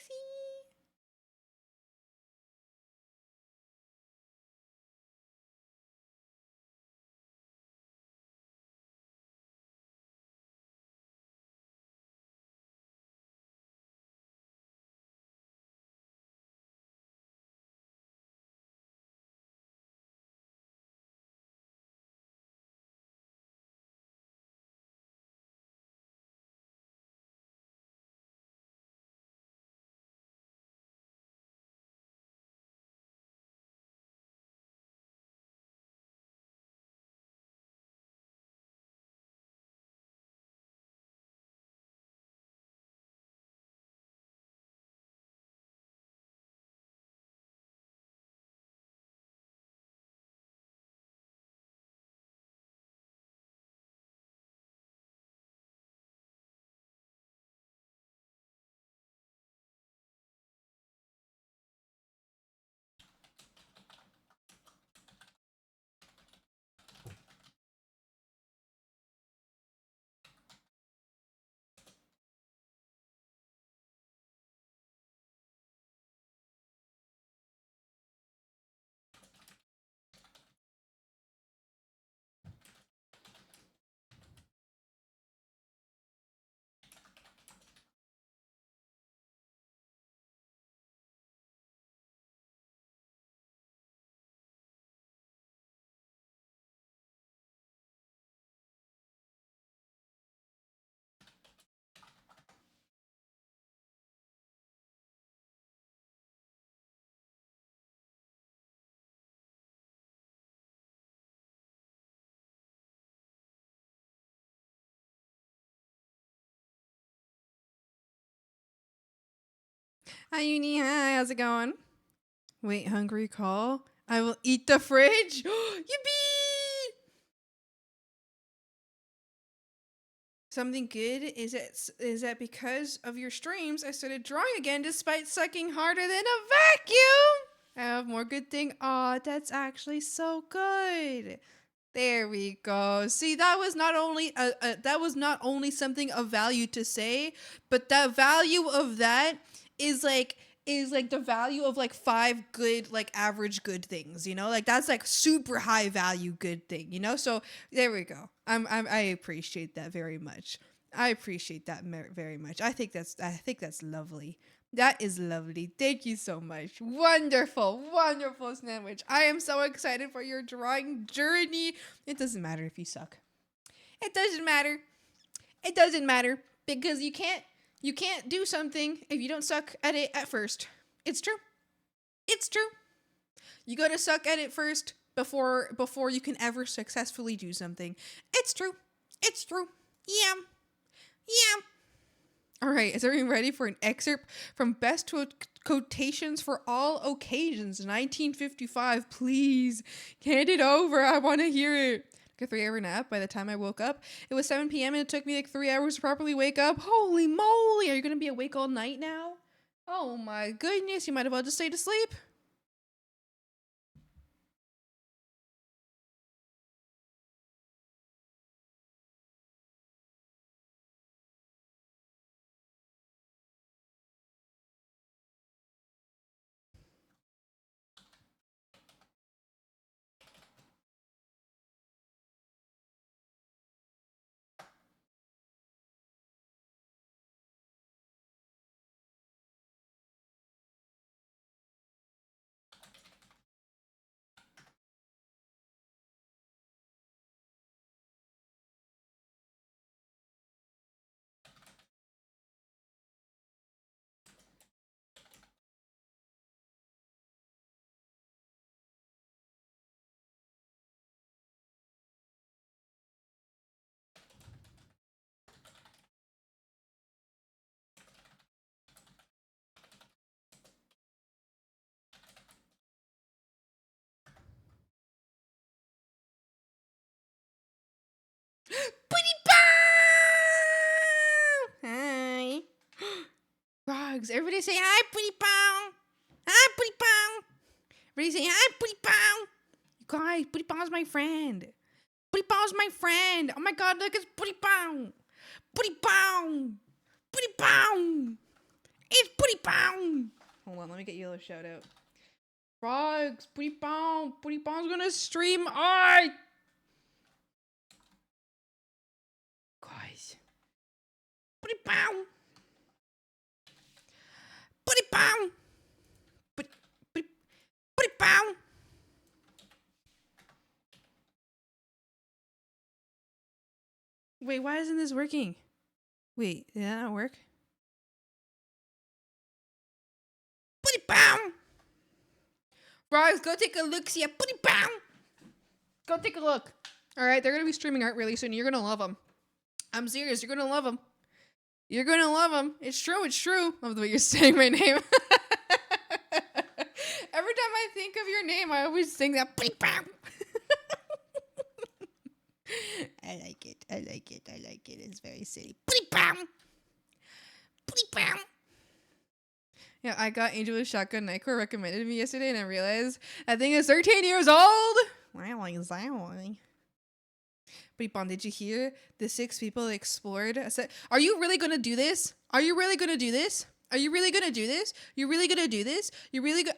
Pixie. Hi, Uni. Hi, how's it going? Wait, hungry call? I will eat the fridge. Yippee! Something good is that because of your streams, I started drawing again despite sucking harder than a vacuum. I have more good thing. Aw, that's actually so good. There we go. See, that was not only that was not only something of value to say, but the value of that is like the value of like 5 good like average good things, you know? Like that's like super high value good thing, you know? So there we go. I appreciate that very much. I appreciate that very much. I think that's lovely. That is lovely. Thank you so much. Wonderful, wonderful sandwich. I am so excited for your drawing journey. It doesn't matter if you suck. It doesn't matter. It doesn't matter because you can't do something if you don't suck at it at first. It's true. It's true. You got to suck at it first before you can ever successfully do something. It's true. It's true. Yeah. Yeah. All right, is everyone ready for an excerpt from Best Quotations for All Occasions, 1955? Please, hand it over. I want to hear it. Took a 3-hour nap. By the time I woke up, it was 7 p.m. and it took me like 3 hours to properly wake up. Holy moly, are you going to be awake all night now? Oh my goodness, you might as well just stay to sleep. Hi. Frogs. Everybody say hi, Pooty Pow. Hi, Pooty Pow. Everybody say hi, Pooty Pow. You guys, Pooty Pow's my friend. Pooty Pow's my friend. Oh my god, look, it's Pooty Pow. Pooty Pow. Pooty Pow. It's Putty Pound. Hold on, let me get you a little shout out. Frogs, Putty Pound's gonna stream art. Guys, Putty Pound. Putty Pound. Putty Pound. wait, why isn't this working? Wait, did that not work? Putty Pound. Frogs, go take a look. See a Putty Pound. Go take a look. All right, they're gonna be streaming art really soon. You're gonna love them. I'm serious. You're gonna love them. You're gonna love them. It's true. It's true. Love the way you're saying my name. Every time I think of your name, I always sing that. Putty Pound. I like it. I like it. I like it. It's very silly. Putty Pound. Putty Pound. Yeah, I got Angel with Shotgun Nightcore recommended to me yesterday, and I realized that thing is 13 years old. Wow, exactly. But Bon, did you hear the 6 people that explored? I said, are you really gonna do this? Are you really gonna do this? Are you really gonna do this? You really gonna do this?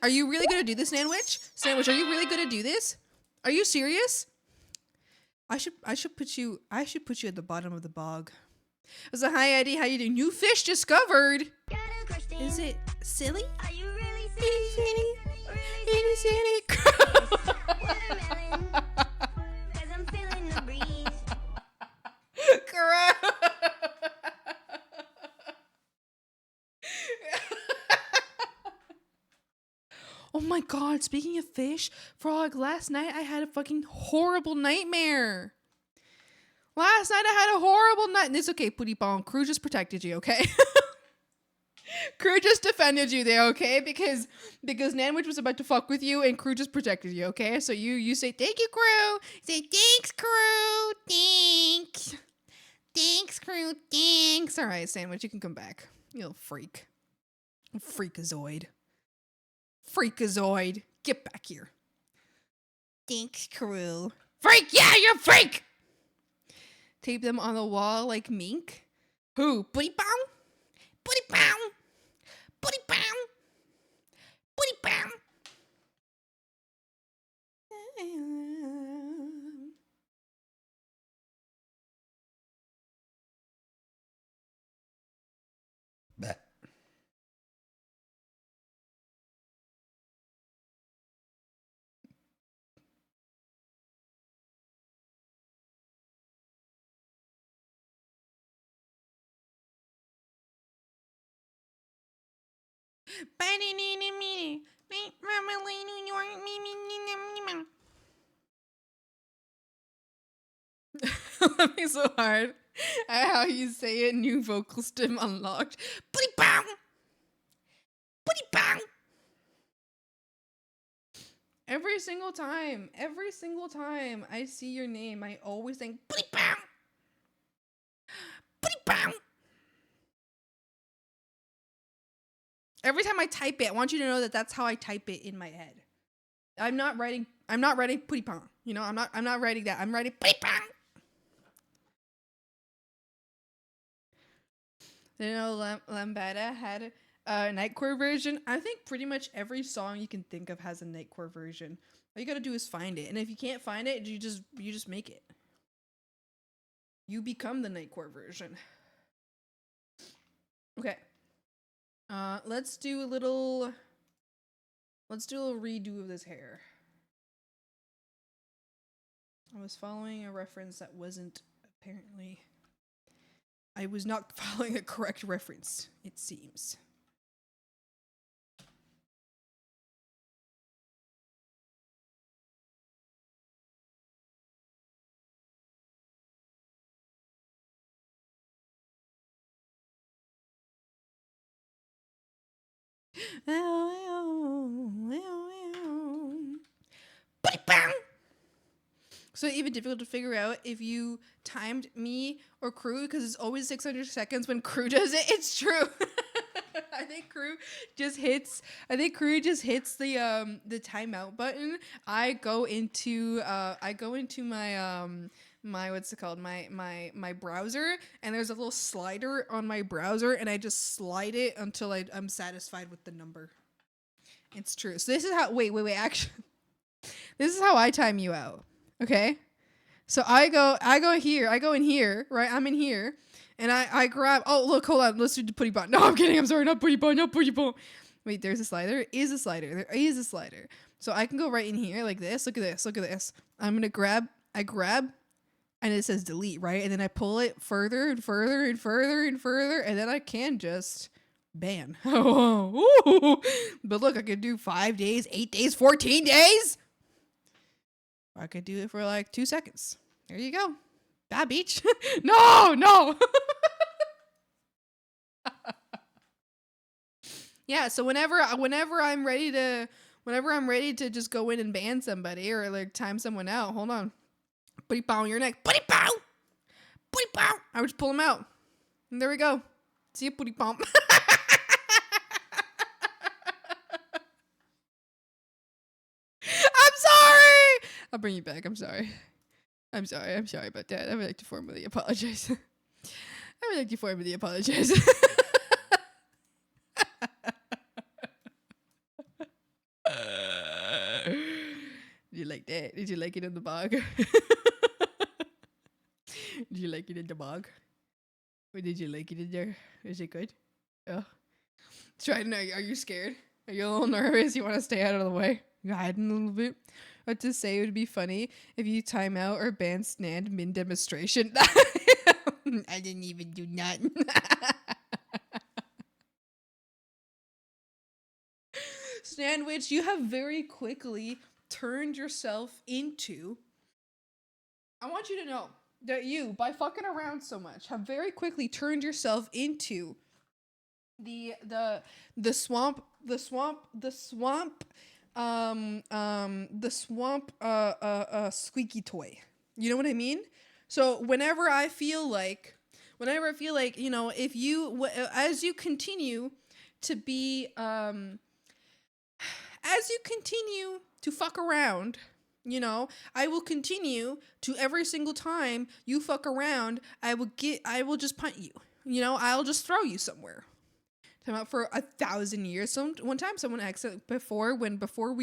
Are you really gonna do this, Sandwich? Sandwich, are you really gonna do this? Are you serious? I should put you at the bottom of the bog. I was like, hi Eddie, how you doing? New fish discovered. Is it silly? Are you really Silly. Really Silly. Watermelon. 'Cause I'm feeling the breeze. Correct. Oh my god, speaking of fish, Frog, last night I had a fucking horrible nightmare. Last night I had a horrible night. And it's okay, Putty Bomb. Crew just protected you, okay? Crew just defended you there, okay? Because Nanwich was about to fuck with you and Crew just protected you, okay? So you say, thank you, Crew. Say thanks, crew. Thanks. Thanks, crew. Thanks. All right, Sandwich, you can come back. You little freak. Freakazoid. Freakazoid. Get back here. Thanks, crew. Freak! Yeah, you're a freak! Tape them on the wall like mink. Who? Putty Pound. Putty Pound. Putty Pound. Putty Pound. Laughing so hard at how you say it. New vocal stem unlocked. Putty Pound. Putty Pound. Every single time I see your name, I always think Putty Pound. Putty Pound. every time I type it. I want you to know that that's how I type it in my head. I'm not writing Putty Pound. You know, I'm not writing that. I'm writing Putty Pound. You know, Lambada had a Nightcore version. I think pretty much every song you can think of has a Nightcore version. All you gotta do is find it, and if you can't find it, you just make it. You become the Nightcore version. Okay. Let's do a little redo of this hair. I was following a reference that wasn't apparently. I was not following a correct reference, it seems. So even difficult to figure out if you timed me or Crew, because it's always 600 seconds when Crew does it. It's true. I think Crew just hits the timeout button. I go into my what's it called, my browser, and there's a little slider on my browser, and I just slide it until I'm satisfied with the number. It's true. So this is how wait actually this is how I time you out. Okay, so I go in here, right? I'm in here, and I grab, oh look, hold on, let's do the putty ball. No, I'm kidding, I'm sorry, not putty ball. Wait, there's a slider. There is a slider. So I can go right in here like this. Look at this. I'm gonna grab, and it says delete, right? And then I pull it further and further and further and further, and then I can just ban. But look, I could do 5 days, 8 days, 14 days. Or I could do it for like 2 seconds. There you go. Bad beach. No. Yeah, so whenever I'm ready to just go in and ban somebody or like time someone out, hold on. Putty pow on your neck. Putty pow. I would just pull them out. And there we go. See you, putty pow. I'm sorry. I'll bring you back. I'm sorry about that. I would like to formally apologize. Did you like that? Did you like it in the bog? Did you like it in the bog? Or did you like it in there? Is it good? Oh. Try to know. Are you scared? Are you a little nervous? You want to stay out of the way? You're hiding a little bit? What to say would be funny if you time out or ban Snand mid-demonstration. I didn't even do nothing. Sandwich, you have very quickly turned yourself into... I want you to know that you, by fucking around so much, have very quickly turned yourself into the swamp squeaky toy. You know what I mean? So whenever I feel like, you know, if you, as you continue to be, as you continue to fuck around, you know, I will continue to, every single time you fuck around, I will just punt you. You know, I'll just throw you somewhere. Time out for 1,000 years. One time someone asked before we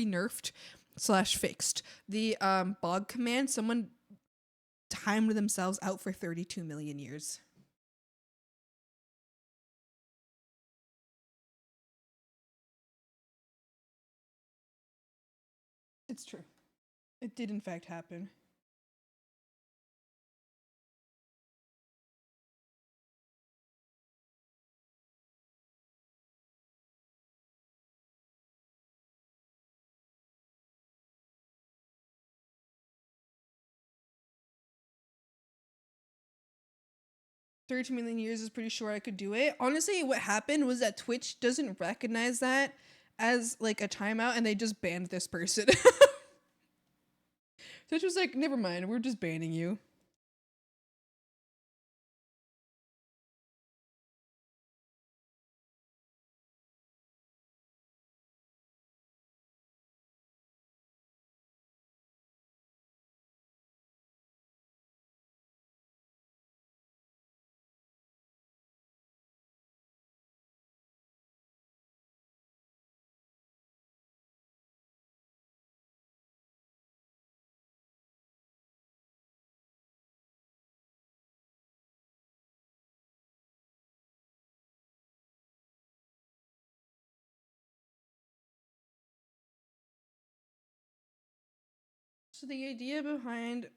nerfed / fixed the bog command, someone timed themselves out for 32 million years. It's true. It did in fact happen. $32 million years is pretty sure I could do it. Honestly, what happened was that Twitch doesn't recognize that as like a timeout, and they just banned this person. Twitch was like, never mind, we're just banning you. So the idea behind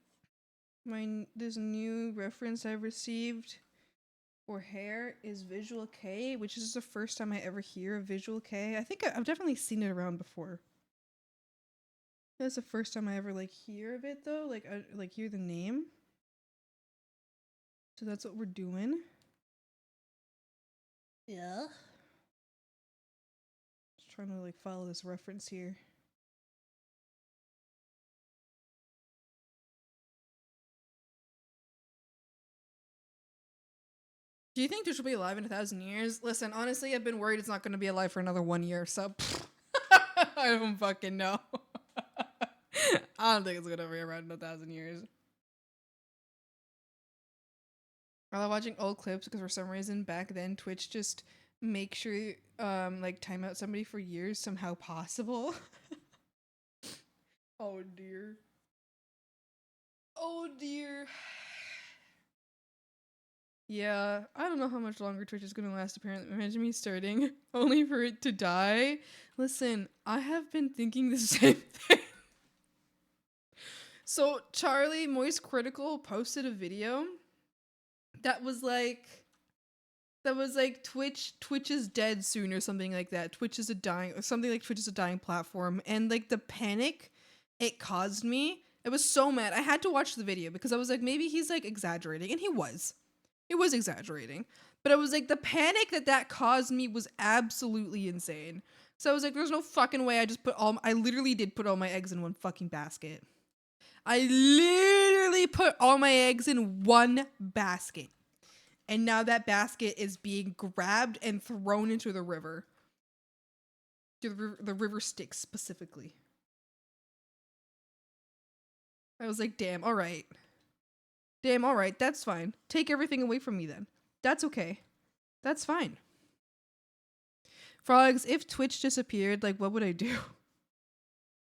this new reference I've received for hair is Visual K, which is the first time I ever hear of Visual K. I think I've definitely seen it around before. That's the first time I ever like hear of it though, like I like hear the name. So that's what we're doing. Yeah. Just trying to like follow this reference here. Do you think Twitch will be alive in 1,000 years? Listen, honestly, I've been worried it's not going to be alive for another 1 year, so I don't fucking know. I don't think it's going to be around in 1,000 years. I love watching old clips because for some reason back then Twitch just make sure like time out somebody for years somehow possible. Oh dear. Oh dear. Yeah, I don't know how much longer Twitch is gonna last apparently. Imagine me starting only for it to die. Listen, I have been thinking the same thing. So Charlie Moist Critical posted a video that was like Twitch is dead soon or something like that. Twitch is a dying platform, and like the panic it caused me. I was so mad. I had to watch the video because I was like, maybe he's like exaggerating, and he was. It was exaggerating, but I was like, the panic that caused me was absolutely insane. So I was like, there's no fucking way. I literally did put all my eggs in one fucking basket. I literally put all my eggs in one basket. And now that basket is being grabbed and thrown into the river. The river Styx specifically. I was like, damn, all right. Damn, all right, that's fine. Take everything away from me then. That's okay. That's fine. Frogs, if Twitch disappeared, like, what would I do?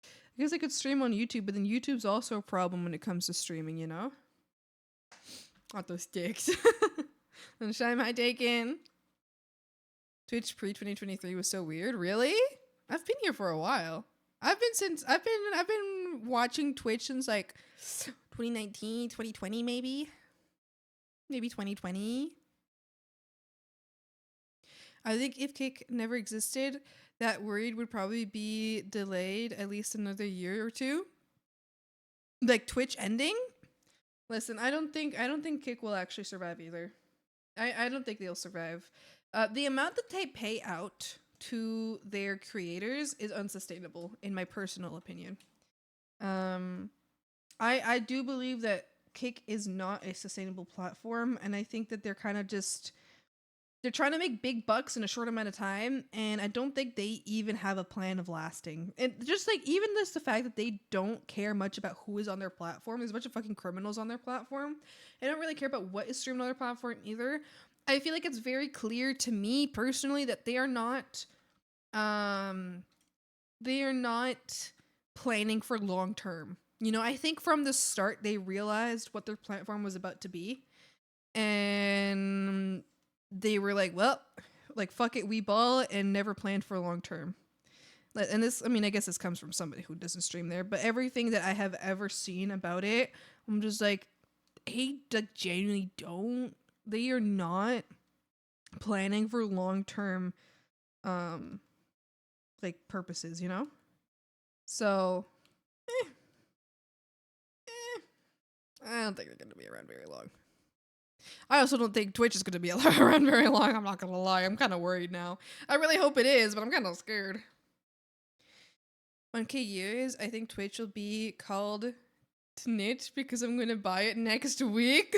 I guess I could stream on YouTube, but then YouTube's also a problem when it comes to streaming, you know? Not those dicks. And shine my take in. Twitch pre-2023 was so weird. Really? I've been here for a while. I've been watching Twitch since like 2019, 2020 maybe. Maybe 2020. I think if Kick never existed, that worried would probably be delayed at least another year or two. Like Twitch ending? Listen, I don't think Kick will actually survive either. I don't think they'll survive. The amount that they pay out to their creators is unsustainable, in my personal opinion. I do believe that Kick is not a sustainable platform, and I think that they're kind of just they're trying to make big bucks in a short amount of time, and I don't think they even have a plan of lasting. And just like even just the fact that they don't care much about who is on their platform. There's a bunch of fucking criminals on their platform. They don't really care about what is streamed on their platform either. I feel like it's very clear to me personally that they are not planning for long term. You know, I think from the start they realized what their platform was about to be, and they were like, well, like fuck it, we ball, and never planned for long term. And this, I mean, I guess this comes from somebody who doesn't stream there, but everything that I have ever seen about it, I'm just like, they genuinely don't. They are not planning for long term, like purposes, you know. So, I don't think they're gonna be around very long. I also don't think Twitch is gonna be around very long. I'm not gonna lie. I'm kind of worried now. I really hope it is, but I'm kind of scared. 1K years, I think Twitch will be called Snitch because I'm gonna buy it next week.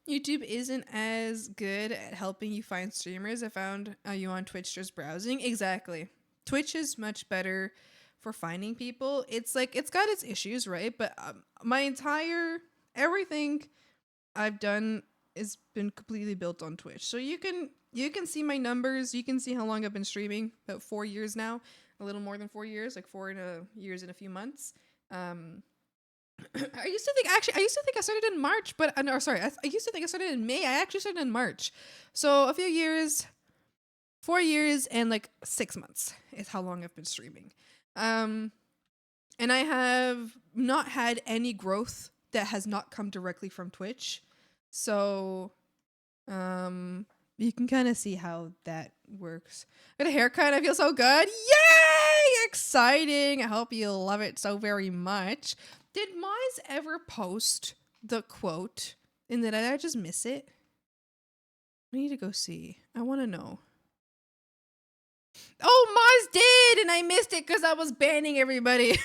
YouTube isn't as good at helping you find streamers. I found you on Twitch just browsing. Exactly. Twitch is much better for finding people. It's like, it's got its issues, right? But everything I've done has been completely built on Twitch. So you can see my numbers. You can see how long I've been streaming. About 4 years now. A little more than 4 years, like 4 years and a few months. I used to think I started in March, but I used to think I started in May. I actually started in March. So a few years, 4 years and like 6 months is how long I've been streaming. And I have not had any growth that has not come directly from Twitch. So you can kind of see how that works. I got a haircut. I feel so good. Yay! Exciting. I hope you love it so very much. Did Mize ever post the quote? And did I just miss it? I need to go see. I want to know. Oh, Mize did! And I missed it because I was banning everybody.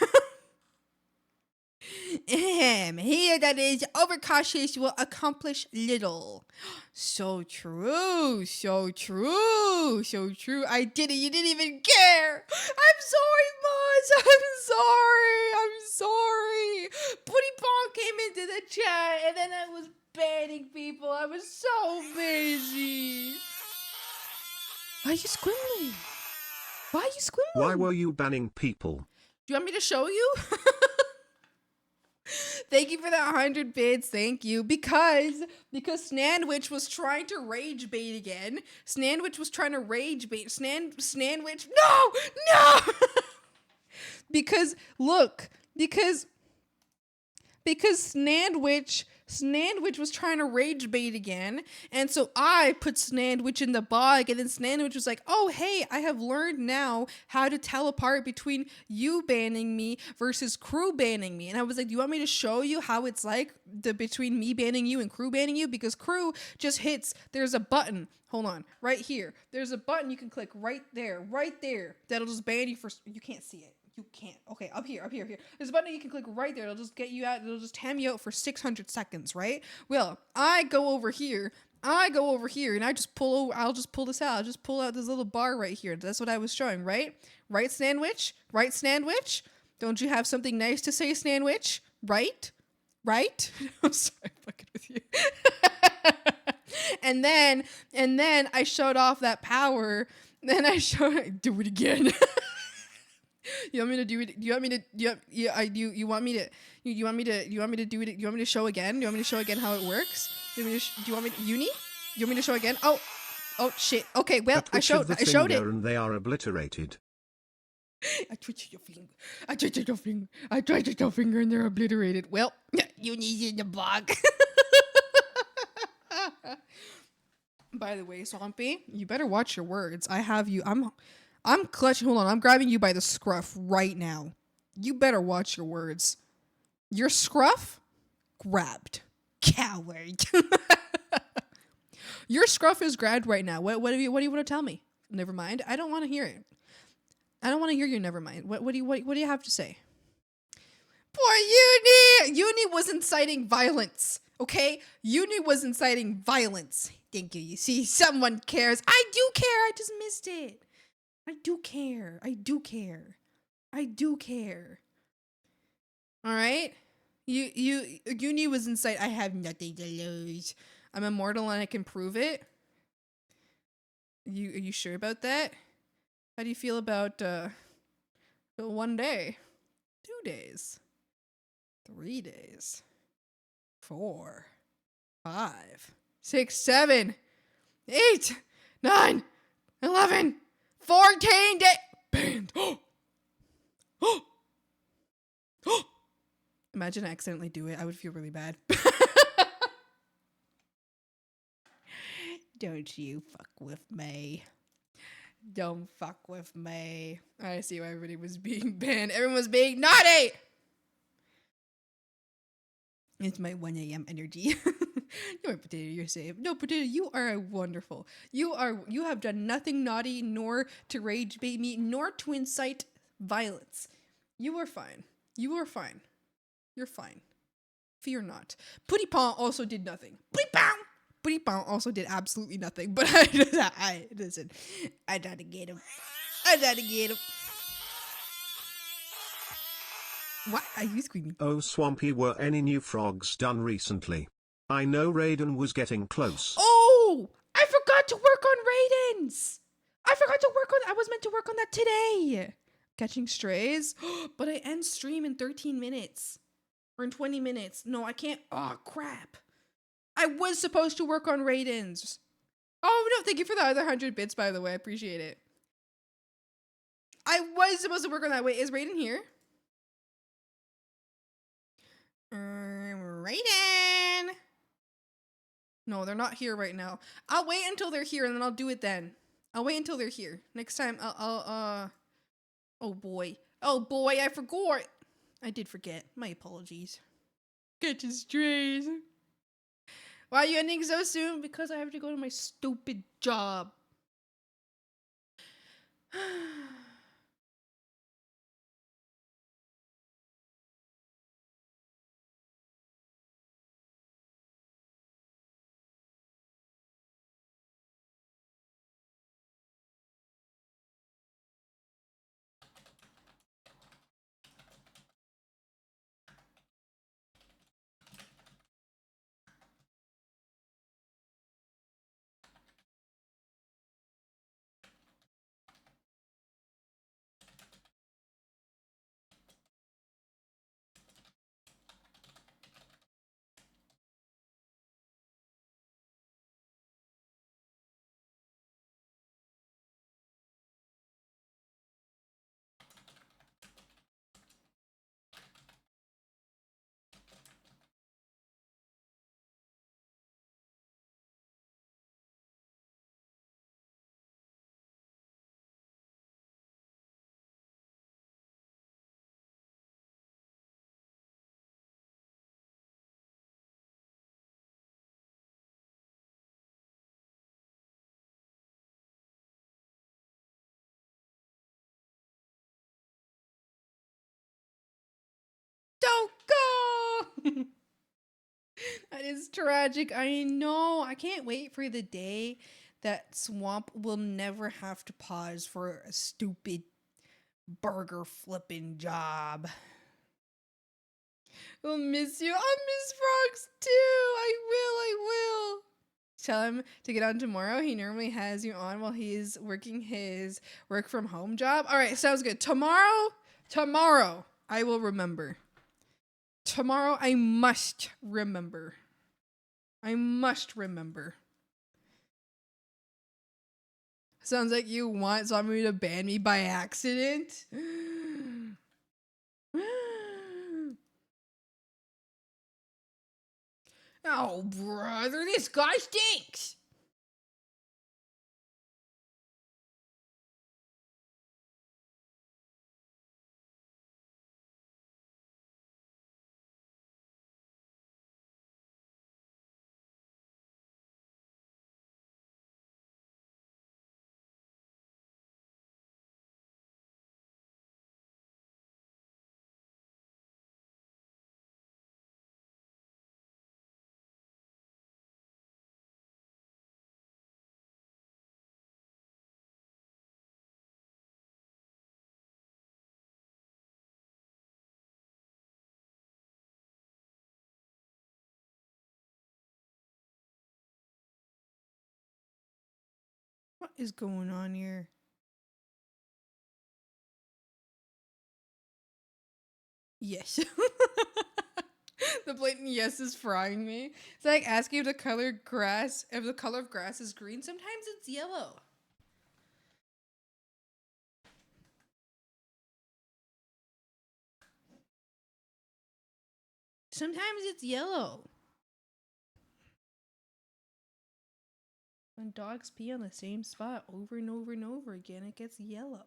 He that is overcautious will accomplish little. So true, so true, so true. I did it, you didn't even care. I'm sorry, Maz. I'm sorry. Booty Bong came into the chat and then I are you squibbling? Why are you squibbling? Why were you banning people? Do you want me to show you? Thank you for that 100 bits. Thank you. Because Snandwich was trying to rage bait again. Snandwich was trying to rage bait. Snandwich. No! because look, because Snandwich was trying to rage bait again, and so I put Snandwich in the bog, and then Snandwich was like, oh hey, I have learned now how to tell apart between you banning me versus crew banning me. And I was like, do you want me to show you how it's like between me banning you and crew banning you? Because crew just hits, there's a button, hold on, right here. There's a button you can click right there, that'll just ban you for, you can't see it. You can't. Okay, up here. There's a button you can click right there. It'll just get you out. It'll just ham you out for 600 seconds, right? Well, I go over here, and I just pull over. I'll just pull this out. I'll just pull out this little bar right here. That's what I was showing, right? Right, Snandwich? Don't you have something nice to say, Snandwich? Right? I'm sorry, fucking with you. and then I showed off that power. Then I do it again. You want me to do it? Do you want me to? You want me to? You want me to? You want me to do it? You want me to show again? Do you want me to show again how it works? Do you want me to? Uni? You want me to show again? Oh shit. Okay, well I showed it. And they are obliterated. I twitched your finger and they're obliterated. Well, Uni's in the bog. By the way, Swampy, you better watch your words. I have you. I'm clutching. Hold on. I'm grabbing you by the scruff right now. You better watch your words. Your scruff grabbed. Coward. Your scruff is grabbed right now. What do you want to tell me? Never mind. I don't want to hear it. I don't want to hear you. Never mind. What do you have to say? Poor Uni. Uni was inciting violence. Okay? Uni was inciting violence. Thank you. You see, someone cares. I do care. I just missed it. I do care. All right? Uni was inside. I have nothing to lose. I'm immortal and I can prove it. Are you sure about that? How do you feel about 1 day, 2 days, 3 days, 4, 5, 6, 7, 8, 9, 11, 14 days banned. Imagine I accidentally do it. I would feel really bad. Don't you fuck with me. Don't fuck with me. I see why everybody was being banned. Everyone was being naughty. It's my 1 a.m. energy. No, Potato, you're safe. No, Potato, you are wonderful. You have done nothing naughty, nor to rage bait me, nor to incite violence. You are fine. You're fine. Fear not. Putty Pong also did nothing. Putty Pong also did absolutely nothing. But listen, I tried to get him. What are you screaming? Oh, Swampy, were any new frogs done recently? I know Raiden was getting close. Oh, I forgot to work on Raidens. I was meant to work on that today. Catching strays. But I end stream in 13 minutes. Or in 20 minutes. No, I can't. Oh, crap. I was supposed to work on Raidens. Oh, no, thank you for the other 100 bits, by the way. I appreciate it. I was supposed to work on that. Wait, is Raiden here? Raiden! No, they're not here right now. I'll wait until they're here and then I'll do it then. I'll wait until they're here. Next time, oh boy, I forgot. I did forget. My apologies. Catch strays. Why are you ending so soon? Because I have to go to my stupid job. That is tragic. I know. I can't wait for the day that Swamp will never have to pause for a stupid burger flipping job. I'll miss you. I'll miss Frogs too. I will. Tell him to get on tomorrow. He normally has you on while he's working his work from home job. All right, sounds good. Tomorrow, I will remember. Tomorrow, I must remember. Sounds like you want somebody to ban me by accident. Oh, brother, this guy stinks. What is going on here? Yes. The blatant yes is frying me. It's like asking if the color of grass is green. Sometimes it's yellow. Sometimes it's yellow. When dogs pee on the same spot over and over and over again, it gets yellow.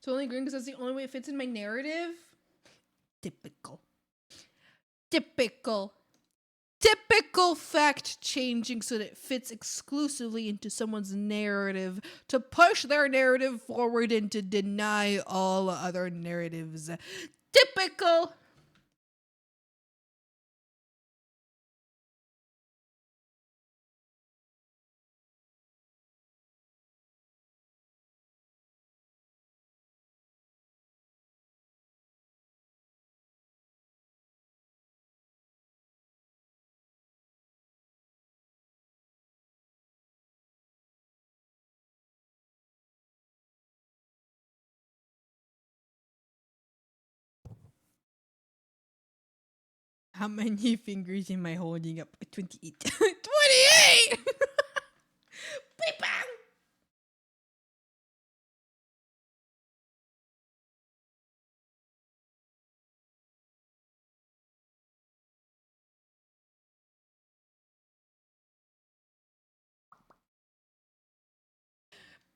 It's only green because that's the only way it fits in my narrative. Typical. Typical fact changing so that it fits exclusively into someone's narrative to push their narrative forward and to deny all other narratives. Typical. How many fingers am I holding up? 28. 28! Beep, bang!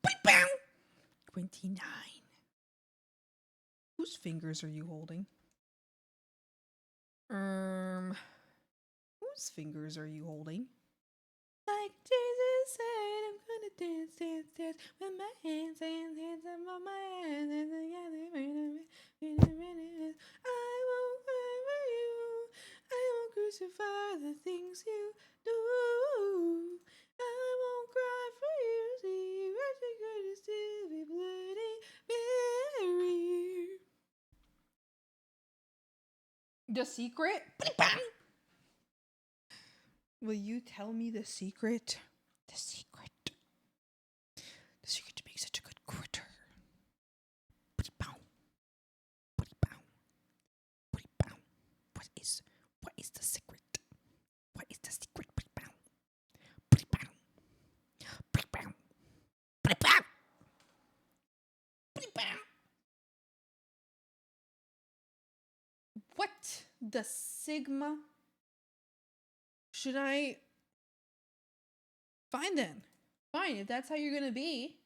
Beep, bang! 29. Whose fingers are you holding? Whose fingers are you holding? Like Jesus said, I'm gonna dance with my hands above my hands and together. I won't cry for you. I won't crucify the things you do. I won't cry for you. See, what you gonna still be bloody Mary. The Secret? Will you tell me the secret? The secret. The secret to being such a good critter. Putty-pow. Putty-pow. Putty-pow. What is the secret? What is the secret? Putty-pow. Putty-pow. Putty-pow. Putty-pow. Putty-pow. What the sigma should I find then? Fine, if that's how you're gonna be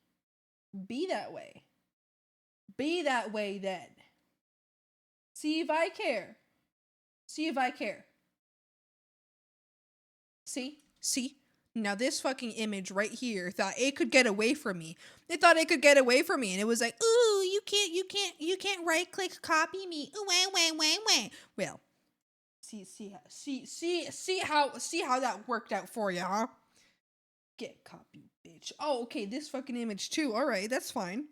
that way. Be that way then. See if I care. See if I care. See? Now this fucking image right here thought it could get away from me. It thought it could get away from me, and it was like, ooh, you can't right click copy me. Ooh, wah. Well, see how that worked out for you, huh? Get copy, bitch. Oh, okay, this fucking image too. All right, that's fine.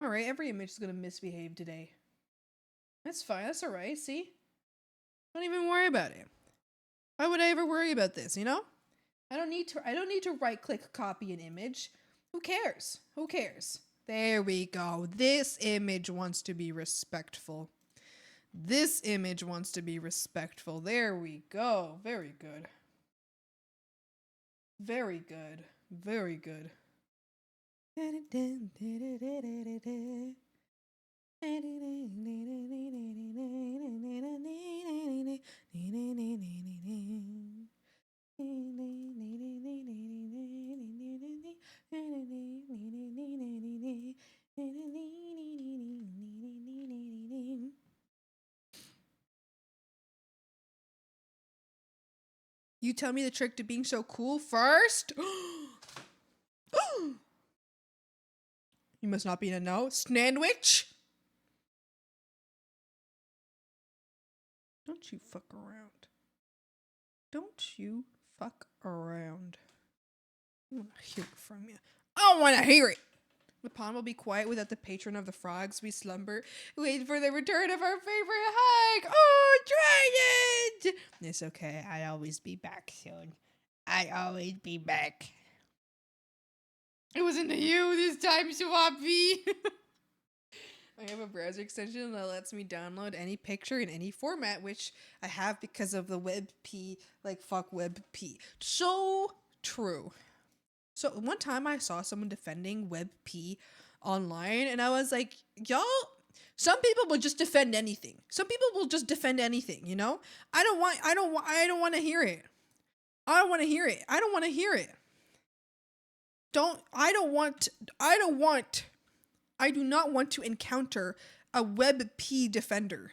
All right, every image is gonna misbehave today. That's fine. That's all right. See, don't even worry about it. Why would I ever worry about this? You know, I don't need to right click copy an image. Who cares? Who cares? There we go. This image wants to be respectful. This image wants to be respectful. There we go. Very good. Very good. Very good. You tell me the trick to being so cool first? You must not be in a no. Sandwich? Don't you fuck around. Don't you fuck around. I want to hear it from you. I want to hear it. The pond will be quiet without the patron of the frogs. We slumber, wait for the return of our favorite hike. Oh, Trident! It's okay. I'll always be back soon. I'll always be back. It wasn't you this time, Swampy. I have a browser extension that lets me download any picture in any format, which I have because of the WebP, like fuck WebP. So true. So one time I saw someone defending WebP online, and I was like, y'all, some people will just defend anything. Some people will just defend anything, you know? I don't want to hear it. I don't want to hear it. I do not want to encounter a WebP defender.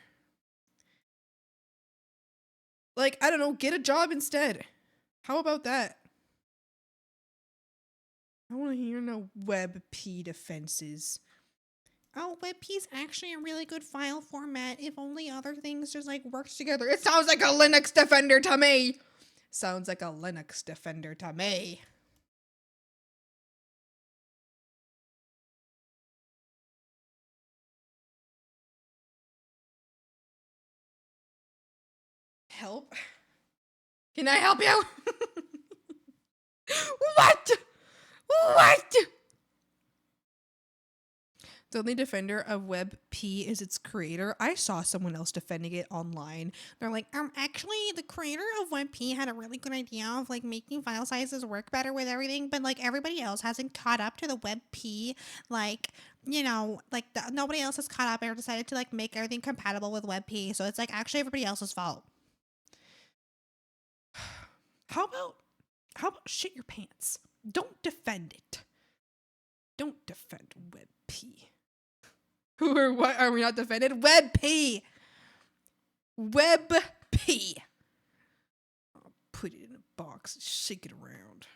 Like, I don't know, get a job instead. How about that? I don't want to hear no WebP defenses. Oh, WebP is actually a really good file format if only other things just like worked together. It sounds like a Linux defender to me. Sounds like a Linux defender to me. Help? Can I help you? What? The only defender of WebP is its creator. I saw someone else defending it online. They're like, actually, the creator of WebP had a really good idea of like making file sizes work better with everything, but like everybody else hasn't caught up to the WebP, like, you know, like nobody else has caught up or decided to like make everything compatible with WebP. So it's like actually everybody else's fault. How about shit your pants? Don't defend it. Don't defend WebP. Who or what are we not defended? WebP. WebP. I'll put it in a box, shake it around.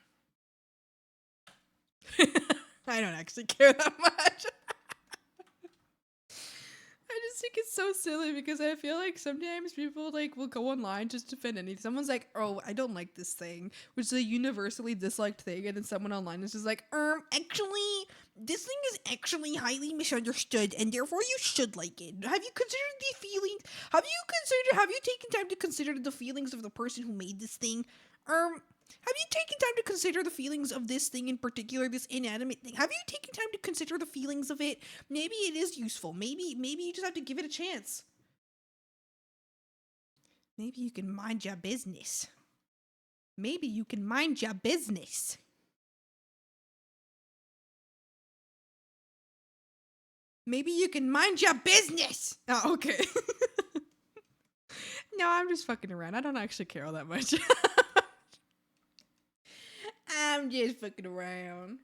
I don't actually care that much. I just think it's so silly because I feel like sometimes people like will go online just to defend anything. Someone's like, oh, I don't like this thing, which is a universally disliked thing, and then someone online is just like, actually, this thing is actually highly misunderstood, and therefore you should like it. Have you considered the feelings? Have you taken time to consider the feelings of the person who made this thing? Have you taken time to consider the feelings of this thing in particular, this inanimate thing? Have you taken time to consider the feelings of it? Maybe it is useful. Maybe you just have to give it a chance. Maybe you can mind your business. Maybe you can mind your business. Maybe you can mind your business. Oh, okay. No, I'm just fucking around. I don't actually care all that much. I'm just fucking around.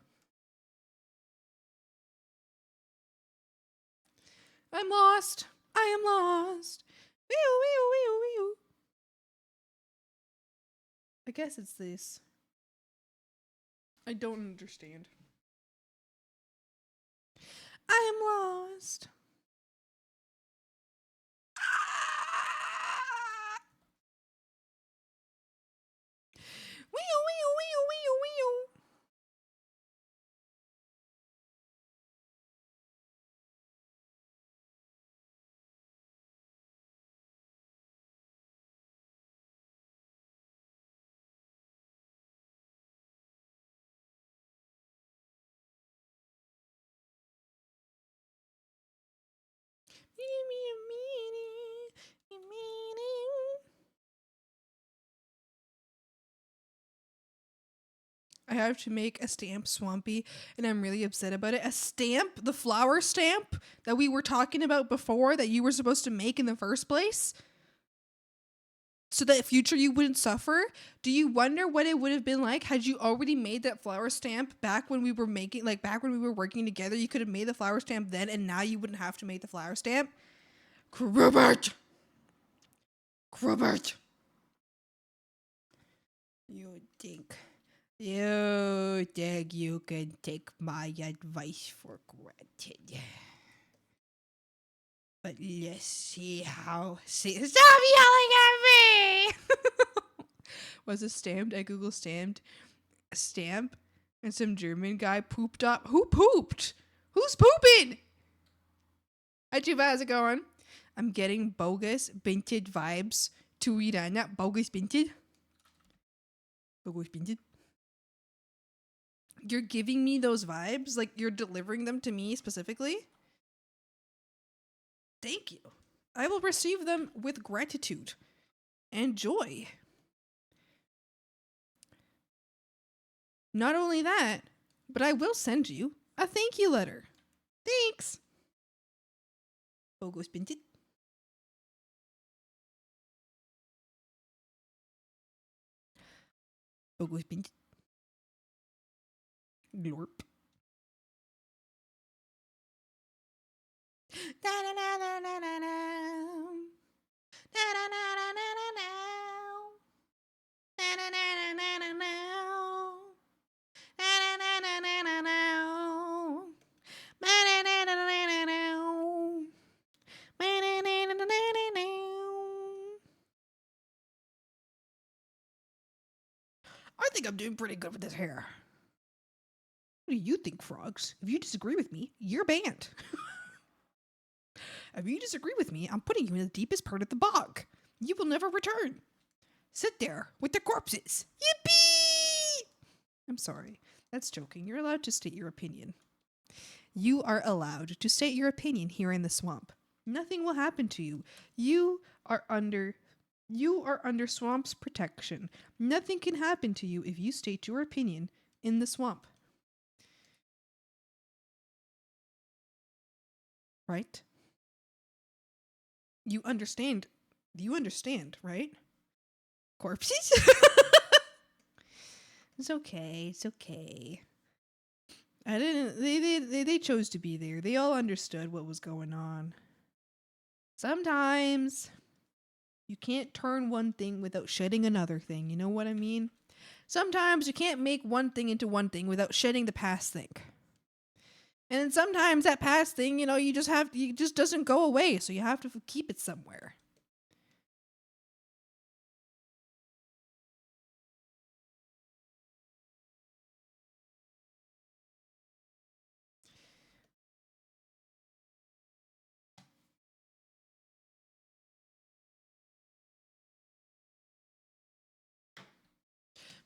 I'm lost. I am lost. Wee wee wee wee. I guess it's this. I don't understand. I am lost. Wee wee wee wee wee. I have to make a stamp Swampy, and I'm really upset about it. A stamp, the flower stamp that we were talking about before that you were supposed to make in the first place, so that in future you wouldn't suffer. Do you wonder what it would have been like had you already made that flower stamp back when we were making, like back when we were working together? You could have made the flower stamp then, and now you wouldn't have to make the flower stamp. Robert! Robert! You think you can take my advice for granted? But let's see how. Stop yelling at me! Was it stamped? I Google stamped. A stamp, and some German guy pooped up. Who pooped? Who's pooping? Hi, Chuba, how's it going? I'm getting bogus binted vibes to Irana. Bogus binted? Bogus binted? You're giving me those vibes? Like you're delivering them to me specifically? Thank you. I will receive them with gratitude and joy. Not only that, but I will send you a thank you letter. Thanks. Bogus binted. Bogus binted. Glorp. I think I'm doing pretty good with this hair. What do you think, frogs? If you disagree with me, you're banned. If you disagree with me, I'm putting you in the deepest part of the bog. You will never return. Sit there with the corpses. Yippee! I'm sorry. That's joking. You're allowed to state your opinion. You are allowed to state your opinion here in the swamp. Nothing will happen to you. You are under swamp's protection. Nothing can happen to you if you state your opinion in the swamp. Right? You understand, right? Corpses? It's okay. It's okay. I didn't. They chose to be there. They all understood what was going on. Sometimes you can't turn one thing without shedding another thing. You know what I mean? Sometimes you can't make one thing into one thing without shedding the past thing. And then sometimes that past thing, you just doesn't go away, so you have to keep it somewhere.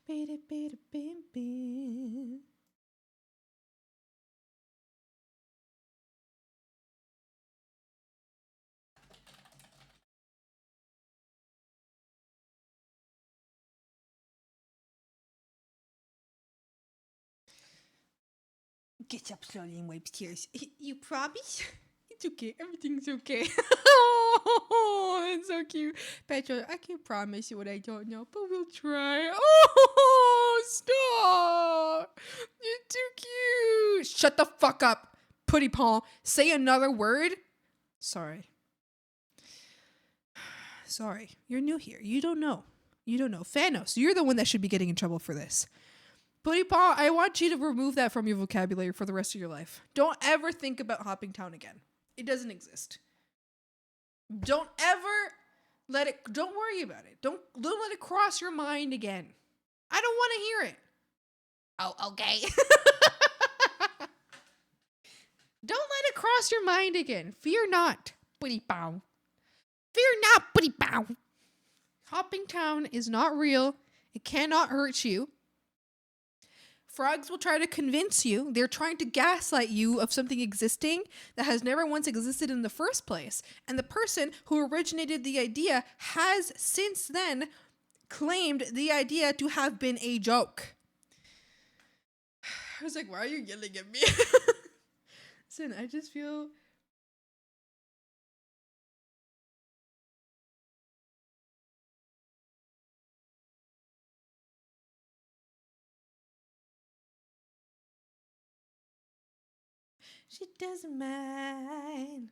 Bada, bada, bam, bam. Gets up slowly and wipes tears. You promise? It's okay. Everything's okay. Oh, it's so cute. Petra, I can't promise you what I don't know, but we'll try. Oh, stop. You're too cute. Shut the fuck up, Putty Paw. Say another word. Sorry. Sorry. You're new here. You don't know. You don't know. Thanos, you're the one that should be getting in trouble for this. Putty Paw, I want you to remove that from your vocabulary for the rest of your life. Don't ever think about Hopping Town again. It doesn't exist. Don't ever don't worry about it. Don't let it cross your mind again. I don't want to hear it. Oh, okay. Don't let it cross your mind again. Fear not, Putty Paw. Fear not, Putty Paw. Hopping Town is not real. It cannot hurt you. Frogs will try to convince you. They're trying to gaslight you of something existing that has never once existed in the first place. And the person who originated the idea has since then claimed the idea to have been a joke. I was like, why are you yelling at me? Listen, I just feel... She doesn't mind.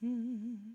Mm-hmm.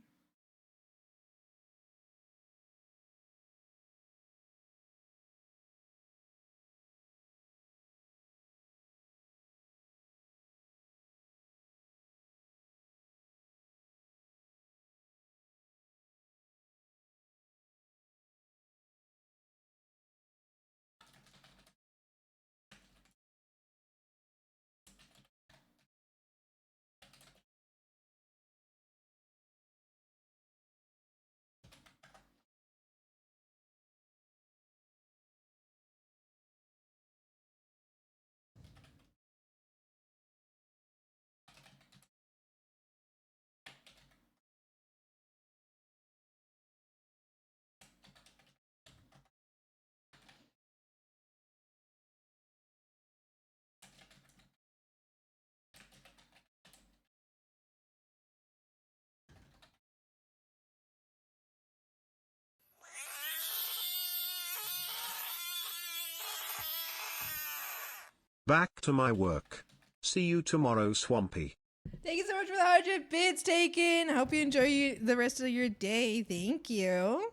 Back to my work. See you tomorrow, Swampy. Thank you so much for the 100 bits taken. I hope you enjoy the rest of your day. Thank you.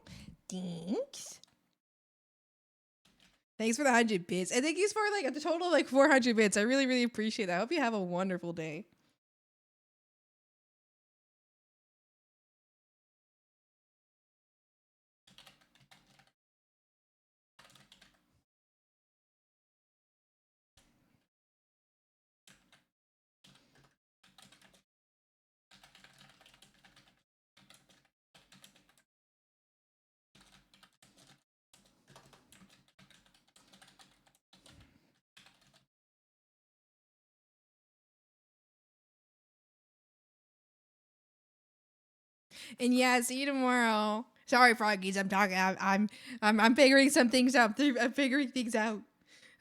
Thanks. Thanks for the 100 bits. And thank you for like a total of like 400 bits. I really, really appreciate that. I hope you have a wonderful day. And yeah, see you tomorrow. Sorry, Froggies. I'm figuring some things out. I'm figuring things out.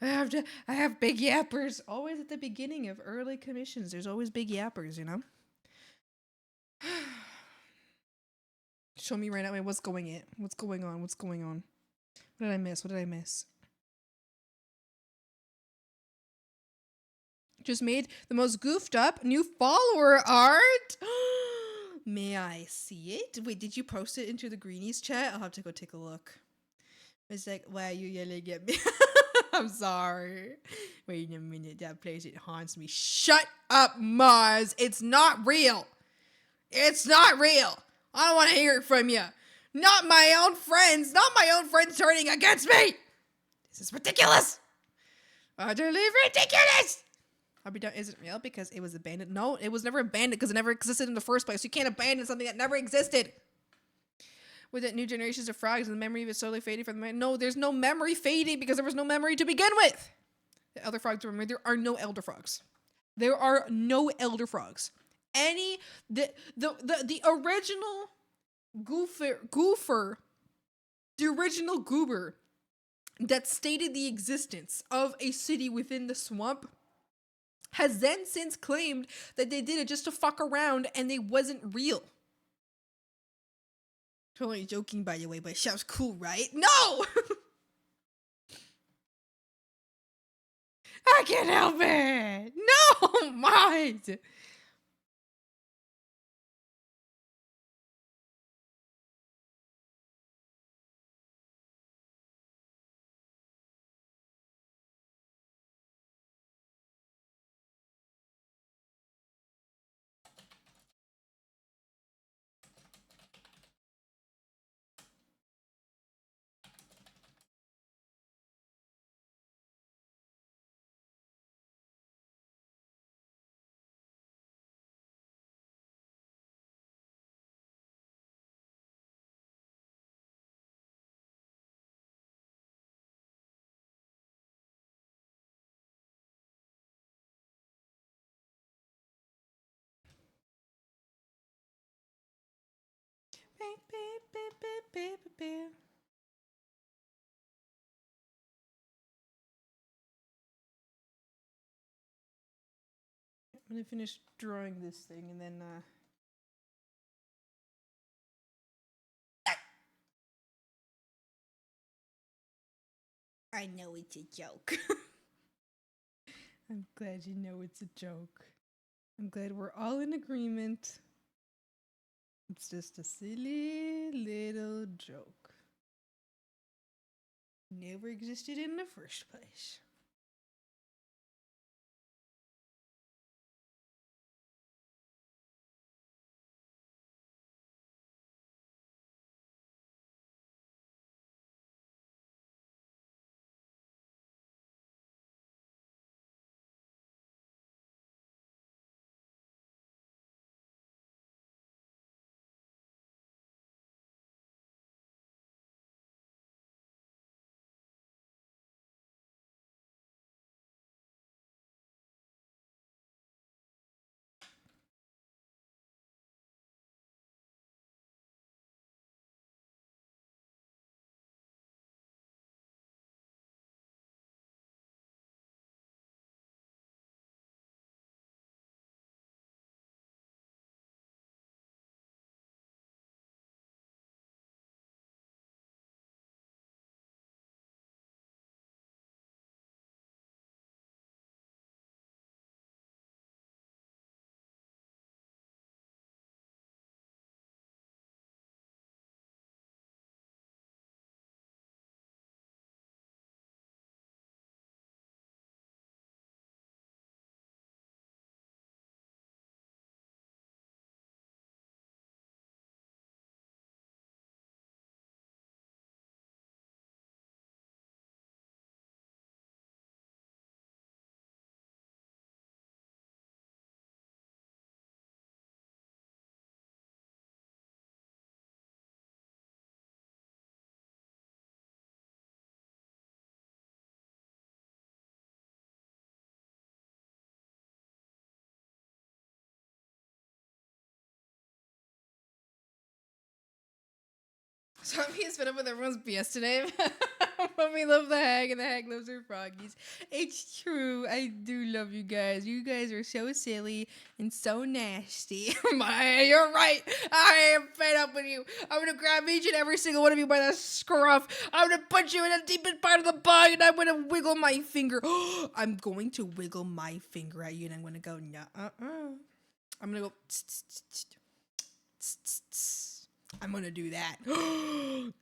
I have big yappers. Always at the beginning of early commissions, there's always big yappers, you know? Show me right now. Wait, what's going on? What's going on? What's going on? What did I miss? What did I miss? Just made the most goofed up new follower art. May I see it? Wait, did you post it into the Greenies chat? I'll have to go take a look. It's like, why are you yelling at me? I'm sorry. Wait a minute, that place, it haunts me. Shut up, Mars. It's not real. It's not real. I don't want to hear it from you. Not my own friends. Not my own friends turning against me. This is ridiculous. Utterly ridiculous. I'll be done. Is it real because it was abandoned? No, it was never abandoned because it never existed in the first place. You can't abandon something that never existed. With it, new generations of frogs and the memory of it slowly fading from the mind. No, there's no memory fading because there was no memory to begin with. The elder frogs, remember, there are no elder frogs. There are no elder frogs. The original goofer, the original goober that stated the existence of a city within the swamp has then since claimed that they did it just to fuck around and they wasn't real. Totally joking, by the way, but it sounds cool, right? No! I can't help it! No, mind! I'm gonna finish drawing this thing and then I know it's a joke. I'm glad you know it's a joke. I'm glad we're all in agreement. It's just a silly little joke. Never existed in the first place. So I'm being spit up with everyone's BS today. But we love the hag and the hag loves her froggies. It's true. I do love you guys. You guys are so silly and so nasty. You're right. I am fed up with you. I'm gonna grab each and every single one of you by the scruff. I'm gonna put you in the deepest part of the bug and I'm gonna wiggle my finger. I'm going to wiggle my finger at you and I'm gonna go, I'm gonna go, I'm gonna do that.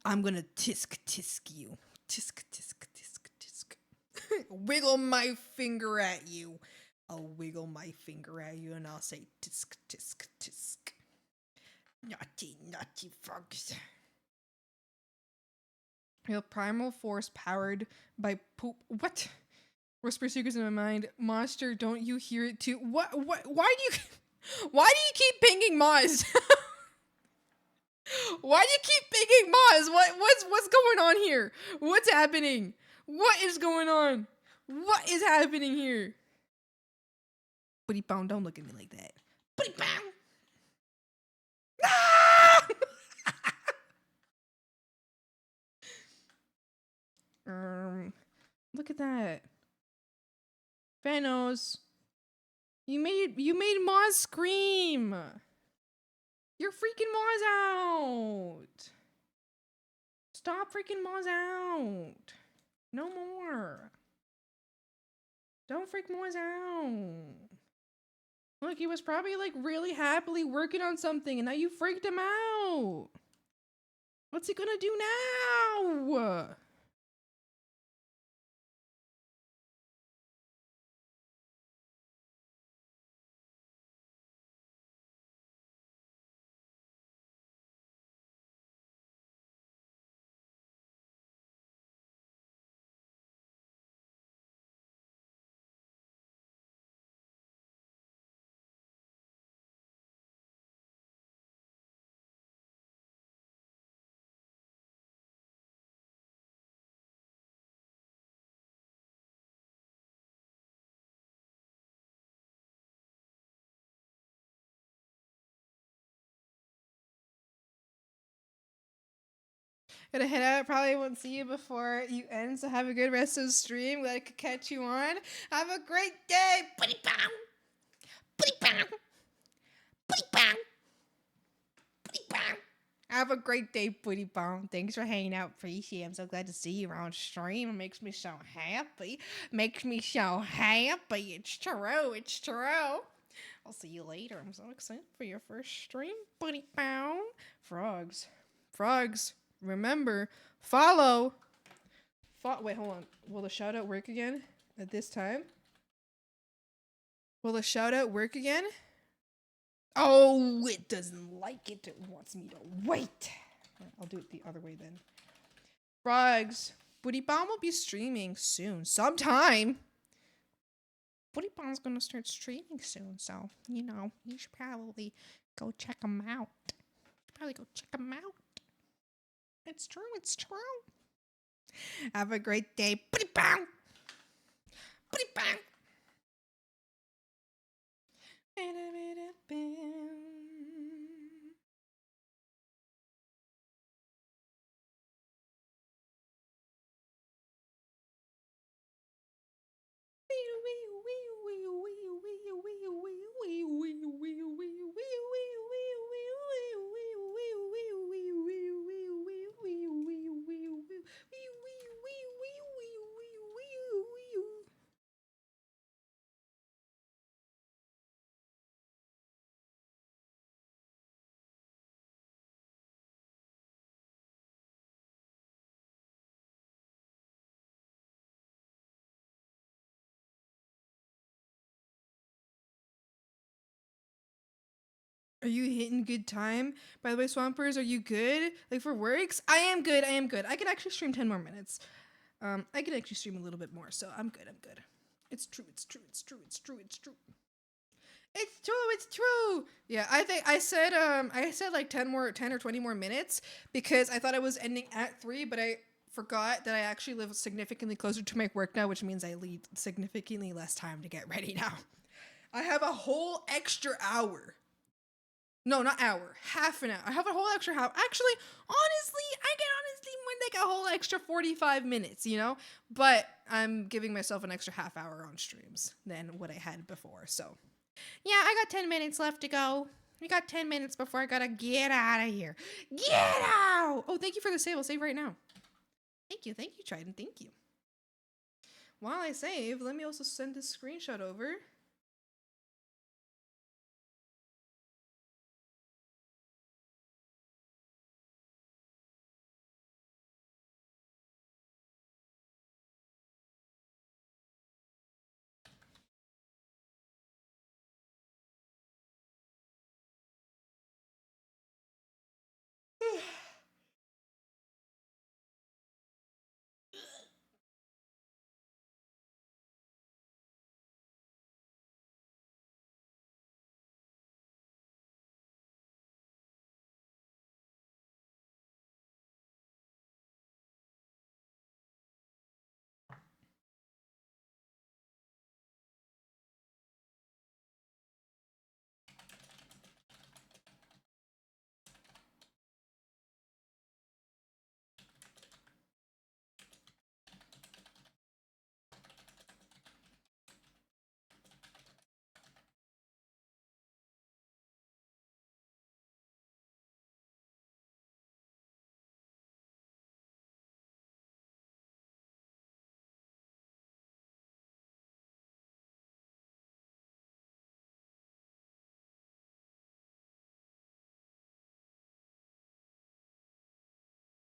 I'm gonna tisk you. Tisk. Wiggle my finger at you. I'll wiggle my finger at you and I'll say tisk. Naughty frogs. Your primal force powered by poop. What? Whisper secrets in my mind. Monster, don't you hear it too? What? Why do you keep pinging Moz? Why do you keep picking Moz? What's going on here? What's happening? What is going on? What is happening here? Buddy Pound, don't look at me like that. Buddy Pound! Ah! Look at that. Thanos. You made Moz scream. You're freaking Moz out. Stop freaking Moz out. No more. Don't freak Moz out. Look, he was probably like really happily working on something and now you freaked him out. What's he gonna do now? Gonna head out. Probably won't see you before you end. So have a good rest of the stream. Glad I could catch you on. Have a great day. Buddy pound. Buddy pound. Buddy pound. Buddy pound. Have a great day, Buddy Bone. Thanks for hanging out, Appreciate. I'm so glad to see you on stream. It makes me so happy. Makes me so happy. It's true. It's true. I'll see you later. I'm so excited for your first stream, Buddy Bone. Frogs. Remember, follow. Wait, hold on. Will the shout out work again at this time? Will the shout out work again? Oh, it doesn't like it. It wants me to wait. I'll do it the other way then. Frogs. Buddy Bomb will be streaming soon. Sometime. Buddy Bomb's gonna start streaming soon, so, you should probably go check him out. It's true. Have a great day. Buddy Bomb. Are you hitting good time? By the way, Swampers, are you good? Like for works? I am good. I can actually stream 10 more minutes. I can actually stream a little bit more, so I'm good. It's true. Yeah, I think I said like 10 or 20 more minutes because I thought I was ending at 3, but I forgot that I actually live significantly closer to my work now, which means I leave significantly less time to get ready now. I have a whole extra hour. No, not hour. Half an hour. I have a whole extra hour. Actually, honestly, I extra 45 minutes, you know? But I'm giving myself an extra half hour on streams than what I had before. So, yeah, I got 10 minutes left to go. We got 10 minutes before I gotta get out of here. Get out! Oh, thank you for the save. I'll save right now. Thank you, Trident. Thank you. While I save, let me also send this screenshot over.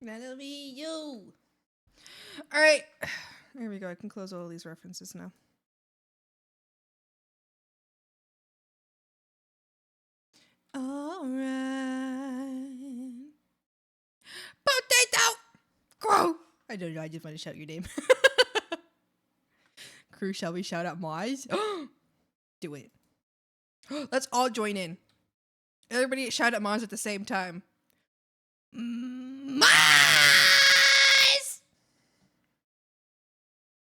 That'll be you. All right. There we go. I can close all these references now. All right. Potato! Grow! I don't know. I just want to shout your name. Crew, shall we shout out Moz? Do it. Let's all join in. Everybody shout out Moz at the same time. Moz!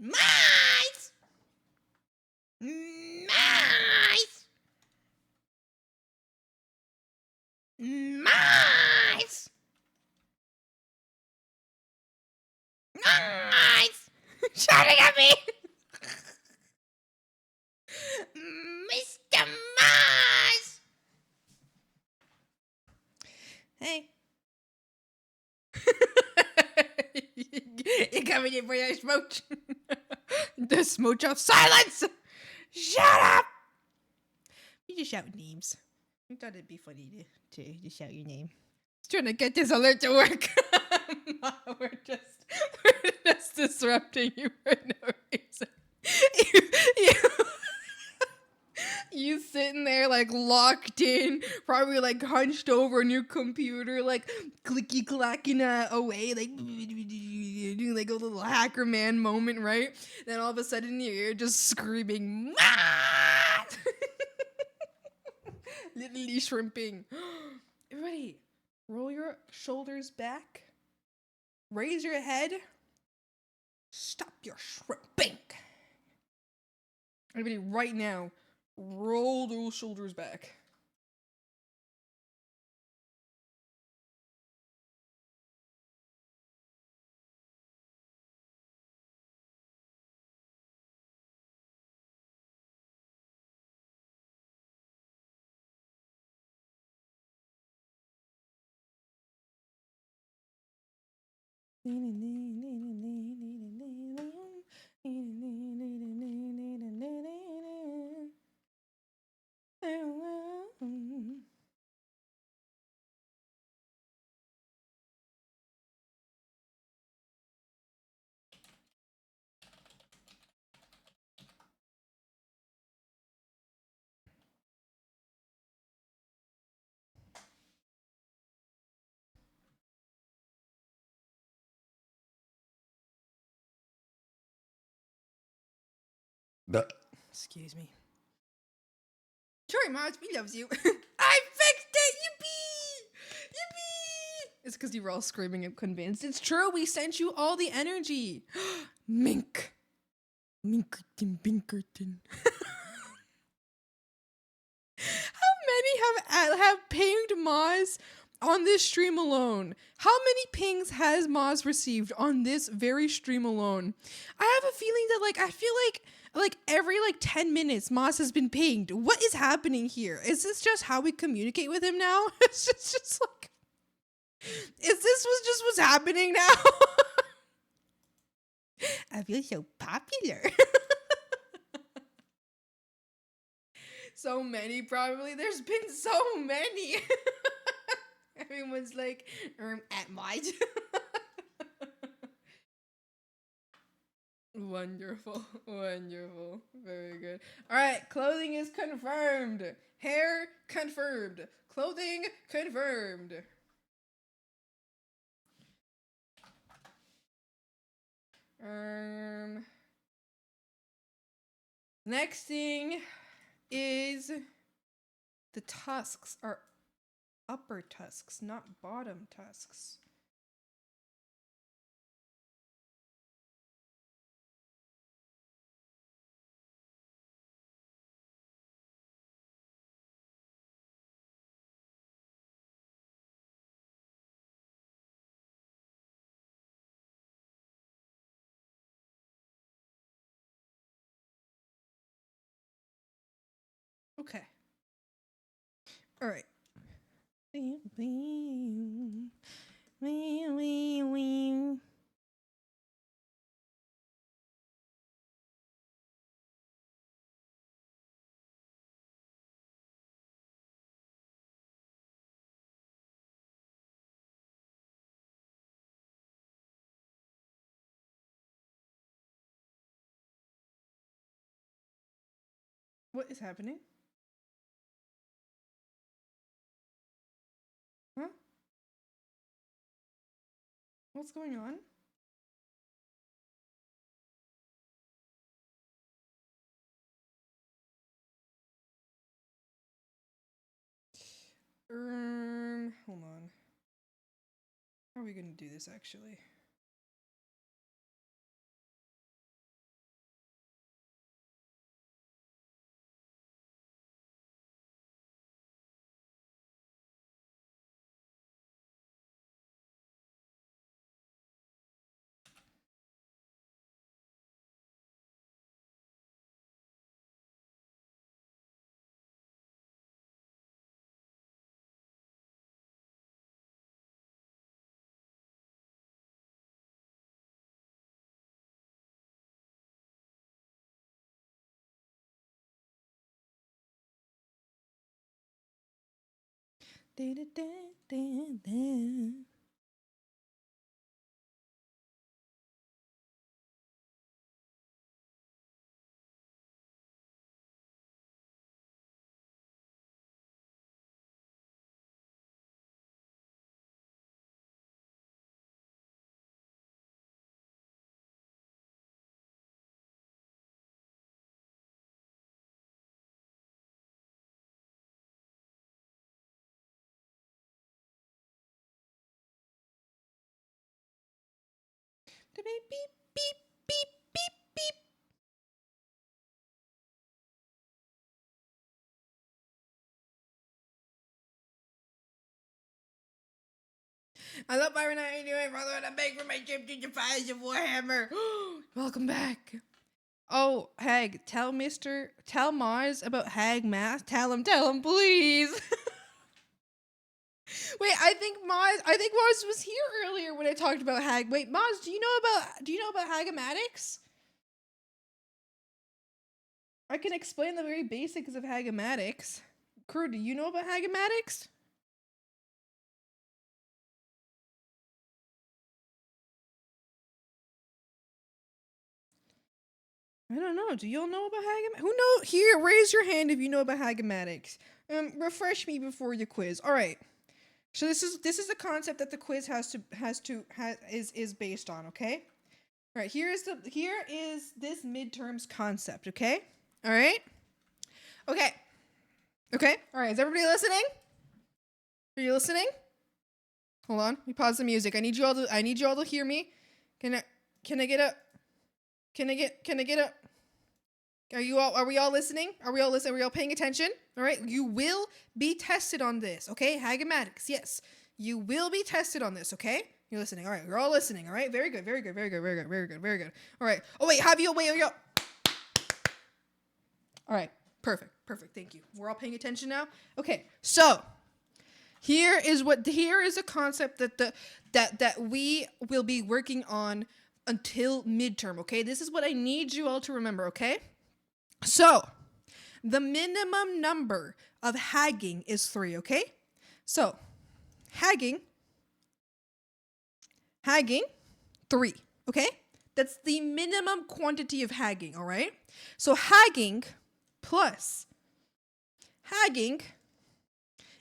Moz! Moz! Moz! Moz! Shouting at me! Mr. Moz! Hey. You're coming in for your smooch. The smooch of silence! Shut up! You just shout names. I thought it'd be funny to just shout your name. Trying to get this alert to work. we're just disrupting you for no reason. You sitting there like locked in, probably like hunched over on your computer, like clicky clacking away, like doing like a little hacker man moment, right? Then all of a sudden you're just screaming, literally shrimping. Everybody, roll your shoulders back, raise your head, stop your shrimping. Everybody, right now, roll those shoulders back. Excuse me. Sure, Mars, we loves you. I fixed it! Yippee! Yippee! It's because you were all screaming and convinced. It's true, we sent you all the energy. Mink. Minkerton, Binkerton. How many have pinged Maz on this stream alone. How many pings has Moz received on this very stream alone? I have a feeling that I feel like every 10 minutes Moz has been pinged. What is happening here? Is this just how we communicate with him now? It's just like, is this what's happening now? I feel so popular. So many, probably. There's been so many. Everyone's like, at my. Wonderful. Wonderful. Very good. All right. Clothing is confirmed. Hair confirmed. Clothing confirmed. Next thing is the tusks are upper tusks, not bottom tusks. Okay. All right. What is happening? Huh? What's going on? Hold on. How are we gonna do this actually? Beep, beep, beep, beep, beep, beep. I love Byron. How are you doing? Brother, and I'm back for my trip to the fires of Warhammer. Welcome back. Oh, Hag, tell Mars about Hag Math. Tell him, please. Wait, I think Mars was here earlier when I talked about Hag. Wait, Mars, do you know about Hagamatics? I can explain the very basics of Hagamatics. Crew, do you know about Hagamatics? I don't know. Do y'all know about Hagamatics? Who know? Here, raise your hand if you know about Hagamatics. Refresh me before your quiz. All right. So this is the concept that the quiz is based on. Okay. All right. Here is this midterms concept. Okay. All right. Okay. Okay. All right. Is everybody listening? Are you listening? Hold on. Let me pause the music. I need you all to hear me. Can I get up? Can I get up? Are we all listening? Are we all paying attention? All right. You will be tested on this. Okay. Hagamatics. Yes. You will be tested on this, okay? You're listening. All right, you're all listening. All right, very good, very good, very good, very good, very good, very good. All right. Oh wait, wait. All right, perfect. Thank you. We're all paying attention now. Okay, so here is a concept that we will be working on until midterm. Okay, this is what I need you all to remember. Okay, so the minimum number of hagging is 3. Okay, so hagging 3. Okay, that's the minimum quantity of hagging. All right, so hagging plus hagging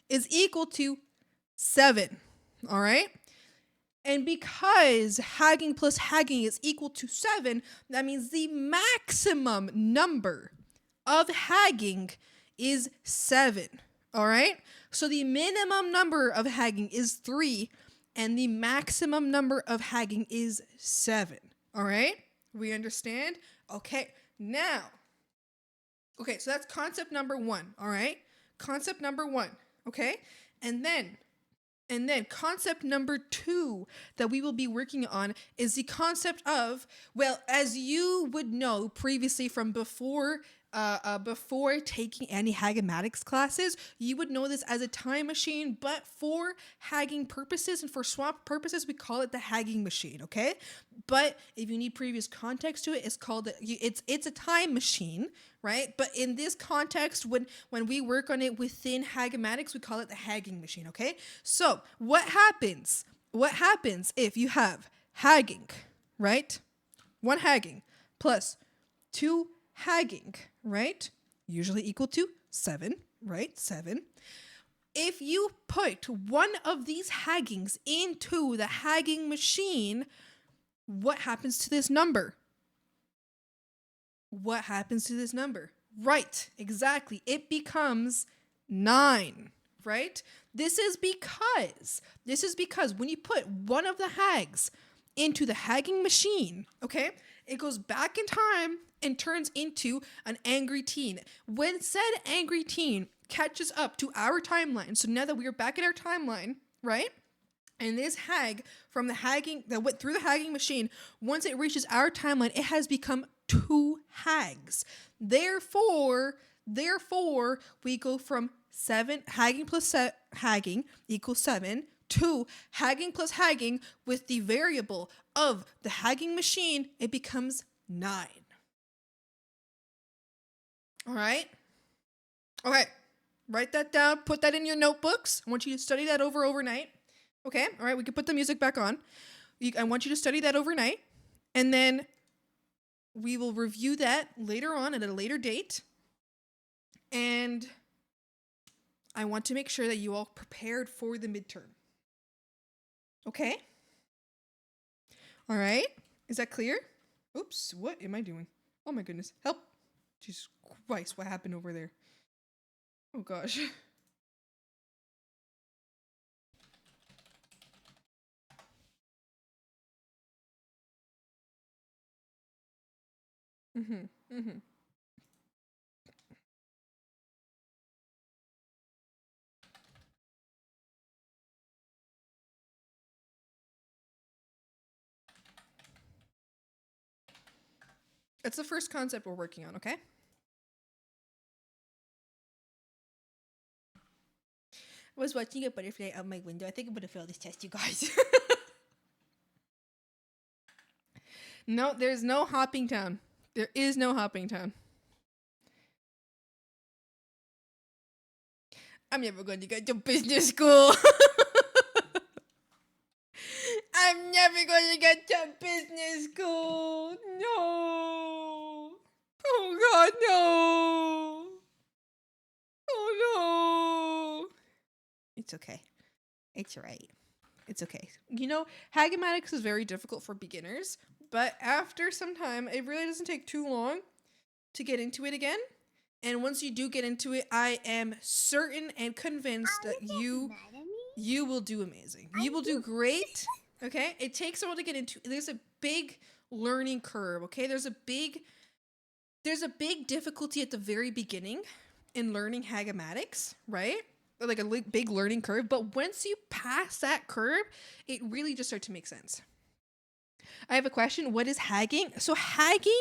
is equal to 7. All right, and because hagging plus hagging is equal to 7, that means the maximum number of hagging is 7. All right, so the minimum number of hagging is 3 and the maximum number of hagging is 7. All right, we understand? Okay, now, okay, so that's concept number 1. All right, concept number 1. Okay, and then concept number 2 that we will be working on is the concept of, well, as you would know previously from before taking any hagematics classes, you would know this as a time machine, but for hagging purposes and for swap purposes, we call it the hagging machine, okay? But if you need previous context to it, it's a time machine, right? But in this context, when we work on it within hagematics, we call it the hagging machine, okay? So what happens if you have hagging, right? 1 hagging plus 2 hagging, right? Usually equal to 7, right? 7. If you put one of these haggings into the hagging machine, what happens to this number? What happens to this number? Right, exactly. It becomes 9, right? This is because when you put one of the hags into the hagging machine, okay, it goes back in time and turns into an angry teen. When said angry teen catches up to our timeline, so now that we are back in our timeline, right? And this hag from the hagging that went through the hagging machine, once it reaches our timeline, it has become 2 hags. Therefore, we go from 7 hagging plus hagging equals 7 to hagging plus hagging with the variable of the hagging machine, it becomes 9. All right? Okay. Write that down. Put that in your notebooks. I want you to study that overnight. Okay? All right, we can put the music back on. I want you to study that overnight. And then we will review that later on at a later date. And I want to make sure that you all prepared for the midterm. Okay? All right? Is that clear? Oops, what am I doing? Oh my goodness. Help. Jesus Christ, what happened over there? Oh gosh. Mm-hmm. That's the first concept we're working on, okay? I was watching a butterfly out my window. I think I'm gonna fail this test, you guys. No, there's no hopping town. There is no hopping town. I'm never going to get to business school. I'm never going to get to business school. No. Oh God, no. Oh no. It's okay. It's right. It's okay. You know, hagematics is very difficult for beginners, but after some time, it really doesn't take too long to get into it again. And once you do get into it, I am certain and convinced that you will do amazing. You will do great. Okay? It takes a while to get into. There's a big learning curve, okay? There's a big difficulty at the very beginning in learning hagematics, right? like a big learning curve, but once you pass that curve, it really just starts to make sense. I have a question. What is hagging? So hagging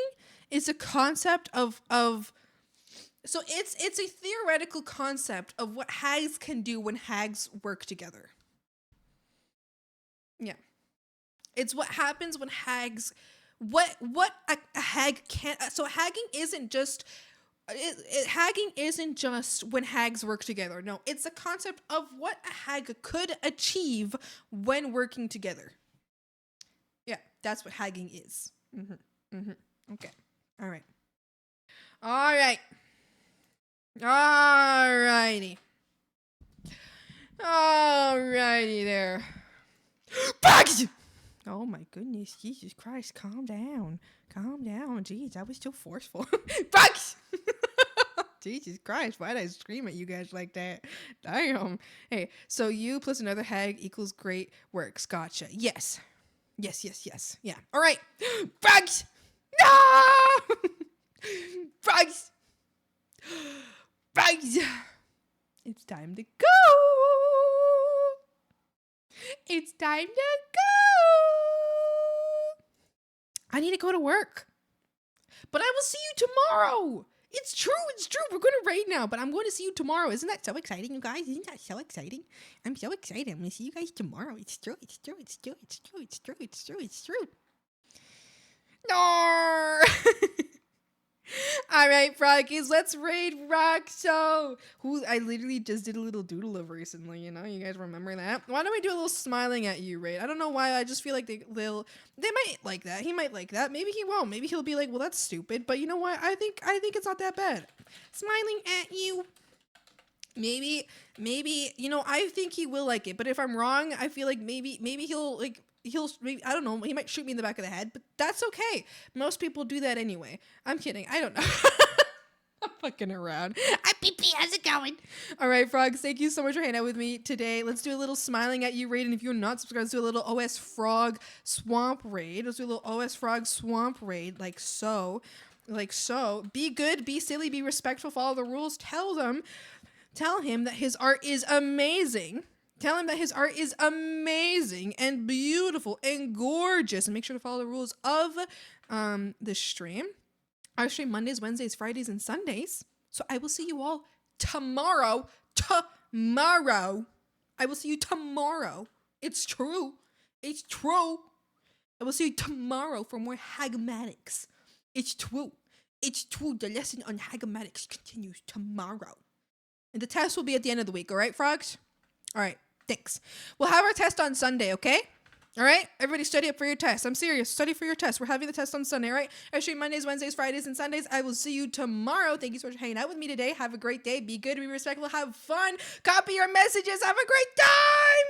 is a concept of so it's a theoretical concept of what hags can do when hags work together. Yeah. It's what happens when hags what a hag can't. So hagging isn't just when hags work together. No, it's a concept of what a hag could achieve when working together. Yeah, that's what hagging is. Okay. All right. Alrighty there. Bugs! Oh my goodness, Jesus Christ, calm down. Jeez, that was so forceful. Bugs! Jesus Christ, why did I scream at you guys like that? Damn. Hey, so you plus another hag equals great works. Gotcha. Yes. Yeah. All right. Bugs! No! Bugs! It's time to go. I need to go to work. But I will see you tomorrow. It's true. We're going to raid now, but I'm going to see you tomorrow. Isn't that so exciting, you guys? Isn't that so exciting? I'm so excited. I'm going to see you guys tomorrow. It's true. No. All right, Froggies, let's raid Roxo, who I literally just did a little doodle of recently. You guys remember that? Why don't we do a little smiling at you raid? I don't know why. I just feel like they might like that. He might like that. Maybe he won't. Maybe he'll be like, well, that's stupid. But you know what? I think it's not that bad. Smiling at you. Maybe I think he will like it. But if I'm wrong, I feel like maybe he'll like. I don't know, he might shoot me in the back of the head, but that's okay. Most people do that anyway. I'm kidding. I don't know. I'm fucking around. Hi, PP. How's it going? All right, Frogs, thank you so much for hanging out with me today. Let's do a little smiling at you raid. And if you're not subscribed, let's do a little OS Frog Swamp raid. Let's do a little OS Frog Swamp raid, like so. Be good, be silly, be respectful, follow the rules. Tell him that his art is amazing. Tell him that his art is amazing and beautiful and gorgeous. And make sure to follow the rules of the stream. I stream Mondays, Wednesdays, Fridays, and Sundays. So I will see you all tomorrow. I will see you tomorrow. It's true. I will see you tomorrow for more Hagmatics. It's true. The lesson on Hagmatics continues tomorrow. And the test will be at the end of the week. All right, Frogs? All right. Thanks. We'll have our test on Sunday, okay? All right? Everybody study up for your test. I'm serious. Study for your test. We're having the test on Sunday, all right? I stream Mondays, Wednesdays, Fridays, and Sundays. I will see you tomorrow. Thank you so much for hanging out with me today. Have a great day. Be good. Be respectful. Have fun. Copy your messages. Have a great time.